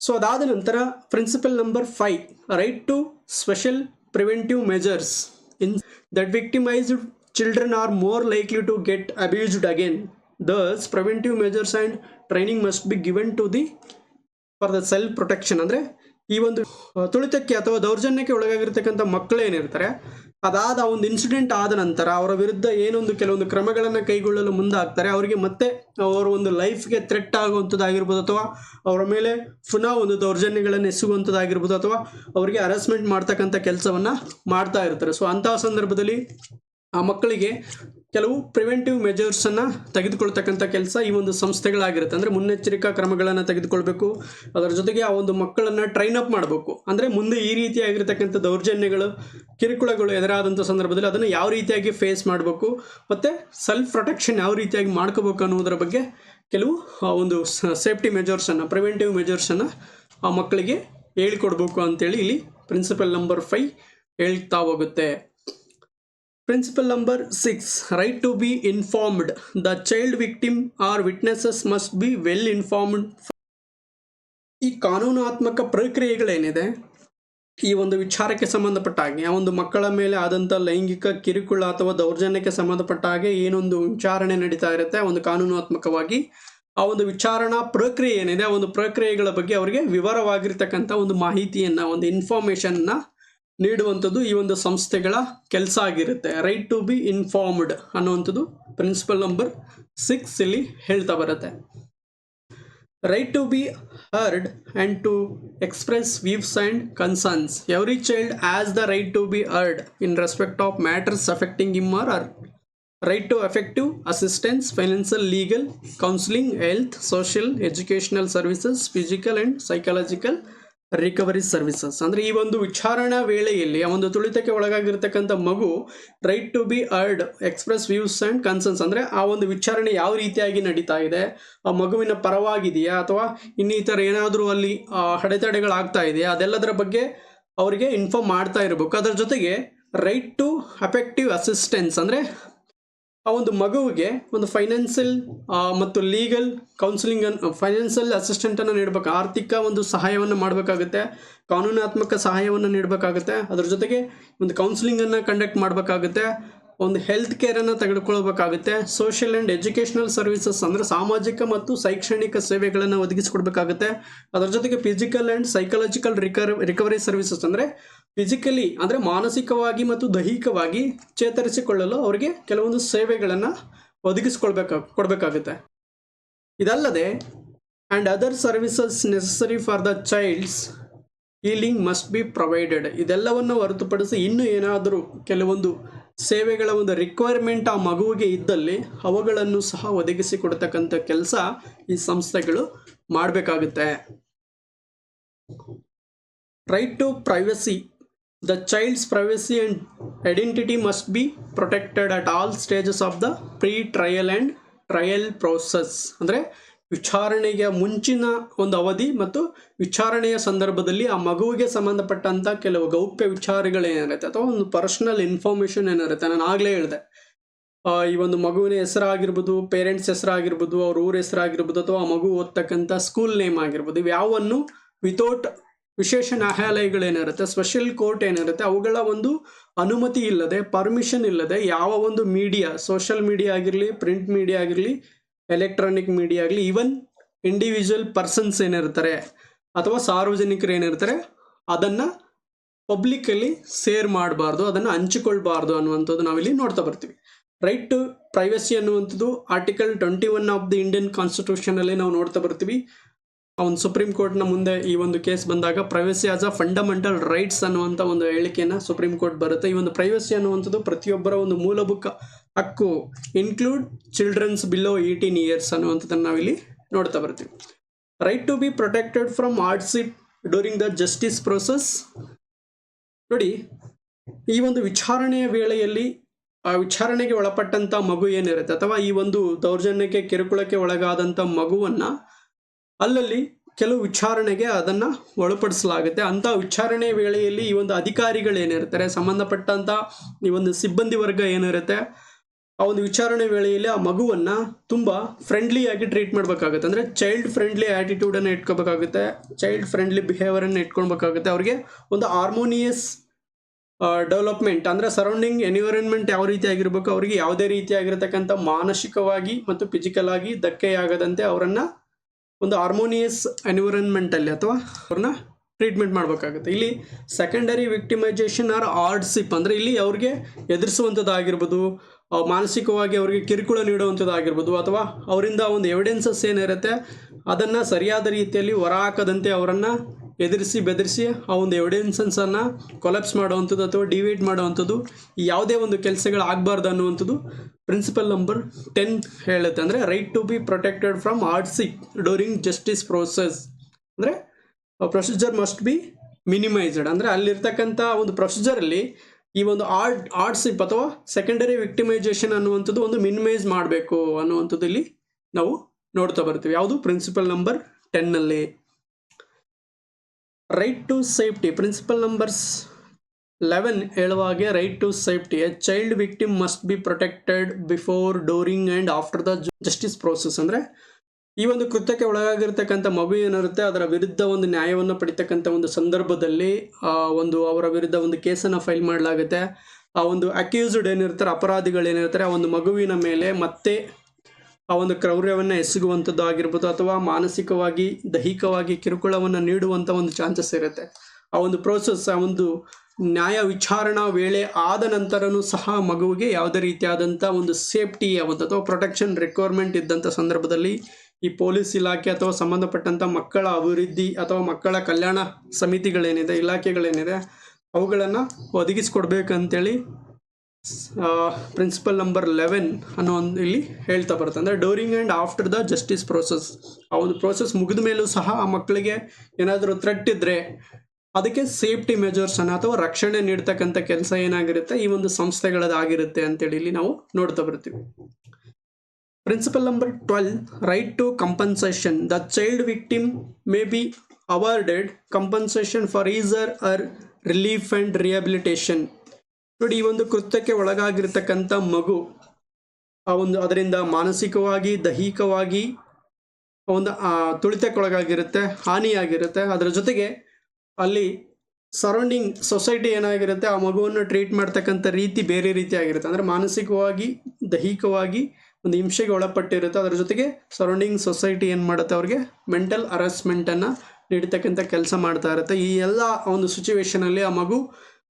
ಸೊ ಅದಾದ ನಂತರ principle number 5, right to special preventive measures in that victimised children are more likely to get abused again. Thus, preventive measures and training must be given to for the self protection. ಅಂದರೆ ಈ ಒಂದು ತುಳಿತಕ್ಕೆ ಅಥವಾ ದೌರ್ಜನ್ಯಕ್ಕೆ ಒಳಗಾಗಿರ್ತಕ್ಕಂಥ ಮಕ್ಕಳೇನಿರ್ತಾರೆ, ಅದಾದ ಒಂದು incident ಆದ ನಂತರ ಅವರ ವಿರುದ್ಧ ಏನೊಂದು ಕೆಲವೊಂದು ಕ್ರಮಗಳನ್ನು ಕೈಗೊಳ್ಳಲು ಮುಂದಾಗ್ತಾರೆ, ಅವರಿಗೆ ಮತ್ತೆ ಅವರ ಒಂದು ಲೈಫ್ಗೆ ಥ್ರೆಟ್ ಆಗುವಂಥದ್ದಾಗಿರ್ಬೋದು, ಅಥವಾ ಅವರ ಮೇಲೆ ಪುನಃ ಒಂದು ದೌರ್ಜನ್ಯಗಳನ್ನು ಎಸಗುವಂಥದ್ದಾಗಿರ್ಬೋದು, ಅಥವಾ ಅವರಿಗೆ ಹರಾಸ್ಮೆಂಟ್ ಮಾಡ್ತಕ್ಕಂಥ ಕೆಲಸವನ್ನು ಮಾಡ್ತಾ ಇರ್ತಾರೆ. ಸೊ ಅಂತಹ ಸಂದರ್ಭದಲ್ಲಿ ಆ ಮಕ್ಕಳಿಗೆ ಕೆಲವು ಪ್ರಿವೆಂಟಿವ್ ಮೆಜರ್ಸನ್ನು ತೆಗೆದುಕೊಳ್ತಕ್ಕಂಥ ಕೆಲಸ ಈ ಒಂದು ಸಂಸ್ಥೆಗಳಾಗಿರುತ್ತೆ. ಅಂದರೆ ಮುನ್ನೆಚ್ಚರಿಕಾ ಕ್ರಮಗಳನ್ನು ತೆಗೆದುಕೊಳ್ಬೇಕು. ಅದರ ಜೊತೆಗೆ ಆ ಒಂದು ಮಕ್ಕಳನ್ನು ಟ್ರೈನ್ ಅಪ್ ಮಾಡಬೇಕು. ಅಂದರೆ ಮುಂದೆ ಈ ರೀತಿಯಾಗಿರ್ತಕ್ಕಂಥ ದೌರ್ಜನ್ಯಗಳು, ಕಿರುಕುಳಗಳು ಎದುರಾದಂಥ ಸಂದರ್ಭದಲ್ಲಿ ಅದನ್ನು ಯಾವ ರೀತಿಯಾಗಿ ಫೇಸ್ ಮಾಡಬೇಕು, ಮತ್ತು ಸೆಲ್ಫ್ ಪ್ರೊಟೆಕ್ಷನ್ ಯಾವ ರೀತಿಯಾಗಿ ಮಾಡ್ಕೋಬೇಕು ಅನ್ನೋದರ ಬಗ್ಗೆ ಕೆಲವು ಒಂದು ಸೇಫ್ಟಿ ಮೆಜರ್ಸನ್ನು, ಪ್ರಿವೆಂಟಿವ್ ಮೆಜರ್ಸನ್ನು ಆ ಮಕ್ಕಳಿಗೆ ಹೇಳಿಕೊಡ್ಬೇಕು ಅಂತೇಳಿ ಇಲ್ಲಿ ಪ್ರಿನ್ಸಿಪಲ್ ನಂಬರ್ 5 ಹೇಳ್ತಾ ಹೋಗುತ್ತೆ. Principle number 6, right to be informed. The child victim or witnesses must be well informed. ಈ ಕಾನೂನಾತ್ಮಕ ಪ್ರಕ್ರಿಯೆಗಳೇನಿದೆ, ಈ ಒಂದು ವಿಚಾರಕ್ಕೆ ಸಂಬಂಧಪಟ್ಟ ಹಾಗೆ, ಆ ಒಂದು ಮಕ್ಕಳ ಮೇಲೆ ಆದಂಥ ಲೈಂಗಿಕ ಕಿರುಕುಳ ಅಥವಾ ದೌರ್ಜನ್ಯಕ್ಕೆ ಸಂಬಂಧಪಟ್ಟ ಹಾಗೆ ಏನೊಂದು ವಿಚಾರಣೆ ನಡೀತಾ ಇರುತ್ತೆ, ಒಂದು ಕಾನೂನಾತ್ಮಕವಾಗಿ ಆ ಒಂದು ವಿಚಾರಣಾ ಪ್ರಕ್ರಿಯೆ ಏನಿದೆ, ಆ ಒಂದು ಪ್ರಕ್ರಿಯೆಗಳ ಬಗ್ಗೆ ಅವರಿಗೆ ವಿವರವಾಗಿರ್ತಕ್ಕಂಥ ಒಂದು ಮಾಹಿತಿಯನ್ನು, ಒಂದು ಇನ್ಫಾರ್ಮೇಷನ್ನ ನೀಡುವಂಥದ್ದು ಈ ಒಂದು ಸಂಸ್ಥೆಗಳ ಕೆಲಸ ಆಗಿರುತ್ತೆ. ರೈಟ್ ಟು ಬಿ ಇನ್ಫಾರ್ಮ್ಡ್ ಅನ್ನುವಂಥದ್ದು ಪ್ರಿನ್ಸಿಪಲ್ ನಂಬರ್ 6 ಇಲ್ಲಿ ಹೇಳ್ತಾ ಬರುತ್ತೆ. Right to be heard and to express views and concerns. Every child has the right to be heard in respect of matters affecting him or her. Right to effective assistance, financial, legal, counselling, health, social, educational services, physical and psychological recovery services. ಅಂದರೆ ಈ ಒಂದು ವಿಚಾರಣಾ ವೇಳೆಯಲ್ಲಿ ಆ ಒಂದು ತುಳಿತಕ್ಕೆ ಒಳಗಾಗಿರ್ತಕ್ಕಂಥ ಮಗು right to be heard, express views and concerns, ಅಂದರೆ ಆ ಒಂದು ವಿಚಾರಣೆ ಯಾವ ರೀತಿಯಾಗಿ ನಡೀತಾ ಇದೆ, ಆ ಮಗುವಿನ ಪರವಾಗಿದೆಯಾ ಅಥವಾ ಇನ್ನಿತರ ಏನಾದರೂ ಅಲ್ಲಿ ಅಡೆತಡೆಗಳಾಗ್ತಾ ಇದೆಯಾ, ಅದೆಲ್ಲದರ ಬಗ್ಗೆ ಅವರಿಗೆ ಇನ್ಫಾರ್ಮ್ ಮಾಡ್ತಾ ಇರಬೇಕು. ಅದರ ಜೊತೆಗೆ ರೈಟ್ ಟು ಎಫೆಕ್ಟಿವ್ ಅಸಿಸ್ಟೆನ್ಸ್, ಅಂದರೆ ಆ ಒಂದು ಮಗುವಿಗೆ ಒಂದು ಫೈನಾನ್ಷಿಯಲ್ ಮತ್ತು ಲೀಗಲ್ ಕೌನ್ಸಿಲಿಂಗನ್ನು, ಫೈನಾನ್ಷಿಯಲ್ ಅಸಿಸ್ಟೆಂಟನ್ನು ನೀಡಬೇಕು, ಆರ್ಥಿಕ ಒಂದು ಸಹಾಯವನ್ನು ಮಾಡಬೇಕಾಗುತ್ತೆ, ಕಾನೂನಾತ್ಮಕ ಸಹಾಯವನ್ನು ನೀಡಬೇಕಾಗುತ್ತೆ. ಅದರ ಜೊತೆಗೆ ಒಂದು ಕೌನ್ಸಿಲಿಂಗನ್ನು ಕಂಡಕ್ಟ್ ಮಾಡಬೇಕಾಗುತ್ತೆ, ಒಂದು ಹೆಲ್ತ್ ಕೇರನ್ನು ತೆಗೆದುಕೊಳ್ಬೇಕಾಗುತ್ತೆ, ಸೋಷಿಯಲ್ ಆ್ಯಂಡ್ ಎಜುಕೇಷನಲ್ ಸರ್ವಿಸಸ್ ಅಂದರೆ ಸಾಮಾಜಿಕ ಮತ್ತು ಶೈಕ್ಷಣಿಕ ಸೇವೆಗಳನ್ನು ಒದಗಿಸಿಕೊಡ್ಬೇಕಾಗುತ್ತೆ. ಅದರ ಜೊತೆಗೆ physical and psychological recovery services ಅಂದರೆ ಫಿಸಿಕಲಿ ಅಂದರೆ ಮಾನಸಿಕವಾಗಿ ಮತ್ತು ದೈಹಿಕವಾಗಿ ಚೇತರಿಸಿಕೊಳ್ಳಲು ಅವರಿಗೆ ಕೆಲವೊಂದು ಸೇವೆಗಳನ್ನು ಕೊಡಬೇಕಾಗುತ್ತೆ. ಇದಲ್ಲದೆ and other services necessary for the child's healing must be provided. ಇದೆಲ್ಲವನ್ನು ಹೊರತುಪಡಿಸಿ ಇನ್ನೂ ಏನಾದರೂ ಕೆಲವೊಂದು ಸೇವೆಗಳ ಒಂದು ರಿಕ್ವೈರ್ಮೆಂಟ್ ಆ ಮಗುವಿಗೆ ಇದ್ದಲ್ಲಿ ಅವುಗಳನ್ನು ಸಹ ಒದಗಿಸಿಕೊಡ್ತಕ್ಕಂಥ ಕೆಲಸ ಈ ಸಂಸ್ಥೆಗಳು ಮಾಡಬೇಕಾಗುತ್ತೆ. Right to privacy. The child's privacy and identity must be protected at all stages of the pre-trial and trial process. ಅಂದರೆ ವಿಚಾರಣೆಗೆ ಮುಂಚಿನ ಒಂದು ಅವಧಿ ಮತ್ತು ವಿಚಾರಣೆಯ ಸಂದರ್ಭದಲ್ಲಿ ಆ ಮಗುವಿಗೆ ಸಂಬಂಧಪಟ್ಟಂಥ ಕೆಲವು ಗೌಪ್ಯ ವಿಚಾರಗಳೇನಿರುತ್ತೆ ಅಥವಾ ಒಂದು ಪರ್ಸನಲ್ ಇನ್ಫಾರ್ಮೇಷನ್ ಏನಿರುತ್ತೆ. ನಾನು ಆಗಲೇ ಹೇಳಿದೆ, ಈ ಒಂದು ಮಗುವಿನ ಹೆಸರಾಗಿರ್ಬೋದು, ಪೇರೆಂಟ್ಸ್ ಹೆಸರಾಗಿರ್ಬೋದು, ಅವ್ರ ಊರ ಹೆಸರಾಗಿರ್ಬೋದು, ಅಥವಾ ಆ ಮಗು ಓದ್ತಕ್ಕಂಥ ಸ್ಕೂಲ್ ನೇಮ್ ಆಗಿರ್ಬೋದು, ಇವ್ಯಾವನ್ನು ವಿತೌಟ್ ವಿಶೇಷ ನ್ಯಾಯಾಲಯಗಳೇನಿರುತ್ತೆ, ಸ್ಪೆಷಲ್ ಕೋರ್ಟ್ ಏನಿರುತ್ತೆ, ಅವುಗಳ ಒಂದು ಅನುಮತಿ ಇಲ್ಲದೆ, ಪರ್ಮಿಷನ್ ಇಲ್ಲದೆ ಯಾವ ಒಂದು ಮೀಡಿಯಾ, ಸೋಷಿಯಲ್ ಮೀಡಿಯಾ ಆಗಿರಲಿ, ಪ್ರಿಂಟ್ ಮೀಡಿಯಾ ಆಗಿರಲಿ, ಎಲೆಕ್ಟ್ರಾನಿಕ್ ಮೀಡಿಯಾ ಆಗಲಿ, ಈವನ್ ಇಂಡಿವಿಜುವಲ್ ಪರ್ಸನ್ಸ್ ಏನಿರ್ತಾರೆ ಅಥವಾ ಸಾರ್ವಜನಿಕರು ಏನಿರ್ತಾರೆ ಅದನ್ನು ಪಬ್ಲಿಕ್ಕಲ್ಲಿ ಶೇರ್ ಮಾಡಬಾರ್ದು, ಅದನ್ನು ಹಂಚಿಕೊಳ್ಬಾರ್ದು ಅನ್ನುವಂಥದ್ದು ನಾವಿಲ್ಲಿ ನೋಡ್ತಾ ಬರ್ತೀವಿ. ರೈಟ್ ಟು ಪ್ರೈವಸಿ ಅನ್ನುವಂಥದ್ದು ಆರ್ಟಿಕಲ್ 21 ಆಫ್ ದಿ ಇಂಡಿಯನ್ ಕಾನ್ಸ್ಟಿಟ್ಯೂಷನಲ್ಲಿ ನಾವು ನೋಡ್ತಾ ಬರ್ತೀವಿ. ಒಂದು ಸುಪ್ರೀಂ ಕೋರ್ಟ್ನ ಮುಂದೆ ಈ ಒಂದು ಕೇಸ್ ಬಂದಾಗ privacy as a fundamental rights ಅನ್ನುವಂಥ ಒಂದು ಹೇಳಿಕೆಯನ್ನು ಸುಪ್ರೀಂ ಕೋರ್ಟ್ ಬರುತ್ತೆ. ಈ ಒಂದು ಪ್ರೈವಸಿ ಅನ್ನುವಂಥದ್ದು ಪ್ರತಿಯೊಬ್ಬರ ಒಂದು ಮೂಲಭೂತ ಹಕ್ಕು, ಇನ್ಕ್ಲೂಡ್ ಚಿಲ್ಡ್ರನ್ಸ್ ಬಿಲೋ 18 years ಅನ್ನುವಂಥದ್ದನ್ನು ನಾವಿಲ್ಲಿ ನೋಡ್ತಾ ಬರ್ತೀವಿ. Right to be protected from hardship during the justice process. ನೋಡಿ, ಈ ಒಂದು ವಿಚಾರಣೆಯ ವೇಳೆಯಲ್ಲಿ ಆ ವಿಚಾರಣೆಗೆ ಒಳಪಟ್ಟಂಥ ಮಗು ಏನಿರುತ್ತೆ ಅಥವಾ ಈ ಒಂದು ದೌರ್ಜನ್ಯಕ್ಕೆ ಕಿರುಕುಳಕ್ಕೆ ಒಳಗಾದಂಥ ಮಗುವನ್ನು ಅಲ್ಲಲ್ಲಿ ಕೆಲವು ವಿಚಾರಣೆಗೆ ಅದನ್ನು ಒಳಪಡಿಸಲಾಗುತ್ತೆ. ಅಂಥ ವಿಚಾರಣೆ ವೇಳೆಯಲ್ಲಿ ಈ ಒಂದು ಅಧಿಕಾರಿಗಳೇನಿರ್ತಾರೆ, ಸಂಬಂಧಪಟ್ಟಂಥ ಈ ಒಂದು ಸಿಬ್ಬಂದಿ ವರ್ಗ ಏನಿರುತ್ತೆ, ಆ ಒಂದು ವಿಚಾರಣೆ ವೇಳೆಯಲ್ಲಿ ಆ ಮಗುವನ್ನು ತುಂಬ ಫ್ರೆಂಡ್ಲಿಯಾಗಿ ಟ್ರೀಟ್ ಮಾಡಬೇಕಾಗುತ್ತೆ. ಅಂದರೆ ಚೈಲ್ಡ್ ಫ್ರೆಂಡ್ಲಿ ಆ್ಯಟಿಟ್ಯೂಡನ್ನು ಇಟ್ಕೋಬೇಕಾಗುತ್ತೆ, ಚೈಲ್ಡ್ ಫ್ರೆಂಡ್ಲಿ ಬಿಹೇವಿಯರನ್ನು ಇಟ್ಕೊಳ್ಬೇಕಾಗುತ್ತೆ. ಅವ್ರಿಗೆ ಒಂದು ಹಾರ್ಮೋನಿಯಸ್ ಡೆವಲಪ್ಮೆಂಟ್, ಅಂದರೆ ಸರೌಂಡಿಂಗ್ ಎನ್ವಿರಾನ್ಮೆಂಟ್ ಯಾವ ರೀತಿ ಆಗಿರಬೇಕು, ಅವರಿಗೆ ಯಾವುದೇ ರೀತಿಯಾಗಿರ್ತಕ್ಕಂಥ ಮಾನಸಿಕವಾಗಿ ಮತ್ತು ಫಿಸಿಕಲ್ ಆಗಿ ಧಕ್ಕೆಯಾಗದಂತೆ ಅವರನ್ನು ಒಂದು ಹಾರ್ಮೋನಿಯಸ್ ಎನ್ವಿರಾನ್ಮೆಂಟಲ್ಲಿ ಅಥವಾ ಅವ್ರನ್ನ ಟ್ರೀಟ್ಮೆಂಟ್ ಮಾಡಬೇಕಾಗುತ್ತೆ. ಇಲ್ಲಿ ಸೆಕೆಂಡರಿ ವಿಕ್ಟಿಮೈಸೇಷನ್ ಆರ್ ಹಾರ್ಡ್ಶಿಪ್ ಅಂದರೆ ಇಲ್ಲಿ ಅವ್ರಿಗೆ ಎದುರಿಸುವಂಥದ್ದಾಗಿರ್ಬೋದು, ಮಾನಸಿಕವಾಗಿ ಅವರಿಗೆ ಕಿರುಕುಳ ನೀಡುವಂಥದ್ದಾಗಿರ್ಬೋದು, ಅಥವಾ ಅವರಿಂದ ಒಂದು ಎವಿಡೆನ್ಸಸ್ ಏನಿರುತ್ತೆ ಅದನ್ನು ಸರಿಯಾದ ರೀತಿಯಲ್ಲಿ ಹೊರಹಾಕದಂತೆ ಅವರನ್ನು ಎದುರಿಸಿ ಬೆದರಿಸಿ ಆ ಒಂದು ಎವಿಡೆನ್ಸನ್ನು ಕೊಲಾಪ್ಸ್ ಮಾಡುವಂಥದ್ದು ಅಥವಾ ಡಿವೇಟ್ ಮಾಡುವಂಥದ್ದು, ಯಾವುದೇ ಒಂದು ಕೆಲಸಗಳು ಆಗಬಾರ್ದು ಅನ್ನುವಂಥದ್ದು ಪ್ರಿನ್ಸಿಪಲ್ ನಂಬರ್ 10 ಹೇಳುತ್ತೆ. ಅಂದರೆ right to be protected from hardship during justice process. ಅಂದರೆ ಪ್ರೊಸೀಜರ್ ಮಸ್ಟ್ ಬಿ ಮಿನಿಮೈಸ್ಡ್. ಅಂದರೆ ಅಲ್ಲಿರ್ತಕ್ಕಂಥ ಒಂದು ಪ್ರೊಸೀಜರಲ್ಲಿ ಈ ಒಂದು ಹಾರ್ಡ್ಶಿಪ್ ಅಥವಾ ಸೆಕೆಂಡರಿ ವಿಕ್ಟಿಮೈಸೇಷನ್ ಅನ್ನುವಂಥದ್ದು ಒಂದು ಮಿನಿಮೈಸ್ ಮಾಡಬೇಕು ಅನ್ನುವಂಥದ್ದು ಇಲ್ಲಿ ನಾವು ನೋಡ್ತಾ ಬರ್ತೀವಿ. ಯಾವುದು? ಪ್ರಿನ್ಸಿಪಲ್ ನಂಬರ್ 10ನಲ್ಲಿ. Right to safety, principle numbers 11 ಹೇಳುವಾಗೆ right to safety. A child victim must be protected before, during and after the justice process. ಅಂದರೆ ಈ ಒಂದು ಕೃತ್ಯಕ್ಕೆ ಒಳಗಾಗಿರ್ತಕ್ಕಂಥ ಮಗು ಏನಿರುತ್ತೆ ಅದರ ವಿರುದ್ಧ ಒಂದು ನ್ಯಾಯವನ್ನು ಪಡಿತಕ್ಕಂಥ ಒಂದು ಸಂದರ್ಭದಲ್ಲಿ ಒಂದು ಅವರ ವಿರುದ್ಧ ಒಂದು ಕೇಸನ್ನು ಫೈಲ್ ಮಾಡಲಾಗುತ್ತೆ. ಆ ಒಂದು ಅಕ್ಯೂಸ್ಡ್ ಏನಿರ್ತಾರೆ, ಅಪರಾಧಿಗಳೇನಿರ್ತಾರೆ, ಆ ಒಂದು ಮಗುವಿನ ಮೇಲೆ ಮತ್ತೆ ಆ ಒಂದು ಕ್ರೌರ್ಯವನ್ನು ಎಸಗುವಂಥದ್ದು ಆಗಿರ್ಬೋದು, ಅಥವಾ ಮಾನಸಿಕವಾಗಿ ದೈಹಿಕವಾಗಿ ಕಿರುಕುಳವನ್ನು ನೀಡುವಂಥ ಒಂದು ಚಾನ್ಸಸ್ ಇರುತ್ತೆ. ಆ ಒಂದು ಪ್ರೋಸೆಸ್, ಆ ಒಂದು ನ್ಯಾಯ ವಿಚಾರಣಾ ವೇಳೆ ಆದ ನಂತರನೂ ಸಹ ಮಗುವಿಗೆ ಯಾವುದೇ ರೀತಿಯಾದಂಥ ಒಂದು ಸೇಫ್ಟಿ ಅಥವಾ ಪ್ರೊಟೆಕ್ಷನ್ ರಿಕ್ವೈರ್ಮೆಂಟ್ ಇದ್ದಂಥ ಸಂದರ್ಭದಲ್ಲಿ ಈ ಪೊಲೀಸ್ ಇಲಾಖೆ ಅಥವಾ ಸಂಬಂಧಪಟ್ಟಂಥ ಮಕ್ಕಳ ಅಭಿವೃದ್ಧಿ ಅಥವಾ ಮಕ್ಕಳ ಕಲ್ಯಾಣ ಸಮಿತಿಗಳೇನಿದೆ, ಇಲಾಖೆಗಳೇನಿದೆ, ಅವುಗಳನ್ನು ಒದಗಿಸ್ಕೊಡ್ಬೇಕಂತೇಳಿ ಪ್ರಿನ್ಸಿಪಲ್ ನಂಬರ್ 11 ಅನ್ನೋ ಒಂದು ಇಲ್ಲಿ ಹೇಳ್ತಾ ಬರುತ್ತೆ. ಅಂದರೆ during and after the justice process, ಆ ಒಂದು ಪ್ರೋಸೆಸ್ ಮುಗಿದ ಮೇಲೂ ಸಹ ಆ ಮಕ್ಕಳಿಗೆ ಏನಾದರೂ ಥ್ರೆಟ್ ಇದ್ದರೆ ಅದಕ್ಕೆ ಸೇಫ್ಟಿ ಮೆಜರ್ಸನ್ನು ಅಥವಾ ರಕ್ಷಣೆ ನೀಡ್ತಕ್ಕಂಥ ಕೆಲಸ ಏನಾಗಿರುತ್ತೆ ಈ ಒಂದು ಸಂಸ್ಥೆಗಳದಾಗಿರುತ್ತೆ ಅಂತೇಳಿ ಇಲ್ಲಿ ನಾವು ನೋಡ್ತಾ ಬರ್ತೀವಿ. Principle number 12, right to compensation. The child victim may be awarded compensation for either or relief and rehabilitation. ನೋಡಿ, ಈ ಒಂದು ಕೃತ್ಯಕ್ಕೆ ಒಳಗಾಗಿರ್ತಕ್ಕಂಥ ಮಗು ಅದರಿಂದ ಮಾನಸಿಕವಾಗಿ ದೈಹಿಕವಾಗಿ ಒಂದು ತುಳಿತಕ್ಕೊಳಗಾಗಿರುತ್ತೆ, ಹಾನಿಯಾಗಿರುತ್ತೆ. ಅದರ ಜೊತೆಗೆ ಅಲ್ಲಿ ಸರೌಂಡಿಂಗ್ ಸೊಸೈಟಿ ಏನಾಗಿರುತ್ತೆ ಆ ಮಗುವನ್ನು ಟ್ರೀಟ್ ಮಾಡ್ತಕ್ಕಂಥ ರೀತಿ ಬೇರೆ ರೀತಿ ಆಗಿರುತ್ತೆ. ಅಂದರೆ ಮಾನಸಿಕವಾಗಿ ದೈಹಿಕವಾಗಿ ಒಂದು ಹಿಂಸೆಗೆ ಒಳಪಟ್ಟಿರುತ್ತೆ. ಅದರ ಜೊತೆಗೆ ಸರೌಂಡಿಂಗ್ ಸೊಸೈಟಿ ಏನು ಮಾಡುತ್ತೆ, ಅವ್ರಿಗೆ ಮೆಂಟಲ್ ಹರಾಸ್ಮೆಂಟನ್ನು ನೀಡ್ತಕ್ಕಂಥ ಕೆಲಸ ಮಾಡ್ತಾ ಇರುತ್ತೆ. ಈ ಎಲ್ಲ ಒಂದು ಸಿಚುವೇಶನಲ್ಲಿ ಆ ಮಗು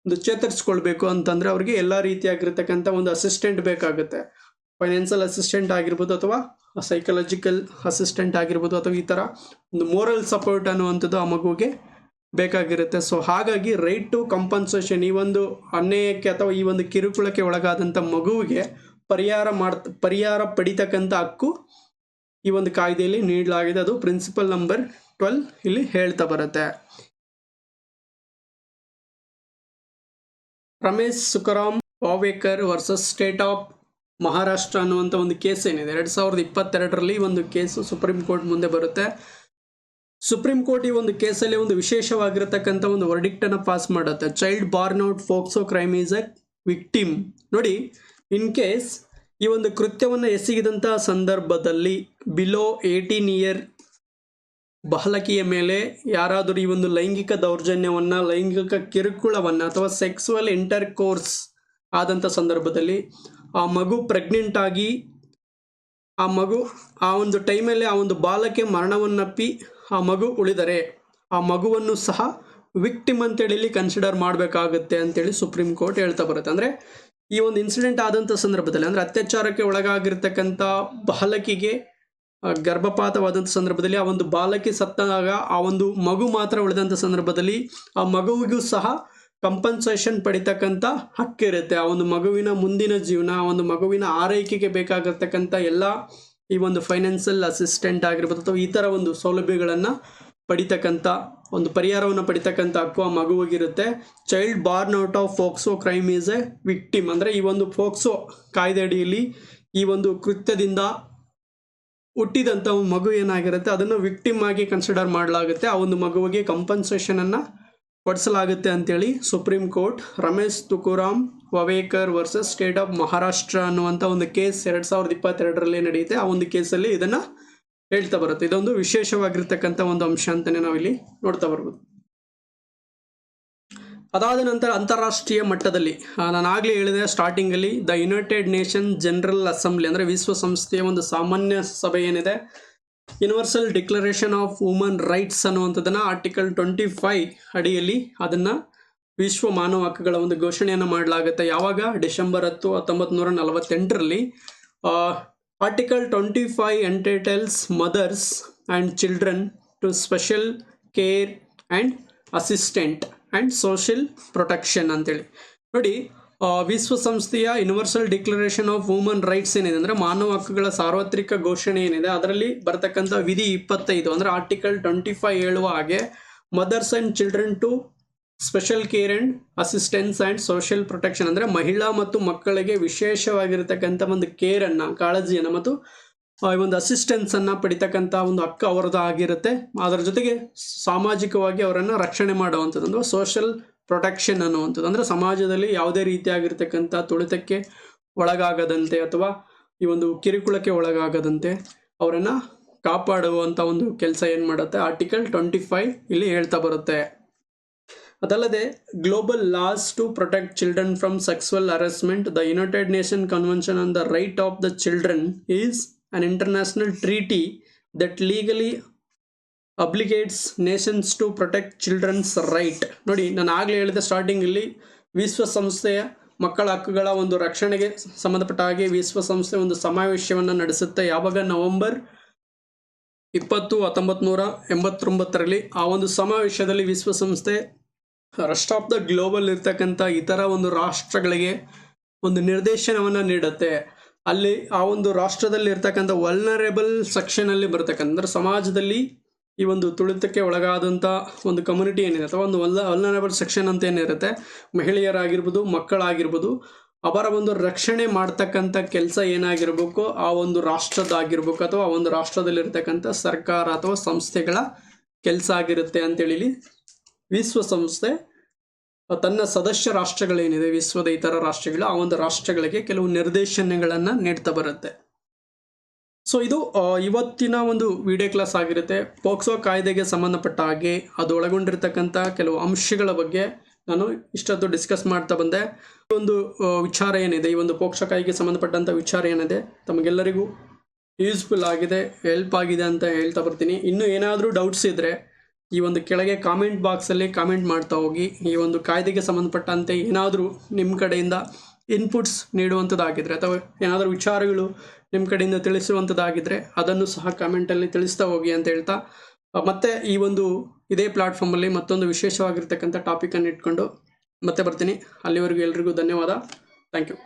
ಒಂದು ಚೇತರಿಸ್ಕೊಳ್ಬೇಕು ಅಂತಂದರೆ ಅವ್ರಿಗೆ ಎಲ್ಲ ರೀತಿಯಾಗಿರ್ತಕ್ಕಂಥ ಒಂದು ಅಸಿಸ್ಟೆಂಟ್ ಬೇಕಾಗುತ್ತೆ. ಫೈನಾನ್ಷಿಯಲ್ ಅಸಿಸ್ಟೆಂಟ್ ಆಗಿರ್ಬೋದು, ಅಥವಾ ಸೈಕಲಾಜಿಕಲ್ ಅಸಿಸ್ಟೆಂಟ್ ಆಗಿರ್ಬೋದು, ಅಥವಾ ಈ ಥರ ಒಂದು ಮೋರಲ್ ಸಪೋರ್ಟ್ ಅನ್ನುವಂಥದ್ದು ಆ ಮಗುವಿಗೆ ಬೇಕಾಗಿರುತ್ತೆ. ಸೊ ಹಾಗಾಗಿ ರೈಟ್ ಟು ಕಂಪನ್ಸೇಷನ್, ಈ ಒಂದು ಅನ್ಯಾಯಕ್ಕೆ ಅಥವಾ ಈ ಒಂದು ಕಿರುಕುಳಕ್ಕೆ ಒಳಗಾದಂಥ ಮಗುವಿಗೆ ಪರಿಹಾರ ಪಡಿತಕ್ಕಂಥ ಹಕ್ಕು ಈ ಒಂದು ಕಾಯ್ದೆಯಲ್ಲಿ ನೀಡಲಾಗಿದೆ. ಅದು ಪ್ರಿನ್ಸಿಪಲ್ ನಂಬರ್ 12 ಇಲ್ಲಿ ಹೇಳ್ತಾ ಬರುತ್ತೆ. Ramesh Sukharam Vavekar versus state of Maharashtra ಅನ್ನುವಂಥ ಒಂದು ಕೇಸ್ ಏನಿದೆ 2022ರಲ್ಲಿ ಒಂದು ಕೇಸು ಸುಪ್ರೀಂ ಕೋರ್ಟ್ ಮುಂದೆ ಬರುತ್ತೆ. ಸುಪ್ರೀಂ ಕೋರ್ಟ್ ಈ ಒಂದು ಕೇಸಲ್ಲಿ ಒಂದು ವಿಶೇಷವಾಗಿರತಕ್ಕಂಥ ಒಂದು ವರ್ಡಿಕ್ಟನ್ನು ಪಾಸ್ ಮಾಡುತ್ತೆ. Child born out POCSO crime is a victim. ನೋಡಿ, ಇನ್ ಕೇಸ್ ಈ ಒಂದು ಕೃತ್ಯವನ್ನು ಎಸಗಿದಂಥ ಸಂದರ್ಭದಲ್ಲಿ ಬಿಲೋ 18 ಇಯರ್ ಬಾಲಕಿಯ ಮೇಲೆ ಯಾರಾದರೂ ಈ ಒಂದು ಲೈಂಗಿಕ ದೌರ್ಜನ್ಯವನ್ನು, ಲೈಂಗಿಕ ಕಿರುಕುಳವನ್ನು ಅಥವಾ ಸೆಕ್ಸುವಲ್ ಇಂಟರ್ಕೋರ್ಸ್ ಆದಂಥ ಸಂದರ್ಭದಲ್ಲಿ ಆ ಮಗು ಪ್ರೆಗ್ನೆಂಟ್ ಆಗಿ ಆ ಒಂದು ಟೈಮಲ್ಲಿ ಆ ಒಂದು ಬಾಲಕೆ ಮರಣವನ್ನಪ್ಪಿ ಆ ಮಗು ಉಳಿದರೆ ಆ ಮಗುವನ್ನು ಸಹ ವಿಕ್ಟಿಮ್ ಅಂತೇಳಿ ಕನ್ಸಿಡರ್ ಮಾಡಬೇಕಾಗುತ್ತೆ ಅಂತೇಳಿ ಸುಪ್ರೀಂ ಕೋರ್ಟ್ ಹೇಳ್ತಾ ಬರುತ್ತೆ. ಅಂದರೆ ಈ ಒಂದು ಇನ್ಸಿಡೆಂಟ್ ಆದಂಥ ಸಂದರ್ಭದಲ್ಲಿ, ಅಂದರೆ ಅತ್ಯಾಚಾರಕ್ಕೆ ಒಳಗಾಗಿರ್ತಕ್ಕಂಥ ಬಾಲಕಿಗೆ ಗರ್ಭಪಾತವಾದಂಥ ಸಂದರ್ಭದಲ್ಲಿ ಆ ಒಂದು ಬಾಲಕಿ ಸತ್ತಾಗ ಆ ಒಂದು ಮಗು ಮಾತ್ರ ಉಳಿದಂಥ ಸಂದರ್ಭದಲ್ಲಿ ಆ ಮಗುವಿಗೂ ಸಹ ಕಂಪನ್ಸೇಷನ್ ಪಡಿತಕ್ಕಂಥ ಹಕ್ಕಿರುತ್ತೆ. ಆ ಒಂದು ಮಗುವಿನ ಮುಂದಿನ ಜೀವನ, ಆ ಒಂದು ಮಗುವಿನ ಆರೈಕೆಗೆ ಬೇಕಾಗಿರ್ತಕ್ಕಂಥ ಎಲ್ಲ ಈ ಒಂದು ಫೈನಾನ್ಷಿಯಲ್ ಅಸಿಸ್ಟೆಂಟ್ ಆಗಿರ್ಬೋದು ಅಥವಾ ಈ ಥರ ಒಂದು ಸೌಲಭ್ಯಗಳನ್ನು ಪಡಿತಕ್ಕಂಥ ಒಂದು ಪರಿಹಾರವನ್ನು ಪಡಿತಕ್ಕಂಥ ಹಕ್ಕು ಆ ಮಗುವಿಗಿರುತ್ತೆ. Child born out of POCSO crime is a victim. ಅಂದರೆ ಈ ಒಂದು ಫೋಕ್ಸೋ ಕಾಯ್ದೆ ಅಡಿಯಲ್ಲಿ ಈ ಒಂದು ಕೃತ್ಯದಿಂದ ಹುಟ್ಟಿದಂಥ ಒಂದು ಮಗು ಏನಾಗಿರುತ್ತೆ ಅದನ್ನು ವಿಕ್ಟಿಮ್ ಆಗಿ ಕನ್ಸಿಡರ್ ಮಾಡಲಾಗುತ್ತೆ. ಆ ಒಂದು ಮಗುವಿಗೆ ಕಂಪನ್ಸೇಷನನ್ನು ಕೊಡಿಸಲಾಗುತ್ತೆ ಅಂತೇಳಿ supreme court Ramesh Tukaram Vavekar versus state of Maharashtra ಅನ್ನುವಂಥ ಒಂದು ಕೇಸ್ 2022ರಲ್ಲಿ ನಡೆಯುತ್ತೆ. ಆ ಒಂದು ಕೇಸಲ್ಲಿ ಇದನ್ನು ಹೇಳ್ತಾ ಬರುತ್ತೆ. ಇದೊಂದು ವಿಶೇಷವಾಗಿರ್ತಕ್ಕಂಥ ಒಂದು ಅಂಶ ಅಂತಲೇ ನಾವಿಲ್ಲಿ ನೋಡ್ತಾ ಬರ್ಬೋದು. ಅದಾದ ನಂತರ ಅಂತಾರಾಷ್ಟ್ರೀಯ ಮಟ್ಟದಲ್ಲಿ ನಾನು ಆಗಲೇ ಹೇಳಿದೆ ಸ್ಟಾರ್ಟಿಂಗಲ್ಲಿ, the united nation general assembly ಅಂದರೆ ವಿಶ್ವಸಂಸ್ಥೆಯ ಒಂದು ಸಾಮಾನ್ಯ ಸಭೆ ಏನಿದೆ, universal declaration of woman rights ಅನ್ನುವಂಥದ್ದನ್ನು ಆರ್ಟಿಕಲ್ 25 ಅಡಿಯಲ್ಲಿ ಅದನ್ನು ವಿಶ್ವ ಮಾನವ ಹಕ್ಕುಗಳ ಒಂದು ಘೋಷಣೆಯನ್ನು ಮಾಡಲಾಗುತ್ತೆ. ಯಾವಾಗ? ಡಿಸೆಂಬರ್ 10, 1948ರಲ್ಲಿ. Article 25 entitles mothers and children to special care and assistant and social protection ಅಂತೇಳಿ. ನೋಡಿ, ವಿಶ್ವಸಂಸ್ಥೆಯ universal declaration of woman rights ಏನಿದೆ ಅಂದರೆ ಮಾನವ ಹಕ್ಕುಗಳ ಸಾರ್ವತ್ರಿಕ ಘೋಷಣೆ ಏನಿದೆ ಅದರಲ್ಲಿ ಬರ್ತಕ್ಕಂಥ ವಿಧಿ 25 ಅಂದರೆ ಆರ್ಟಿಕಲ್ 25 ಹೇಳುವ ಹಾಗೆ mothers and children to special care and assistance and social protection ಅಂದರೆ ಮಹಿಳಾ ಮತ್ತು ಮಕ್ಕಳಿಗೆ ವಿಶೇಷವಾಗಿರ್ತಕ್ಕಂಥ ಒಂದು ಕೇರನ್ನು, ಕಾಳಜಿಯನ್ನು ಮತ್ತು ಒಂದು ಅಸಿಸ್ಟೆನ್ಸನ್ನು ಪಡಿತಕ್ಕಂಥ ಒಂದು ಹಕ್ಕು ಅವರದ್ದು ಆಗಿರುತ್ತೆ. ಅದರ ಜೊತೆಗೆ ಸಾಮಾಜಿಕವಾಗಿ ಅವರನ್ನು ರಕ್ಷಣೆ ಮಾಡುವಂಥದ್ದು ಅಂದರೆ ಸೋಷಿಯಲ್ ಪ್ರೊಟೆಕ್ಷನ್ ಅನ್ನುವಂಥದ್ದು ಅಂದರೆ ಸಮಾಜದಲ್ಲಿ ಯಾವುದೇ ರೀತಿಯಾಗಿರ್ತಕ್ಕಂಥ ತುಳಿತಕ್ಕೆ ಒಳಗಾಗದಂತೆ ಅಥವಾ ಈ ಒಂದು ಕಿರುಕುಳಕ್ಕೆ ಒಳಗಾಗದಂತೆ ಅವರನ್ನು ಕಾಪಾಡುವಂಥ ಒಂದು ಕೆಲಸ ಏನು ಮಾಡುತ್ತೆ ಆರ್ಟಿಕಲ್ 25 ಇಲ್ಲಿ ಹೇಳ್ತಾ ಬರುತ್ತೆ. ಅದಲ್ಲದೆ global laws to protect children from sexual harassment, the united nation convention on the right of the children is an international treaty that legally obligates nations to protect children's right. ನೋಡಿ, ನಾನು ಆಗಲೇ ಹೇಳಿದ ಸ್ಟಾರ್ಟಿಂಗಲ್ಲಿ ವಿಶ್ವಸಂಸ್ಥೆಯ ಮಕ್ಕಳ ಹಕ್ಕುಗಳ ಒಂದು ರಕ್ಷಣೆಗೆ ಸಂಬಂಧಪಟ್ಟ ಹಾಗೆ ವಿಶ್ವಸಂಸ್ಥೆ ಒಂದು ಸಮಾವೇಶವನ್ನು ನಡೆಸುತ್ತೆ. ಯಾವಾಗ? ನವೆಂಬರ್ 20, 1989ರಲ್ಲಿ. ಆ ಒಂದು ಸಮಾವೇಶದಲ್ಲಿ ವಿಶ್ವಸಂಸ್ಥೆ ರೆಸ್ಟ್ ಆಫ್ ದ ಗ್ಲೋಬಲ್ ಇರ್ತಕ್ಕಂಥ ಇತರ ಒಂದು ರಾಷ್ಟ್ರಗಳಿಗೆ ಒಂದು ನಿರ್ದೇಶನವನ್ನು ನೀಡುತ್ತೆ. ಅಲ್ಲಿ ಆ ಒಂದು ರಾಷ್ಟ್ರದಲ್ಲಿ ಇರ್ತಕ್ಕಂಥ ವಲ್ನರೇಬಲ್ ಸೆಕ್ಷನಲ್ಲಿ ಬರ್ತಕ್ಕಂಥ ಅಂದರೆ ಸಮಾಜದಲ್ಲಿ ಈ ಒಂದು ತುಳಿತಕ್ಕೆ ಒಳಗಾದಂಥ ಒಂದು ಕಮ್ಯುನಿಟಿ ಏನಿದೆ ಅಥವಾ ಒಂದು ವಲ್ನರೇಬಲ್ ಸೆಕ್ಷನ್ ಅಂತ ಏನಿರುತ್ತೆ, ಮಹಿಳೆಯರಾಗಿರ್ಬೋದು, ಮಕ್ಕಳಾಗಿರ್ಬೋದು, ಅವರ ಒಂದು ರಕ್ಷಣೆ ಮಾಡ್ತಕ್ಕಂಥ ಕೆಲಸ ಏನಾಗಿರ್ಬೇಕು ಆ ಒಂದು ರಾಷ್ಟ್ರದಾಗಿರ್ಬೇಕು ಅಥವಾ ಆ ಒಂದು ರಾಷ್ಟ್ರದಲ್ಲಿರ್ತಕ್ಕಂಥ ಸರ್ಕಾರ ಅಥವಾ ಸಂಸ್ಥೆಗಳ ಕೆಲಸ ಆಗಿರುತ್ತೆ ಅಂತೇಳಿ ವಿಶ್ವಸಂಸ್ಥೆ ತನ್ನ ಸದಸ್ಯ ರಾಷ್ಟ್ರಗಳೇನಿದೆ ವಿಶ್ವದ ಇತರ ರಾಷ್ಟ್ರಗಳು ಆ ಒಂದು ರಾಷ್ಟ್ರಗಳಿಗೆ ಕೆಲವು ನಿರ್ದೇಶನಗಳನ್ನು ನೀಡ್ತಾ ಬರುತ್ತೆ. ಸೊ ಇದು ಇವತ್ತಿನ ಒಂದು ವಿಡಿಯೋ ಕ್ಲಾಸ್ ಆಗಿರುತ್ತೆ. ಪೋಕ್ಸೋ ಕಾಯ್ದೆಗೆ ಸಂಬಂಧಪಟ್ಟ ಹಾಗೆ ಅದು ಒಳಗೊಂಡಿರ್ತಕ್ಕಂಥ ಕೆಲವು ಅಂಶಗಳ ಬಗ್ಗೆ ನಾನು ಇಷ್ಟೊತ್ತು ಡಿಸ್ಕಸ್ ಮಾಡ್ತಾ ಬಂದೆ. ಈ ಒಂದು ವಿಚಾರ ಏನಿದೆ, ಈ ಒಂದು ಪೋಕ್ಸೋ ಕಾಯ್ದೆಗೆ ಸಂಬಂಧಪಟ್ಟಂಥ ವಿಚಾರ ಏನಿದೆ ತಮಗೆಲ್ಲರಿಗೂ ಯೂಸ್ಫುಲ್ ಆಗಿದೆ, ಹೆಲ್ಪ್ ಆಗಿದೆ ಅಂತ ಹೇಳ್ತಾ ಬರ್ತೀನಿ. ಇನ್ನೂ ಏನಾದರೂ ಡೌಟ್ಸ್ ಇದ್ದರೆ ಈ ಒಂದು ಕೆಳಗೆ ಕಾಮೆಂಟ್ ಬಾಕ್ಸಲ್ಲಿ ಕಾಮೆಂಟ್ ಮಾಡ್ತಾ ಹೋಗಿ. ಈ ಒಂದು ಕಾಯ್ದೆಗೆ ಸಂಬಂಧಪಟ್ಟಂತೆ ಏನಾದರೂ ನಿಮ್ಮ ಕಡೆಯಿಂದ ಇನ್ಪುಟ್ಸ್ ನೀಡುವಂಥದ್ದಾಗಿದ್ದರೆ ಅಥವಾ ಏನಾದರೂ ವಿಚಾರಗಳು ನಿಮ್ಮ ಕಡೆಯಿಂದ ತಿಳಿಸುವಂಥದ್ದಾಗಿದ್ದರೆ ಅದನ್ನು ಸಹ ಕಾಮೆಂಟಲ್ಲಿ ತಿಳಿಸ್ತಾ ಹೋಗಿ ಅಂತ ಹೇಳ್ತಾ ಮತ್ತೆ ಈ ಒಂದು ಇದೇ ಪ್ಲಾಟ್ಫಾರ್ಮಲ್ಲಿ ಮತ್ತೊಂದು ವಿಶೇಷವಾಗಿರ್ತಕ್ಕಂಥ ಟಾಪಿಕನ್ನು ಇಟ್ಕೊಂಡು ಮತ್ತೆ ಬರ್ತೀನಿ. ಅಲ್ಲಿವರೆಗೂ ಎಲ್ರಿಗೂ ಧನ್ಯವಾದ. Thank you.